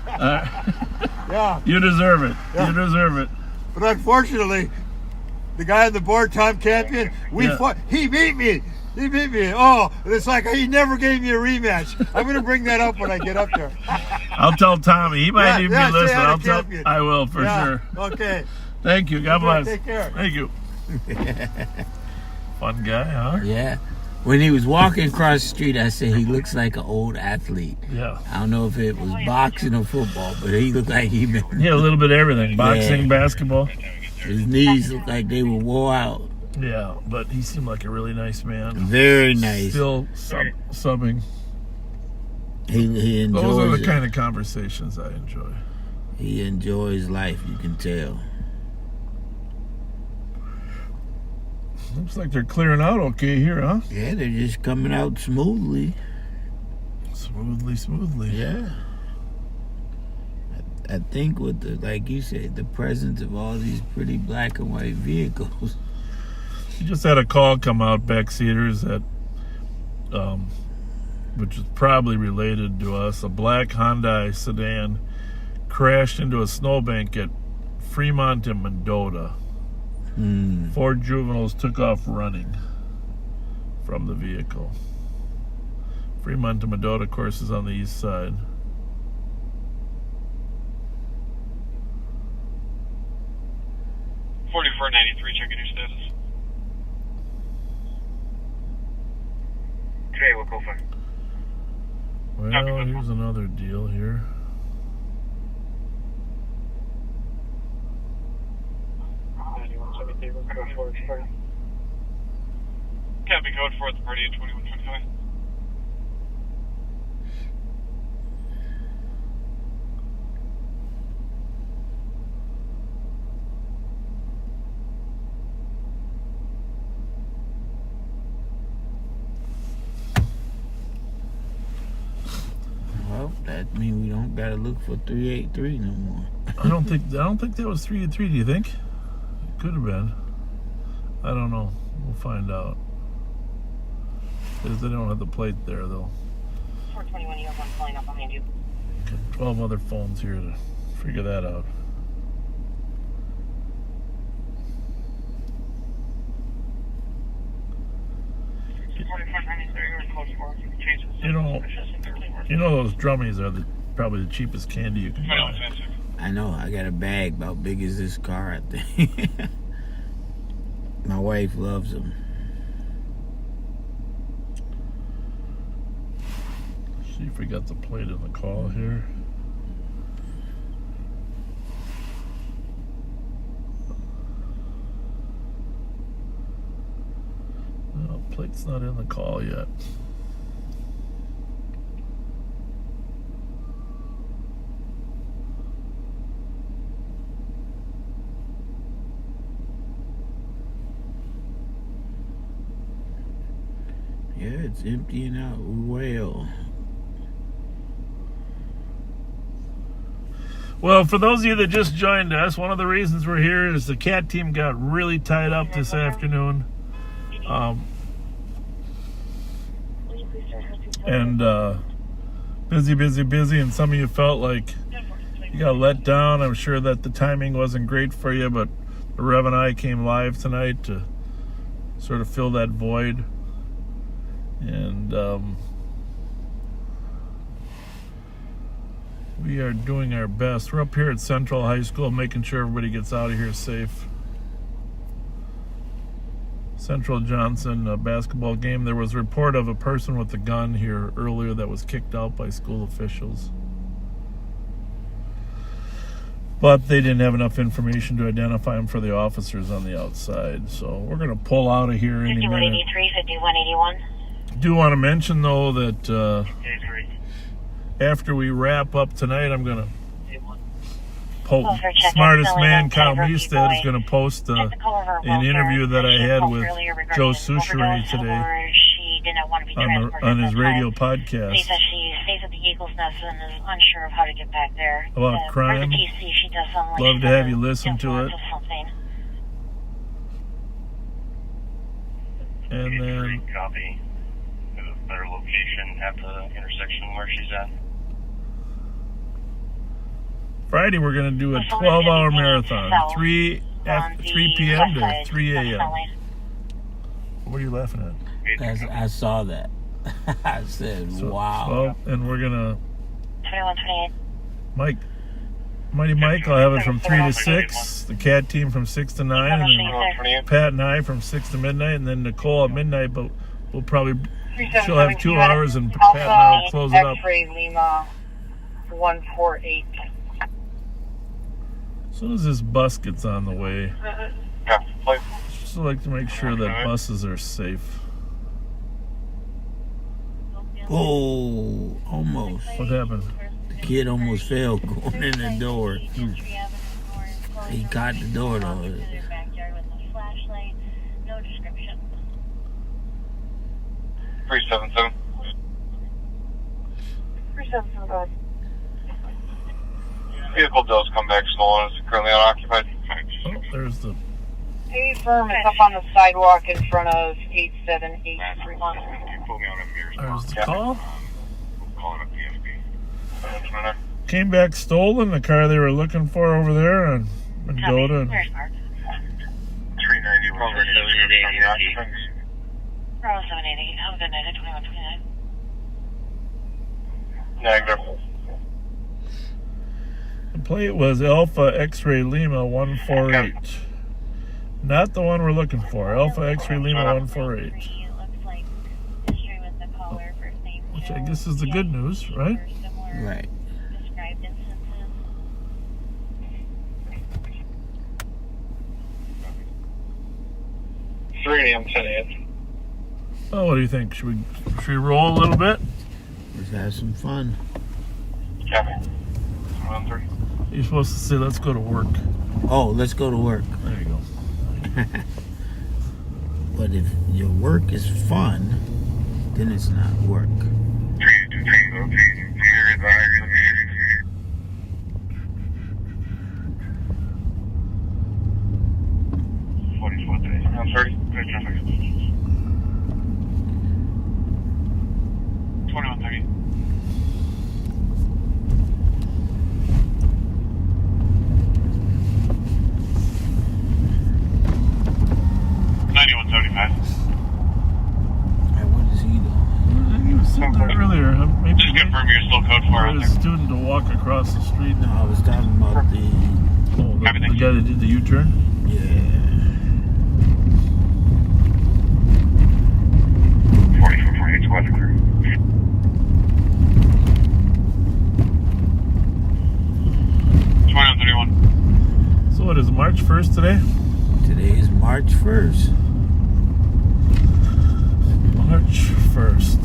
Yeah. You deserve it. Yeah. You deserve it. But unfortunately, the guy on the board, Tom Campion, fought. He beat me. Oh, and it's like he never gave me a rematch. I'm going to bring that up when I get up there. I'll tell Tommy. He might even be listening. I will for sure. Okay. Thank you. God bless. Take care. Thank you. Fun guy, huh? Yeah. When he was walking across the street, I said he looks like an old athlete. Yeah. I don't know if it was boxing or football, but he looked like he been. Yeah, a little bit of everything. Boxing, basketball. His knees looked like they were wore out. Yeah, but he seemed like a really nice man. Very nice. Still subbing. He enjoys. Those are the kind of conversations I enjoy. He enjoys life, you can tell. Looks like they're clearing out okay here, huh? Yeah, they're just coming out smoothly. Smoothly. Yeah. I think with the, like you said, the presence of all these pretty black and white vehicles. You just had a call come out, backseaters, that, which is probably related to us. A black Hyundai sedan crashed into a snowbank at Fremont and Mendota. 4 juveniles took off running from the vehicle. Fremont to Mendota, of course, is on the east side. Checking your status. Okay, we'll go for it. Well, here's another deal here. Copy code for the party at 2125. Well, that means we don't gotta look for 383 no more. I don't think that was 383. Do you think? It could have been. I don't know. We'll find out. Because they don't have the plate there, though. 421, you have one pulling up behind you. Okay, 12 other phones here to figure that out. You know those drummies are probably the cheapest candy you can buy. I know. I got a bag about big as this car, I think. My wife loves them. See if we got the plate in the call here. No, plate's not in the call yet. Yeah, it's emptying out well. Well, for those of you that just joined us, one of the reasons we're here is the CAT team got really tied up this afternoon. Busy, and some of you felt like you got let down. I'm sure that the timing wasn't great for you, but the Rev and I came live tonight to sort of fill that void. And we are doing our best. We're up here at Central High School making sure everybody gets out of here safe. Central Johnson basketball game. There was a report of a person with a gun here earlier that was kicked out by school officials. But they didn't have enough information to identify them for the officers on the outside. So we're going to pull out of here any minute. 5183, 5181. Do want to mention, though, that after we wrap up tonight, I'm going to Smartest Man Kyle Meestad is going to post an interview that I had with Joe Souchere today on his radio podcast She says she stays at the Eagles Nest and is unsure of how to get back there. about crime. She does sound like Love to have you listen to it. And then copy. A better location at the intersection where she's at. Friday we're going to do a 12-hour marathon, 3 p.m. to 3 a.m. What are you laughing at? I saw that. I said, wow. Well, and we're going to... 2128. Mighty Mike, I'll have it from 3 to 6. The CAT team from 6 to 9. And then Pat and I from 6 to midnight. And then Nicole at midnight, but we'll probably... She'll have 2 hours and Pat and I will close it up. X-ray Lima 148. As soon as this bus gets on the way, just like to make sure that buses are safe. Oh, almost. What happened? The kid almost fell going in the door. He caught the door though. 377. 377, go ahead. Vehicle does come back small and is currently unoccupied. Oh, there's the... A firm is up on the sidewalk in front of 87831. There's the call. Calling up PSP. came back stolen, the car they were looking for over there on Mendota. And 390 was ready to from the occupants. Bravo 788, have a good night at 2129. Negative. The plate was Alpha X-Ray Lima 148. Not the one we're looking for. Alpha X-Ray Lima 148. Which I guess is the good news, right? Right. 3 a.m. 10 a.m. Oh, what do you think? Should we roll a little bit? Let's have some fun. Copy. 1-3. You're supposed to say, let's go to work. Oh, let's go to work. There you go. But if your work is fun, then it's not work. 3-2 Tango. You're advised. I'm 30. 2130. What is he doing? He was sitting there earlier. Maybe Just confirm you're still code 4 for out a there. student to walk across the street. No, I was talking about the The guy that did the U-turn? yeah. 4448 squad clear. So what is March 1st today? Today is March 1st. March 1st.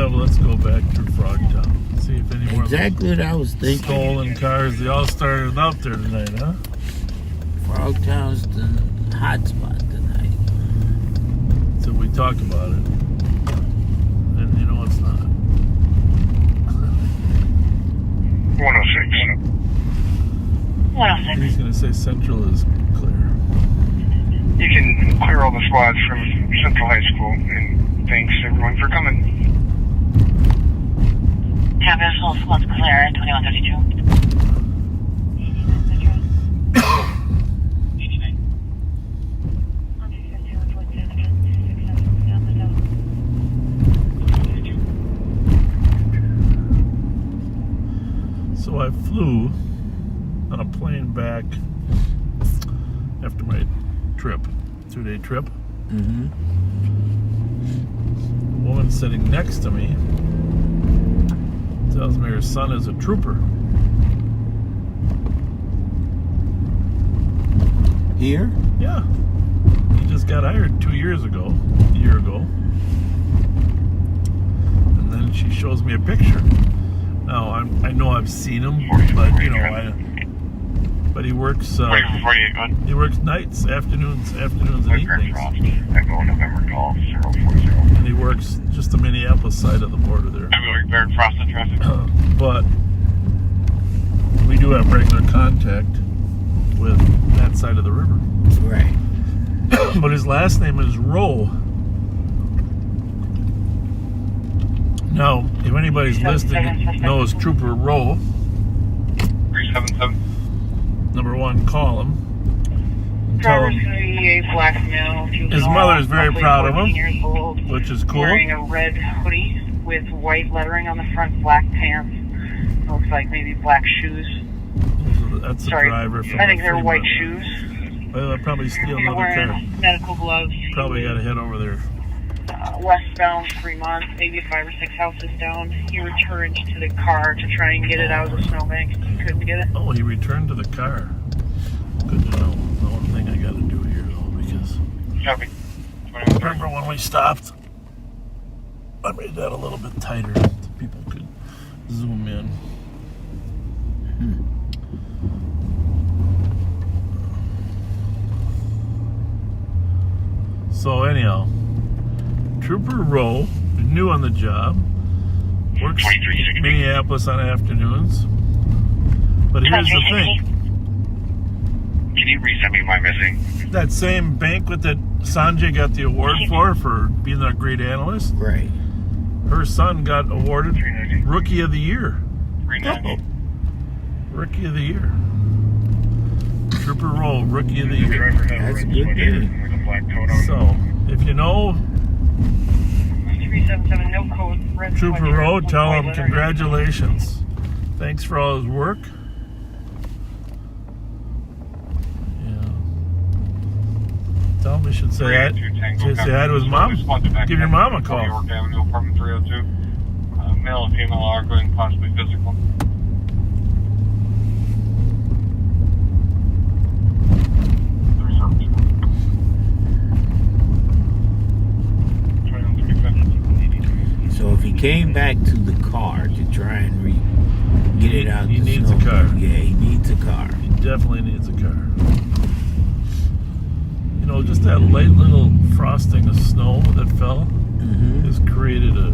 Let's go back through Frogtown. See if any more Exactly what I was thinking. stolen cars. They all started out there tonight, huh? Frogtown's the hot spot tonight. So we talk about it. And you know it's not. 106. 106. He's going to say Central is clear. You can clear all the squads from Central High School, and thanks everyone for coming. Capital squad's clear at 2132. So I flew on a plane back after my trip, 2-day trip. Mm-hmm. The woman sitting next to me tells me her son is a trooper. Here? Yeah. He just got hired a year ago. And then she shows me a picture. Now, I know I've seen him, but, you know, but he works, he works nights, afternoons and evenings. Echo November Golf 040. And he works just the Minneapolis side of the border there. Very crossing traffic. But we do have regular contact with that side of the river. Right. But his last name is Rowe. Now, if anybody's listening knows Trooper Rowe, 377. number one, call him. Tell him his mother is very proud of him, which is cool. Wearing a red hoodie with white lettering on the front, black pants. Looks like maybe black shoes. That's the driver. From I think they're Fremont. white shoes. Well, I'll probably steal He's another wearing car. medical gloves. Probably got to head over there. Westbound Fremont, maybe 5 or 6 houses down. He returned to the car to try and get it out of the snowbank. He couldn't get it. Oh, he returned to the car. Good to know. The one thing I got to do here, though, because Copy. remember when we stopped, I made that a little bit tighter. people could zoom in. So anyhow, Trooper Rowe, new on the job, works Minneapolis on afternoons. But here's the thing. Can you resend me my missing? That same banquet that Sanjay got the award for being a great analyst. Right. Her son got awarded Rookie of the Year. 390. Rookie of the Year. Trooper Rowe, Rookie of the Year. That's a good thing. So, if you know 377, no code. Red Trooper Fletcher, Rowe, tell him letter. congratulations. Thanks for all his work. Yeah. Tell him he should say hi to his mom. Give your mom a call. York Avenue, apartment 302. Male and female arguing, possibly physical. So if he came back to the car to try and get it out, he needs a car. Yeah, he needs a car. He definitely needs a car. You know, just that light little frosting of snow that fell has created a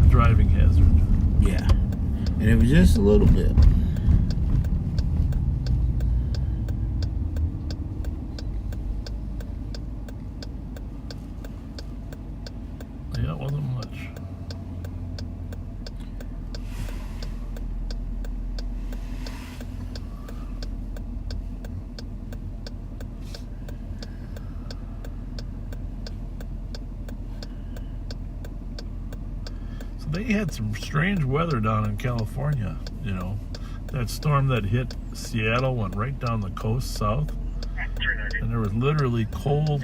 driving hazard. Yeah, and it was just a little bit. Yeah, it wasn't much. So they had some strange weather down in California, you know. That storm that hit Seattle went right down the coast south. And there was literally cold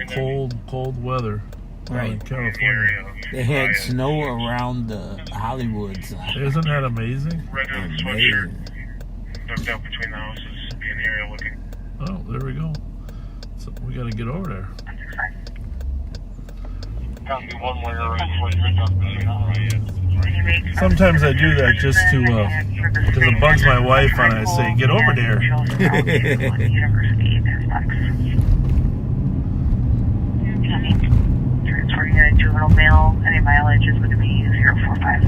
weather down in California. They had snow around the Hollywood side. Isn't that amazing? Amazing. Ducked out between the houses, be in the area looking. Oh, there we go. So we got to get over there. Can't be one way or another. Sometimes I do that just to, because it bugs my wife and I say, get over there. Transferring a juvenile male, any mileage is going to be 045.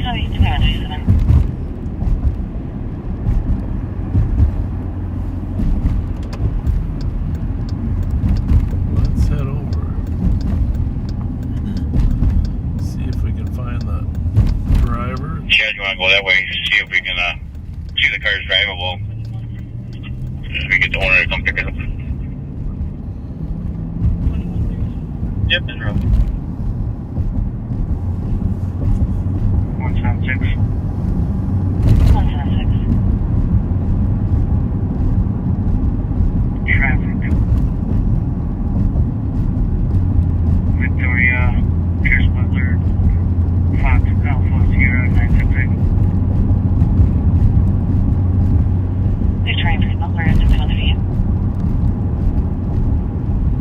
Copy, 297. Let's head over. See if we can find the driver. Chad, you want to go that way? See if we can see the car's drivable. If we get the owner to come pick it up. Yep, in road. 176. 176. Traffic. Victoria, Pierce Butler, Fox Alpha Sierra 968. Victoria, Pierce Butler, and something on the feet.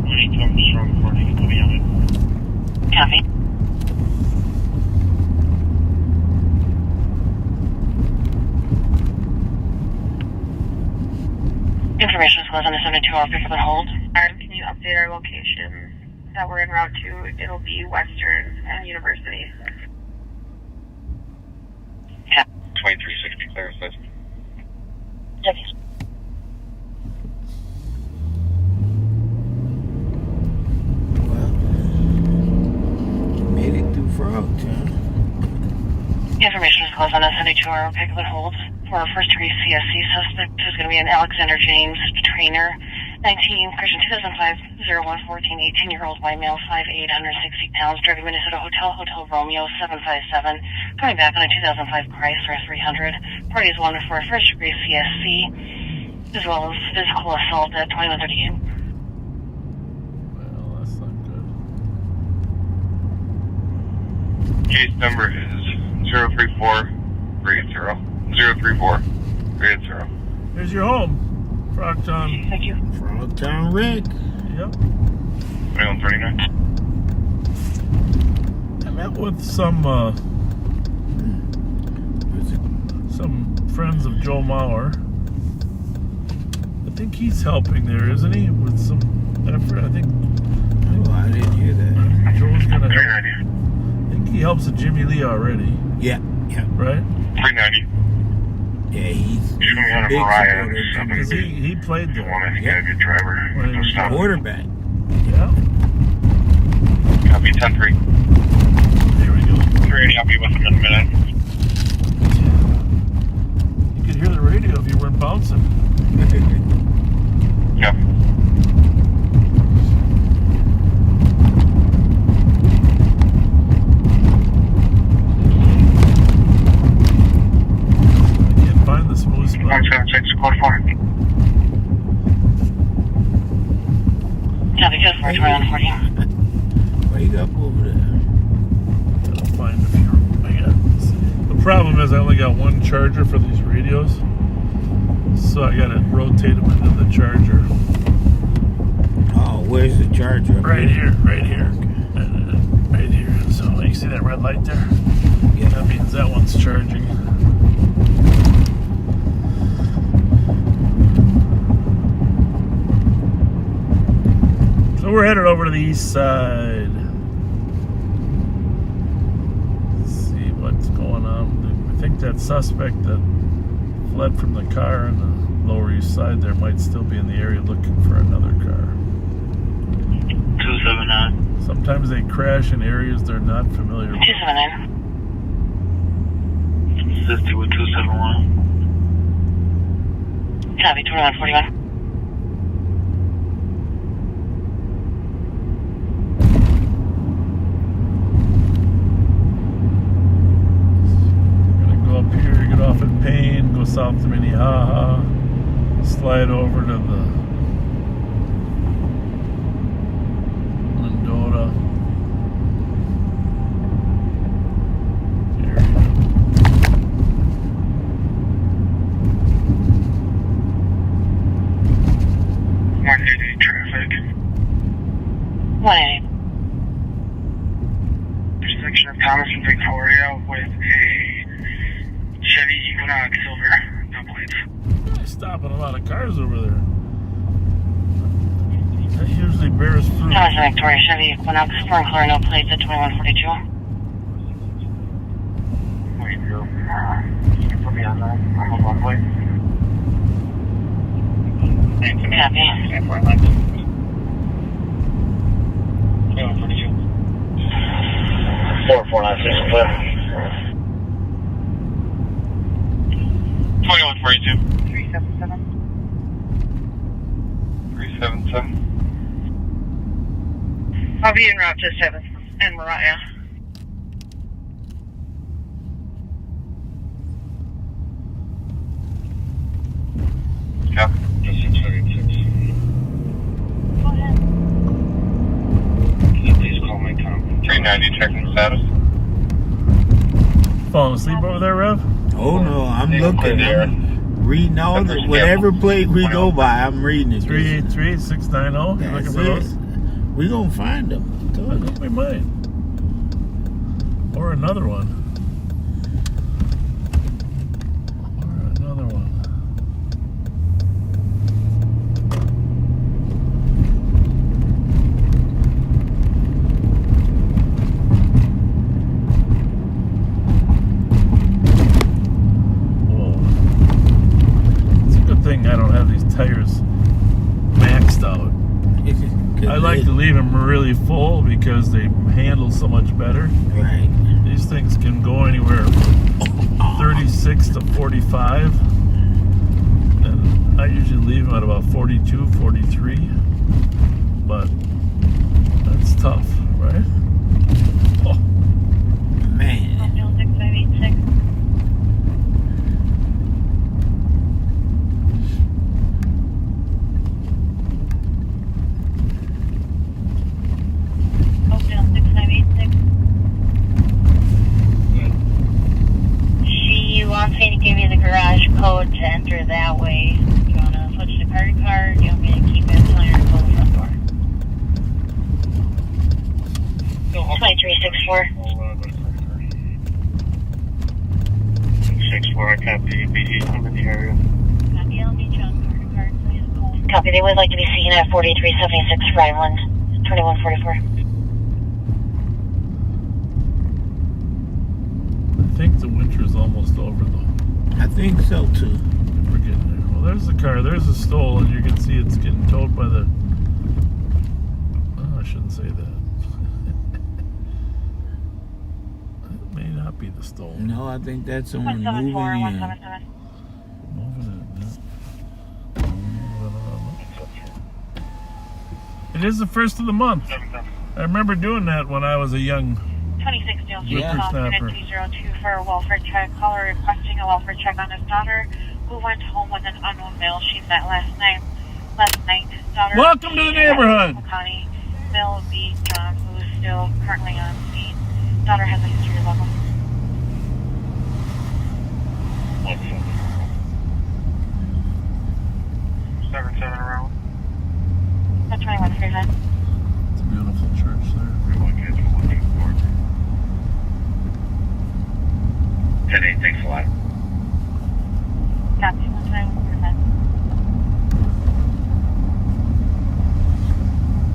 When he comes from 40, he'll be on it. Copy. Information is closed on the 72-hour pickup and hold. Can you update our location that we're en route to? It'll be Western and University. 2360 clarified. Yes. Made it through Frogtown. Information is closed on the 72-hour pickup and hold. For our first degree CSC suspect is going to be an Alexander James Trainer, 19, Christian 2005, 0114, 18-year-old white male, 5'8", 160 pounds, driving Minnesota Hotel Romeo 757, coming back on a 2005 Chrysler 300. Party is wanted for a first degree CSC, as well as physical assault at 2138. Well, that's not good. Case number is 034-380. 034-380. Here's your home, Frogtown. Thank you. Frogtown Rick. Yep. 2139. I'm met with some friends of Joe Mauer. I think he's helping there, isn't he? With some effort, I think. Oh, I didn't hear that. Joe's gonna help. I think he helps with Jimmy Lee already. Yeah. Right? 390. Yeah, he's gonna be on a big Mariah. supporter. Because he played there. I think he's a good driver. When he was Quarterback. Yeah. Copy 10-3. Here we go. 380, I'll be with him in a minute. You could hear the radio if you weren't bouncing. Yep. Find the smooth spot. 176, code 4. Copy, code 4, 2140. Wake up over there. Gotta find a few. The problem is I only got one charger for these radios, so I gotta rotate them into the charger. Oh, where's the charger? Right here. Right here. So you see that red light there? Yeah. That means that one's charging. So we're headed over to the east side. Let's see what's going on. I think that suspect that fled from the car on the Lower East Side there might still be in the area looking for another car. 279. Sometimes they crash in areas they're not familiar with. 279. 50 with 271. Copy, 2141. Up here, get off at Payne, go south to Minnehaha, slide over to the Mendota area. 188 traffic. 180. Intersection of Thomas and Victoria with a Chevy Equinox Silver double eights. Stopping a lot of cars over there. That usually bears fruit. Thomas and Victoria Chevy Equinox Silver and color, no plates at 2142. Wait, you can put me on that. I'm on one way. Copy. 2142. 4496 clear. 2142. 377. 377. I'll be en route to 7th and Mariah. Yep. Just 636. Go ahead. Can you please call my Tom? 390, checking status. Falling asleep over there, Rev? Oh no, I'm looking. I'm reading all the whatever plate we go by. I'm reading it. 383-690. You looking for those? We gonna find them. I think we might. Or another one. I don't have these tires maxed out. I like to leave them really full because they handle so much better. Right. These things can go anywhere from 36 to 45. And I usually leave them at about 42, 43. But that's tough, right? Oh. Man. 6586. She wants me to give you the garage code to enter that way. You want to switch to credit card? You want me to keep it until you're close front door? 2364. I copy BG. I'm in the area. Copy. They would like to be seen at 4376 Rhineland, 2144. I think the winter's almost over, though. I think so too. We're getting there. Well, there's the car. There's the stole, and you can see it's getting towed by the... Oh, I shouldn't say that. It may not be the stole. No, I think that's someone moving 174, in. 177. Moving in, yeah. It is the first of the month. I remember doing that when I was a young 26 Dale Street, Yeah. Boston, 202 for a welfare check. Caller requesting a welfare check on his daughter who went home with an unknown male she met last night. Daughter Welcome to the neighborhood. Connie Bill B. John, who is still currently on scene. Daughter has a history of alcohol. Seven around. 21 Freeman. It's a beautiful church there. 10-8, thanks a lot. Copy, 121 Freeman.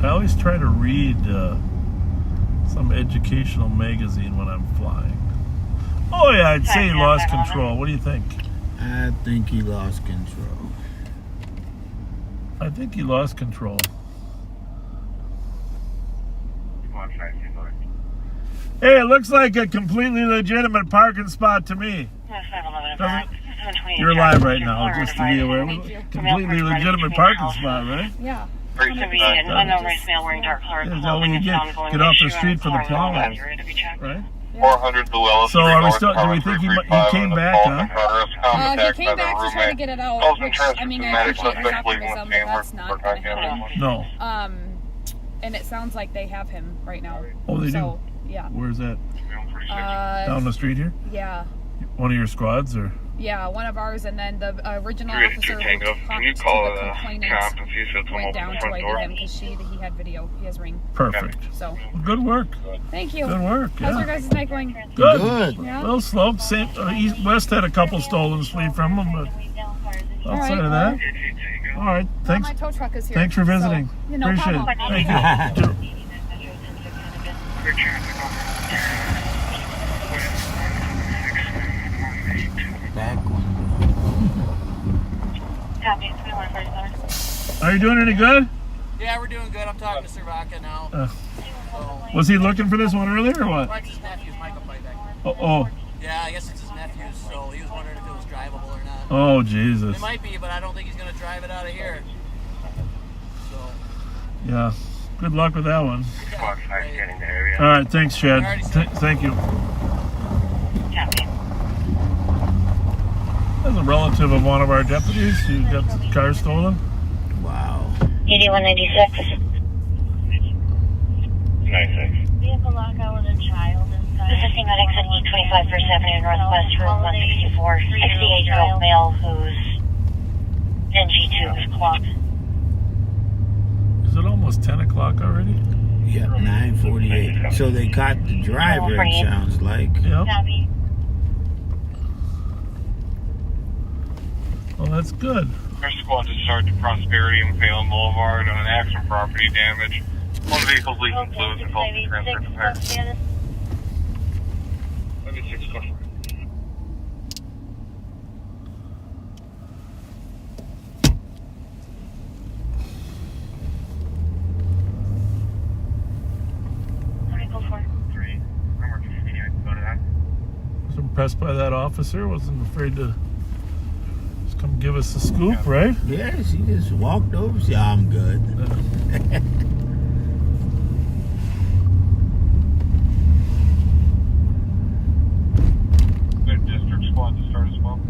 I always try to read some educational magazine when I'm flying. Oh yeah, I'd say he lost control. What do you think? I think he lost control. I think he lost control. Hey, it looks like a completely legitimate parking spot to me. You're live right now, just to be aware. Completely legitimate parking spot, right? Yeah. Could be an unknown race male wearing dark colored Is that when you get off the street for the plow, right? 400 Llewellyn. So are we still? Do we think he came back, huh? He came back to try to get it out. Which, I mean, I appreciate his optimism, but that's not going to happen. No. And it sounds like they have him right now. Oh, they so, do? Yeah. Where's that? Down the street here? Yeah. One of your squads, or? Yeah, one of ours, and then the original 382 officer Tango. who Can you talked call to the the complainant cop and see if it's went open down the to front ID door? him because he had video. He has ring. Perfect. So. Well, good work. Thank you. Good work. How's Yeah. your guys' night going? Good. Yeah. A little slow. Same, East West had a couple stolen fleet from them, but outside of that, all right. Thanks. My tow truck is here. Thanks for visiting. So, no Appreciate problem. it. Thank you. Back one. Copy, 2147. Are you doing any good? Yeah, we're doing good. I'm talking to Servaca now. Was he looking for this one earlier or what? Well, it's his nephew's Michael Playback. Oh. Yeah, I guess it's his nephew's, so he was wondering if it was drivable or not. Oh, Jesus. It might be, but I don't think he's going to drive it out of here. So. Yeah. Good luck with that one. Yeah. All right. Thanks, Chad. Thank you. As a relative of one of our deputies who got the car stolen. Wow. 8196. 96. Vehicle lockout with a child inside. This is the medics at E25 First Avenue Northwest, room 164. 68-year-old male whose NG2 was clocked. Is it almost 10 o'clock already? Yep, 9:48. So they caught the driver, it sounds like. Yep. Well, that's good. Our squad discharged to Prosperity and Phelan Boulevard on an accident property damage. One vehicle's leaking fluids and called to transfer to Paris. 76 question. Was impressed by that officer. Wasn't afraid to just come give us a scoop, right? Yes, he just walked over. Yeah, I'm good. Good district squad to start as well.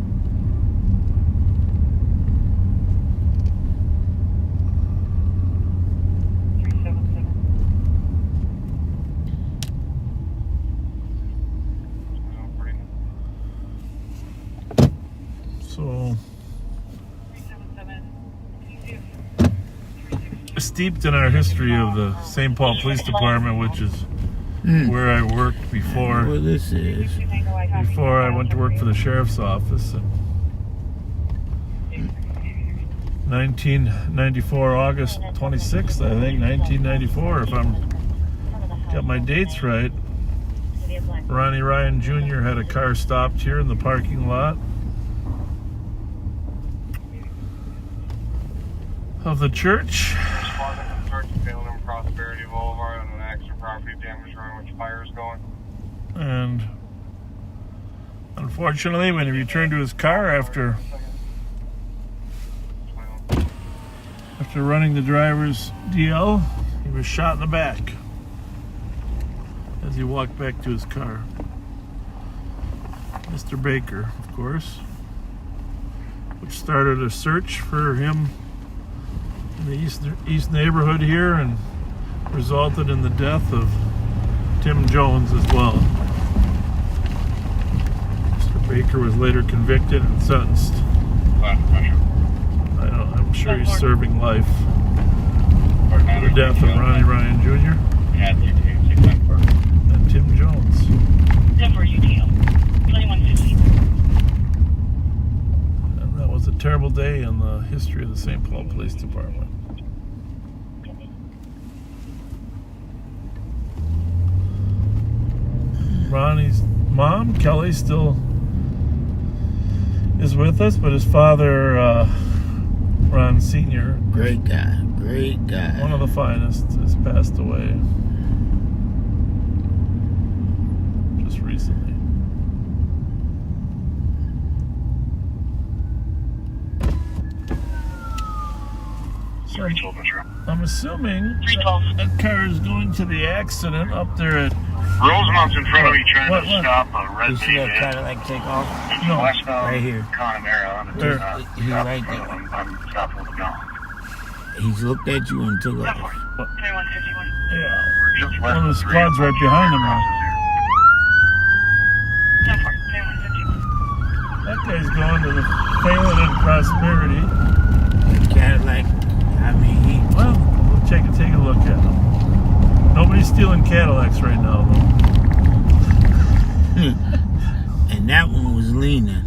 So steeped in our history of the St. Paul Police Department, which is where I worked before. Well, this is. Before I went to work for the sheriff's office. 1994, August 26th, I think, 1994, if I'm got my dates right. Ronnie Ryan Jr. had a car stopped here in the parking lot of the church. Prosperity Boulevard on an accident property damage around which fire is going. And unfortunately, when he returned to his car after running the driver's DL, he was shot in the back as he walked back to his car. Mr. Baker, of course, which started a search for him in the east neighborhood here and resulted in the death of Tim Jones as well. Mr. Baker was later convicted and sentenced. I'm sure he's serving life for the death of Ronnie Ryan Jr. and Tim Jones. And that was a terrible day in the history of the St. Paul Police Department. Ronnie's mom, Kelly, still is with us, but his father, Ron Sr., great guy, one of the finest, has passed away just recently. So I'm assuming that car is going to the accident up there at Rosemont's in front of me trying to stop a red You see that Cadillac take off? No. Right here. Connemara. He's right there. I'm stopping with now. He's looked at you and took off. Yeah. One of the squad's right behind him now. That guy's going to the Phelan and Prosperity. Cadillac, I mean, well, we'll take a look at him. Nobody's stealing Cadillacs right now, though. And that one was leaning.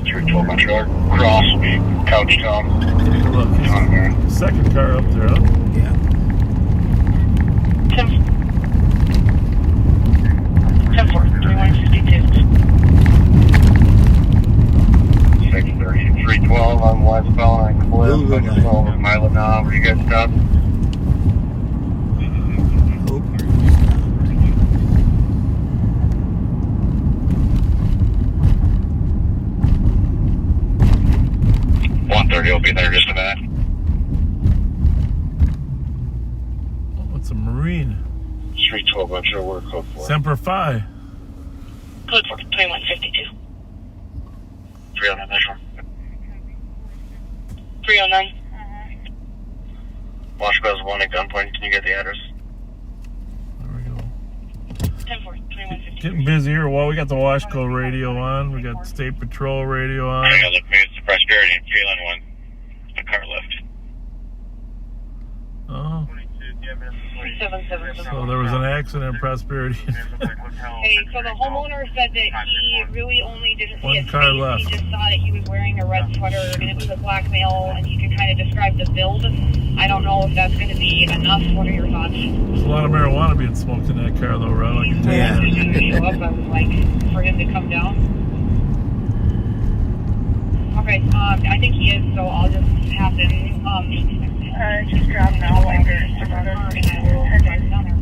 312 Montreal. Cross, Couch Tom. Take a look. He's the second car up there, huh? Yeah. 10-4, 2152. 630, 312 on westbound on Cliff. I just saw with Milo now. Where you guys stopped? Hope. 130 will be there in just a minute. Oh, it's a Marine. 312 Montreal, where code for? Semper Fi. Code for 2152. 309 Metro. 309. Washbell's one at gunpoint. Can you get the address? There we go. 10-4, 2152. Getting busier. Well, we got the Washco radio on. We got State Patrol radio on. I got the Prosperity and Phelan one. The car left. Oh. 3770. So there was an accident in Prosperity. Hey, so the homeowner said that he really only didn't see One his car face. left. He just saw that he was wearing a red sweater and it was a black male, and he could kind of describe the build. I don't know if that's going to be enough. What are your thoughts? There's a lot of marijuana being smoked in that car, though, Rod. I can tell Yeah. you. Show up, I was like, for him to come down. Okay, I think he is, so I'll just have him, just drop now, like, and I will drive down there.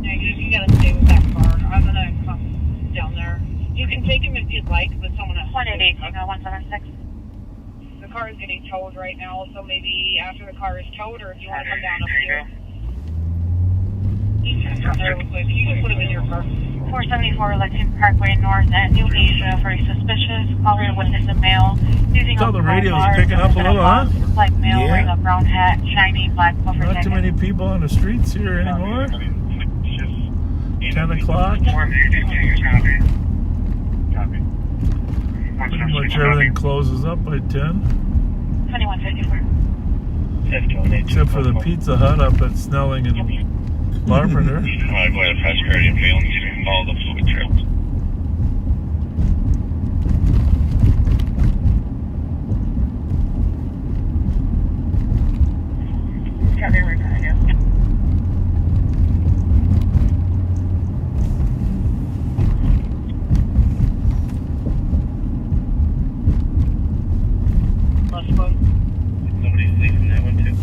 Yeah, you gotta stay with that car. I'm gonna come down there. You can take him if you'd like, but someone else. 188, 176. The car is getting towed right now, so maybe after the car is towed, or if you want to come down up here. You can come there real quick. You can put him in your car. 474 Lexington Parkway North at New Asia. Very suspicious. Caller witnessed a male using So a the phone radio's bar, picking up a little, huh? Black male Yeah. wearing a brown hat, shiny black puffer Not too jacket. many people on the streets here anymore. 10 o'clock. Pretty much everything closes up by 10. 2154. Except for the Pizza Hut up at Snelling and Larpenteur. Go ahead and press priority and fail and see if we can follow the fluid trails. Copy, right behind you. Last one. Nobody's leaving that one too.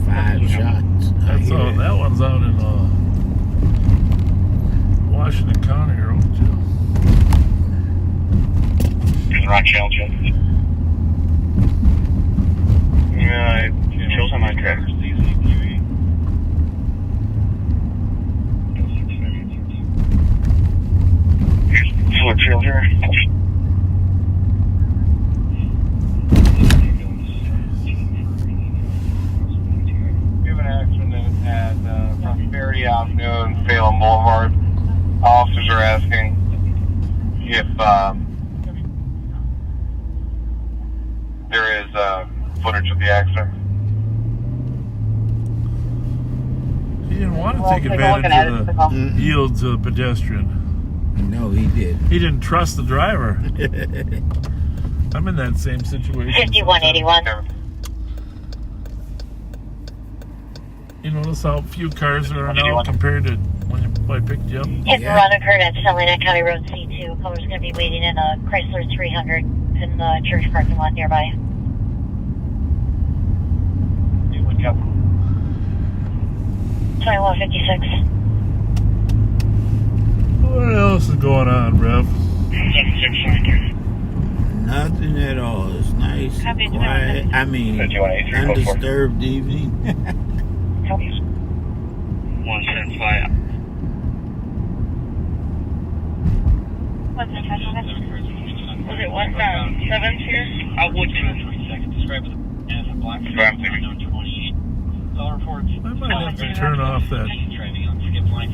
5 shots. That's all. That one's out in Washington County Road too. Rock shell, Joe. Yeah, Joe's on my track. Fluid trail here. We have an accident at Prosperity Avenue and Salem Boulevard. Officers are asking if there is footage of the accident. He didn't want to take advantage of the yield to the pedestrian. No, he did. He didn't trust the driver. I'm in that same situation. 5181. You notice how few cars there are now compared to when I picked you up? Hit and run occurred at Salina County Road C2. Caller's going to be waiting in a Chrysler 300 in the church parking lot nearby. You would go. 2156. What else is going on, Rev? Nothing at all. It's nice, quiet. I mean, undisturbed evening. 175. Was it 1,7 here? I would do it for a second. Describe it as a black. I might have to turn off that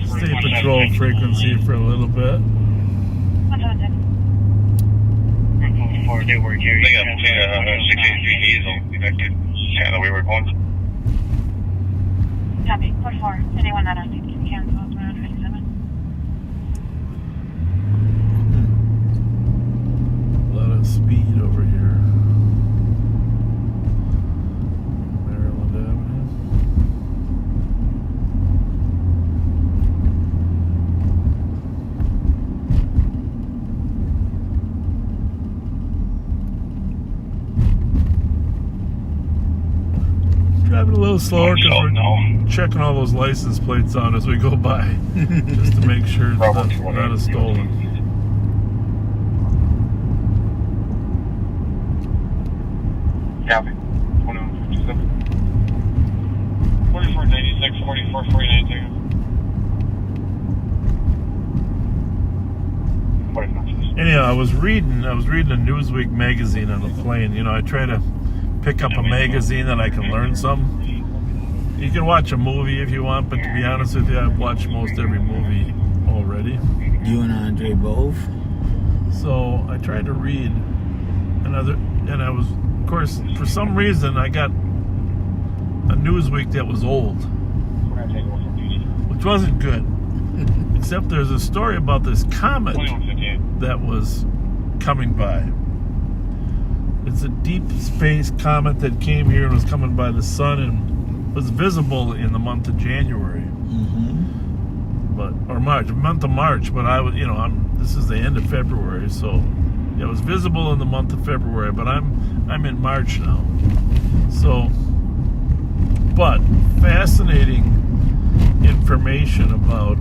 state patrol frequency for a little bit. They work here. They got 683 diesel. That could handle we were going. Copy. Code 4. Anyone not on duty can cancel. It's 157. A lot of speed over here. Maryland Avenue. Driving a little slower because we're checking all those license plates out as we go by, just to make sure it's not a stolen. Copy. 2157. 4496, 4449 seconds. 49. Anyhow, I was reading a Newsweek magazine on the plane. You know, I try to pick up a magazine that I can learn some. You can watch a movie if you want, but to be honest with you, I've watched most every movie already. You and Andre both? So I tried to read another, and I was, of course, for some reason, I got a Newsweek that was old, which wasn't good. Except there's a story about this comet that was coming by. It's a deep space comet that came here and was coming by the sun and was visible in the month of January, or March, month of March. But I was, you know, this is the end of February, so it was visible in the month of February. But I'm in March now, so. But fascinating information about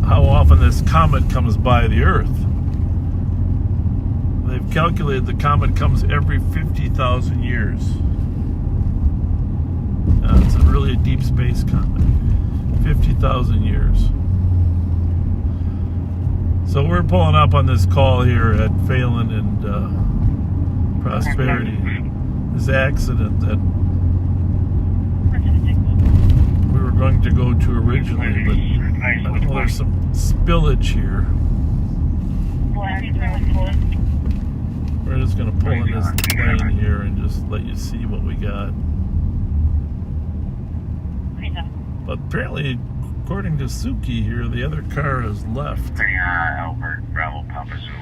how often this comet comes by the Earth. They've calculated the comet comes every 50,000 years. It's really a deep space comet. 50,000 years. So we're pulling up on this call here at Phelan and Prosperity. This accident that we were going to go to originally, but Well, there's some spillage here. We're just gonna pull in this lane here and just let you see what we got. But apparently, according to Suki here, the other car is left. Albert, Bravo, Papa Zulu,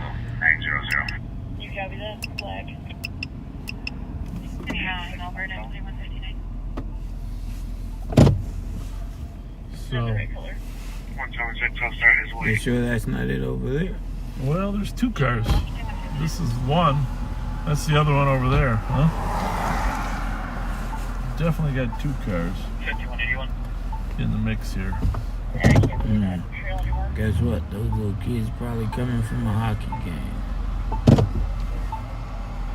900. You copy that? Flag. Albert, 159. So, 176 will start his way. You sure that's not it over there? well, there's two cars. This is one. That's the other one over there, huh? Definitely got two cars 5181. in the mix here. Guess what? Those little kids probably coming from a hockey game.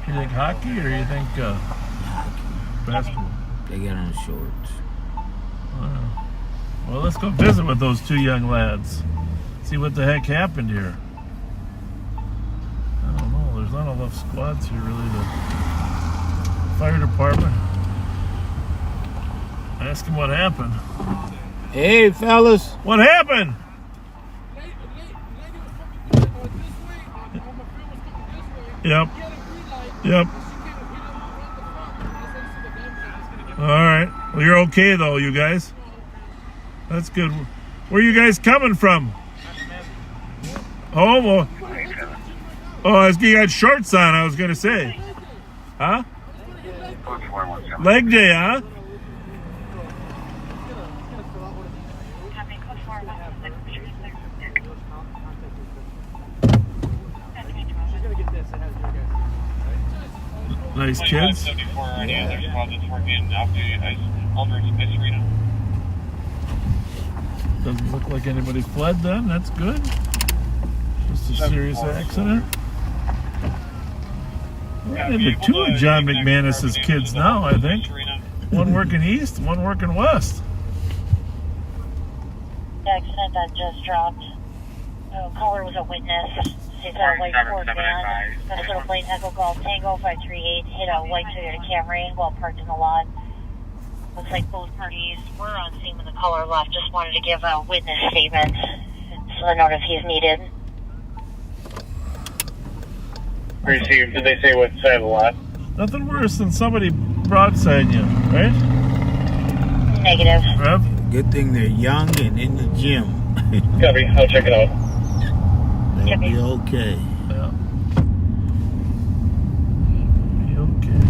You think hockey or you think basketball? They got on shorts. Well, let's go visit with those two young lads. See what the heck happened here. I don't know. There's not enough squads here, really. The fire department. Ask them what happened. Hey, fellas. What happened? Yep. Yep. All right. Well, you're okay, though, you guys. That's good. Where are you guys coming from? Home? Oh, you got shorts on, I was going to say. Huh? Leg day, huh? Nice kids. Doesn't look like anybody fled then. That's good. Just a serious accident. We're into two of John McManus's kids now, I think. One working east, one working west. The accident that just dropped. Caller was a witness. He's a white Ford van. Got a little plate Echo Golf Tango 538 hit a white Toyota Camry while parked in the lot. Looks like both parties were on scene when the caller left. Just wanted to give a witness statement so note if he's needed. Received. Did they say what side of the lot? Nothing worse than somebody broadside you, right? Negative. Rev? Good thing they're young and in the gym. Copy. I'll check it out. They'll be okay. Yeah. Be okay.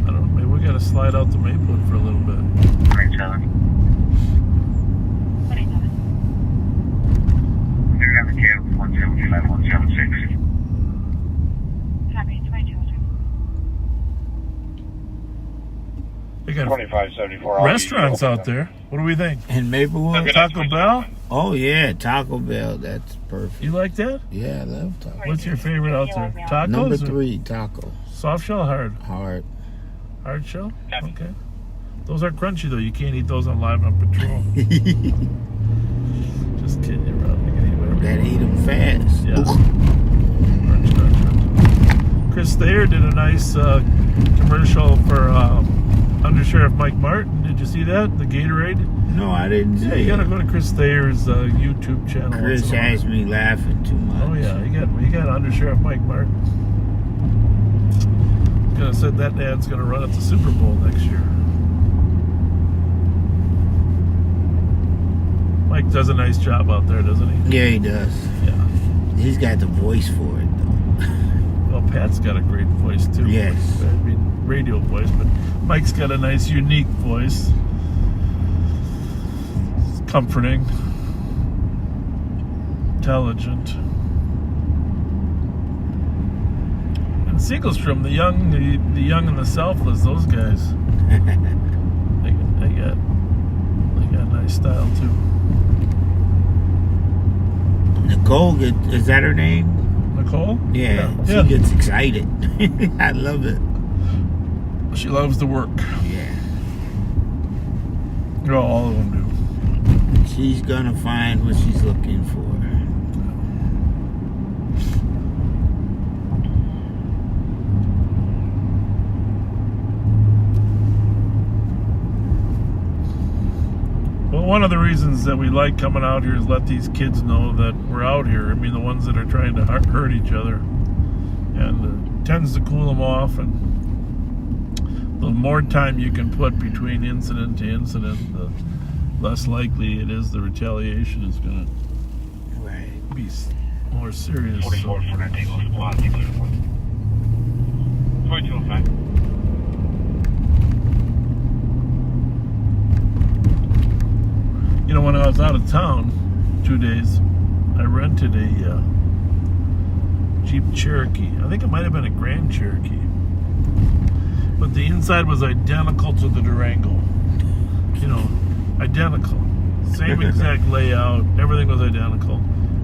I don't know, maybe we gotta slide out to Maplewood for a little bit. 97. You're going to get 175, 176. Copy, 22. They got 2574. restaurants out there. What do we think? And Maplewood? Taco Bell? Oh, yeah, Taco Bell. That's perfect. You like that? Yeah, I love taco. What's your favorite out there? Tacos? Number or 3, taco. Soft shell or hard? Hard. Hard shell? Okay. Those are crunchy though. You can't eat those on Live on Patrol. Just kidding you, Rob. You can eat whatever. Gotta eat them fast. Yeah. Crunch. Chris Thayer did a nice commercial for Under Sheriff Mike Martin. Did you see that? The Gatorade? No, I didn't see Yeah, you gotta go to Chris Thayer's YouTube channel. Chris has me laughing too much. Oh yeah, you got Under Sheriff Mike Martin. Gonna said that ad's gonna run at the Super Bowl next year. Mike does a nice job out there, doesn't he? Yeah, he does. Yeah. He's got the voice for it, though. Well, Pat's got a great voice too. Yes. I mean, radio voice, but Mike's got a nice, unique voice. It's comforting, intelligent. And Segelstrom, the young and the selfless, those guys. they got nice style too. Nicole, is that her name? Nicole? Yeah, Yeah. she gets excited. I love it. She loves to work. Yeah. No, all of them do. She's gonna find what she's looking for. Well, one of the reasons that we like coming out here is let these kids know that we're out here. I mean, the ones that are trying to hurt each other. And it tends to cool them off. And the more time you can put between incident to incident, the less likely it is the retaliation is going to be more serious. 44 for that Eagle squad. 4205. You know, when I was out of town 2 days, I rented a Jeep Cherokee. I think it might have been a Grand Cherokee. But the inside was identical to the Durango. You know, identical. Same exact layout. Everything was identical.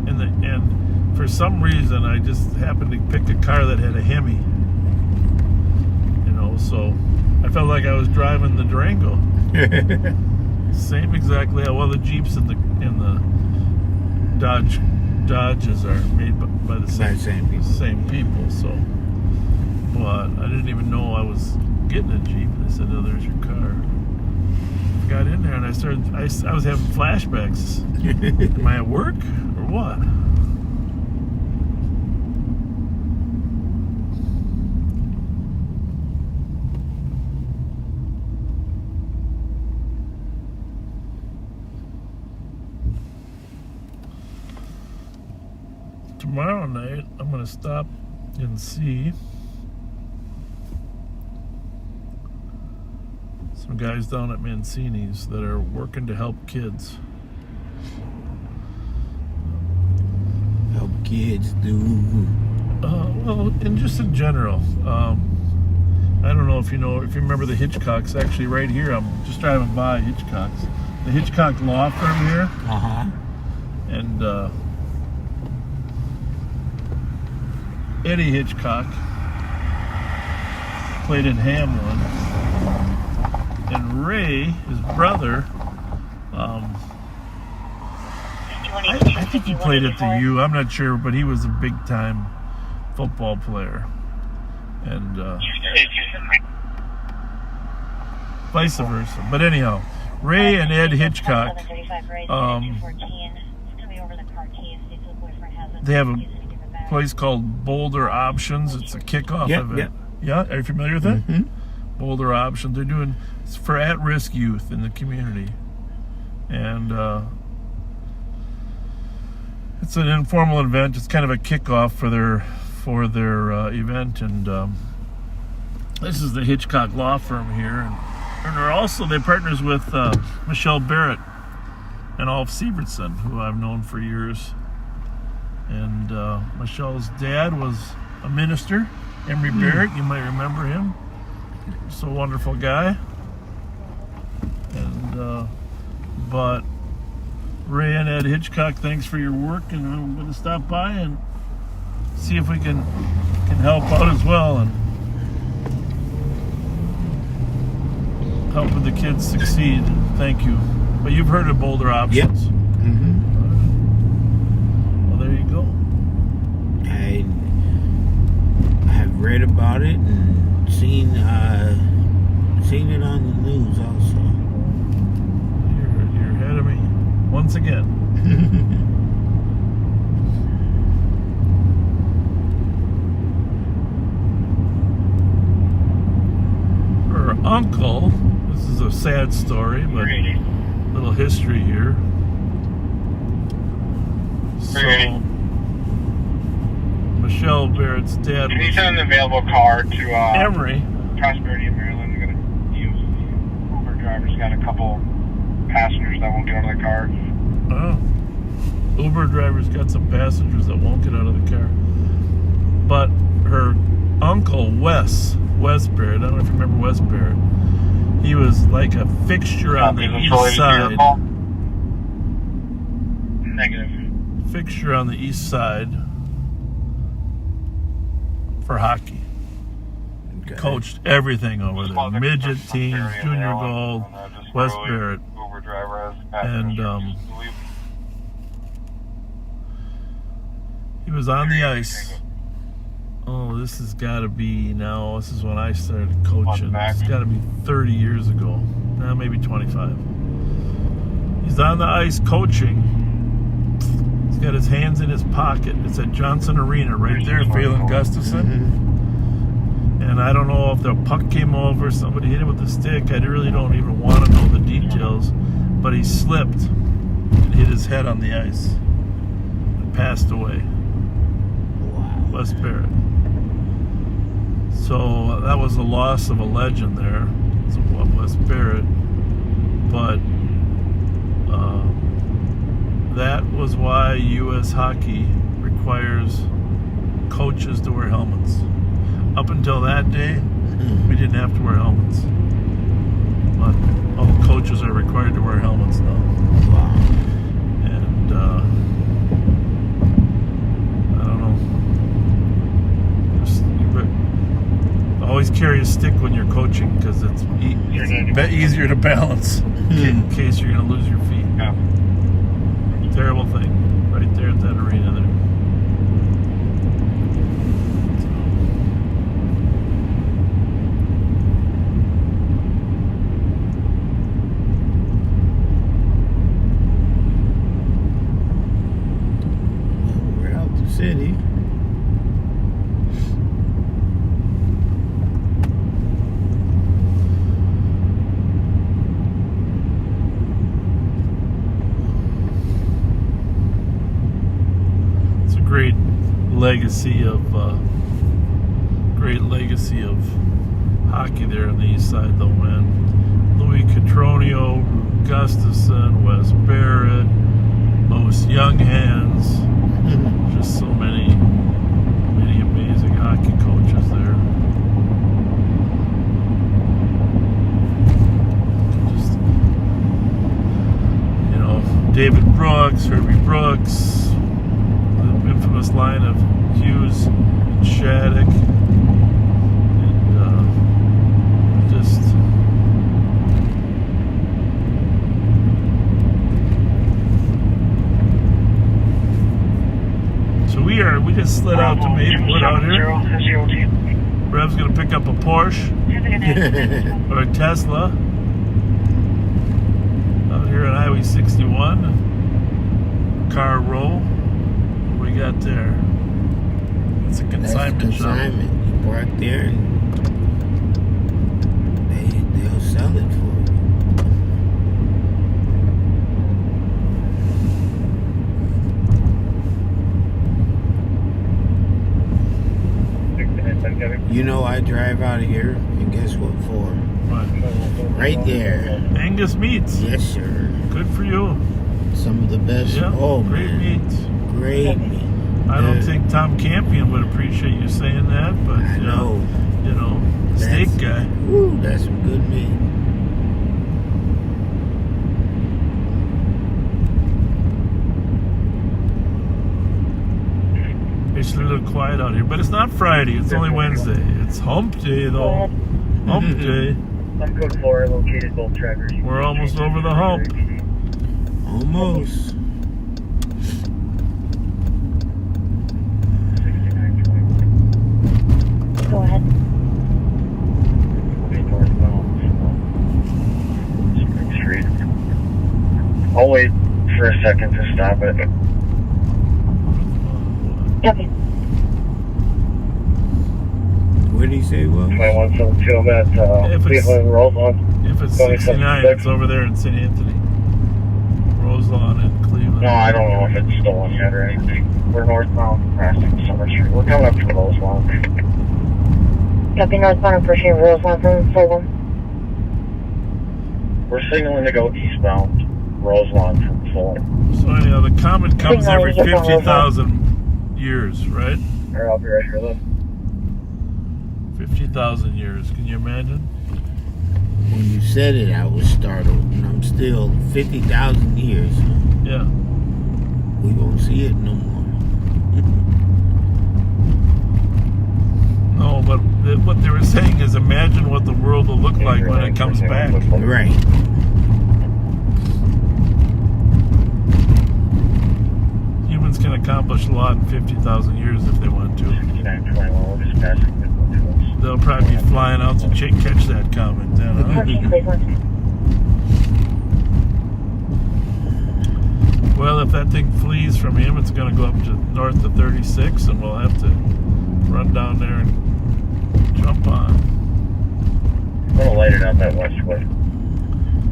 And for some reason, I just happened to pick a car that had a Hemi. You know, so I felt like I was driving the Durango. Same exact layout. Well, the Jeeps and the Dodges are made by the same people. So, but I didn't even know I was getting a Jeep. They said, "Oh, there's your car." I got in there and I was having flashbacks. Am I at work or what? Tomorrow night, I'm going to stop and see some guys down at Mancini's that are working to help kids. Help kids do? Well, and just in general. I don't know if you remember the Hitchcocks. Actually, right here, I'm just driving by Hitchcocks. The Hitchcock Law Firm here. Uh-huh. And Eddie Hitchcock played in Hamlin, and Ray, his brother, I think he played at the U. I'm not sure, but he was a big-time football player, and vice versa. But anyhow, Ray and Ed Hitchcock, they have a place called Boulder Options. It's a kickoff event. Yeah, are you familiar with it? Mm-hmm. Boulder Options. They're doing it's for at-risk youth in the community, and it's an informal event. It's kind of a kickoff for their event, and this is the Hitchcock Law Firm here, and they partners with Michelle Barrett and Alf Sievertson, who I've known for years. And Michelle's dad was a minister, Emery Barrett. You might remember him. Just a wonderful guy. And but Ray and Ed Hitchcock, thanks for your work, and I'm going to stop by and see if we can help out as well and helping the kids succeed. Thank you. But you've heard of Boulder Options. Yep. Mm-hmm. Well, there you go. I have read about it and seen it on the news also. You're ahead of me once again. Her uncle, this is a sad story, but a little history here. So, Michelle Barrett's dad Can you send an available car to Emery. Prosperity of Maryland? They're going to use Uber drivers. Got a couple passengers that won't get out of the car. Oh. Uber drivers got some passengers that won't get out of the car. But her uncle, Wes Barrett, I don't know if you remember Wes Barrett, he was like a fixture on the east side. Negative. Fixture on the east side for hockey. Okay. Coached everything over there. Midget teams, junior gold, Wes Barrett. And he was on the ice. Oh, this has got to be now. This is when I started coaching. It's got to be 30 years ago. Maybe 25. He's on the ice coaching. He's got his hands in his pocket. It's at Johnson Arena right there, Phelan Gustafson. And I don't know if the puck came over, somebody hit him with a stick. I really don't even want to know the details. But he slipped and hit his head on the ice and passed away. West Barrett. So that was the loss of a legend there. It's West Barrett. But that was why U.S. hockey requires coaches to wear helmets. Up until that day, we didn't have to wear helmets. But all coaches are required to wear helmets now. Wow. And I don't know. Just always carry a stick when you're coaching because it's easier to balance in case you're going to lose your feet. Terrible thing right there at that arena there. We're out the city. Great legacy of hockey there on the east side, though, man. Louis Catronio, Gustafson, Wes Barrett, Los Younghans, just so many amazing hockey coaches there. Just, you know, David Brooks, Herbie Brooks, infamous line of Hughes and Shattuck, and just so we just slid out to Maplewood out here. Rev's gonna pick up a Porsche or a Tesla out here on Highway 61. Car roll. We got there. It's a consignment shop. You park there and they'll sell it for you. You know I drive out of here, and guess what for? What? Right there. Angus meats. Yes, sir. Good for you. Some of the best. Yeah, oh, great man. meats. Great meat. I don't think Tom Campion would appreciate you saying that, but I know. You know, steak guy. Ooh, that's some good meat. It's a little quiet out here, but it's not Friday. It's only Wednesday. It's hump day, though. Hump day. I'm code 4, located both trackers. We're almost over the hump. Almost. Go ahead. Spring Street. I'll wait for a second to stop it. Okay. What did he say? Well, 2172, I'm at Cleveland Roselawn. If it's 69, it's over there in St. Anthony. Roselawn and Cleveland. No, I don't know if it's stolen yet or anything. We're northbound crossing Summer Street. We're coming up to Roselawn. Copy northbound approaching Roselawn from Fulham. We're signaling to go eastbound Roselawn from Fulham. So anyhow, the comet comes every 50,000 years, right? Alright, I'll be right here though. 50,000 years. Can you imagine? when you said it, I was startled. And I'm still 50,000 years. Yeah. We won't see it no more. No, but what they were saying is imagine what the world will look like when it comes back. Right. accomplish a lot in 50,000 years if they want to. 6921, we're just passing this one to us. They'll probably be flying out to catch that comet then, huh? Well, if that thing flees from him, it's going to go up to north of 36, and we'll have to run down there and jump on. I'm going to light it up at Westwood.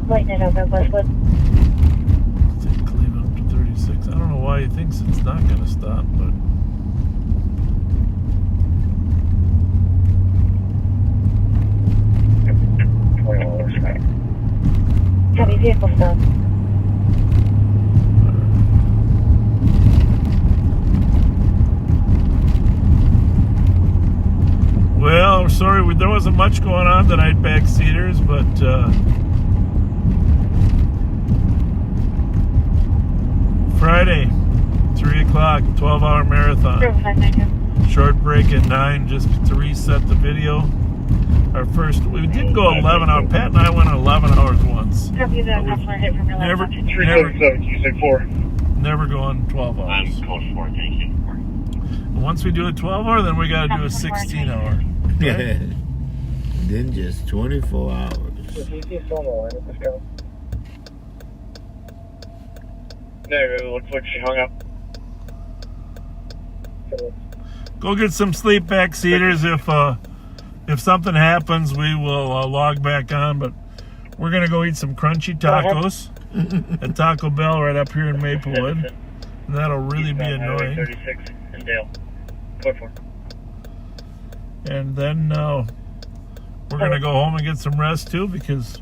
Lighten it up at Westwood. Think leave up to 36. I don't know why he thinks it's not going to stop, but... Heavy vehicle stop. Well, sorry, there wasn't much going on tonight, backseaters, but Friday, 3 o'clock, 12-hour marathon. Short break at 9 just to reset the video. Our first, we did go 11 hours. Pat and I went 11 hours once. Copy that, customer hit from your left. Never going 12 hours. I'm code 4, thank you. Once we do a 12-hour, then we got to do a 16-hour. Yeah. Then just 24 hours. Do you see someone on the line with this guy? No, it looks like she hung up. Go get some sleep, backseaters. If something happens, we will log back on. But we're gonna go eat some crunchy tacos at Taco Bell right up here in Maplewood, and that'll really be annoying. 36 and Dale. Code 4. And then we're gonna go home and get some rest too, because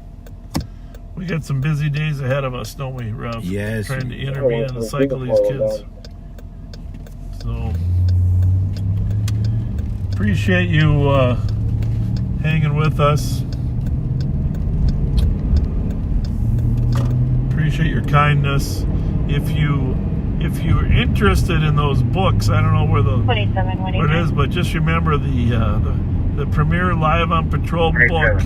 we got some busy days ahead of us, don't we, Rev? Yes. Trying to intervene in the cycle of these kids. So appreciate you hanging with us. Appreciate your kindness. If you're interested in those books, I don't know where what it is, but just remember the premier Live on Patrol book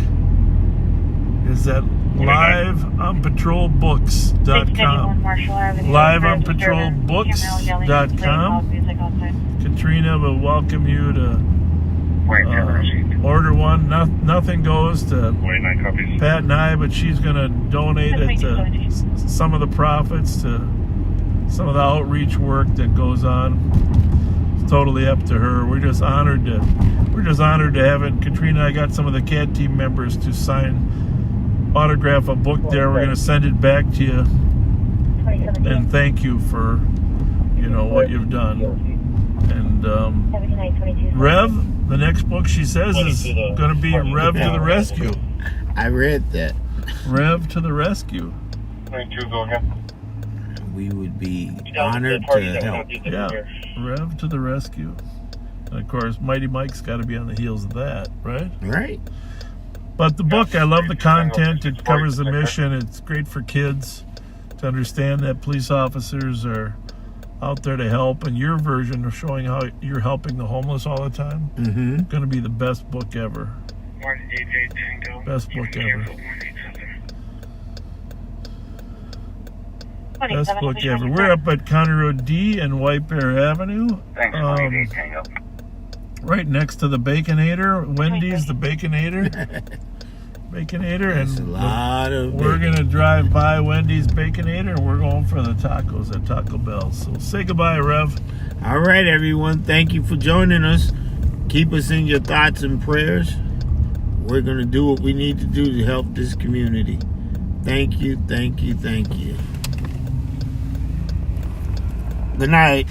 is at liveonpatrolbooks.com. liveonpatrolbooks.com. Katrina will welcome you to order one. Nothing goes to Pat and I, but she's going to donate it to some of the profits to some of the outreach work that goes on. It's totally up to her. We're just honored to have it. Katrina, I got some of the CAT team members to autograph a book there. We're going to send it back to you and thank you for what you've done. And Rev, the next book she says is going to be Rev to the Rescue. I read that. Rev to the Rescue. 22, go ahead. We would be honored to help. Yeah, Rev to the Rescue. And of course, Mighty Mike's got to be on the heels of that, right? Right. But the book, I love the content. It covers the mission. It's great for kids to understand that police officers are out there to help. And your version of showing how you're helping the homeless all the time, going to be the best book ever. Best book ever. Best book ever. We're up at County Road D and White Bear Avenue. Thanks, right next to the Baconator. Wendy's, the Baconator. There's a lot of we're going to drive by Wendy's Baconator, and we're going for the tacos at Taco Bell. So say goodbye, Rev. All right, everyone. Thank you for joining us. Keep us in your thoughts and prayers. We're going to do what we need to do to help this community. Thank you, thank you, thank you. Good night.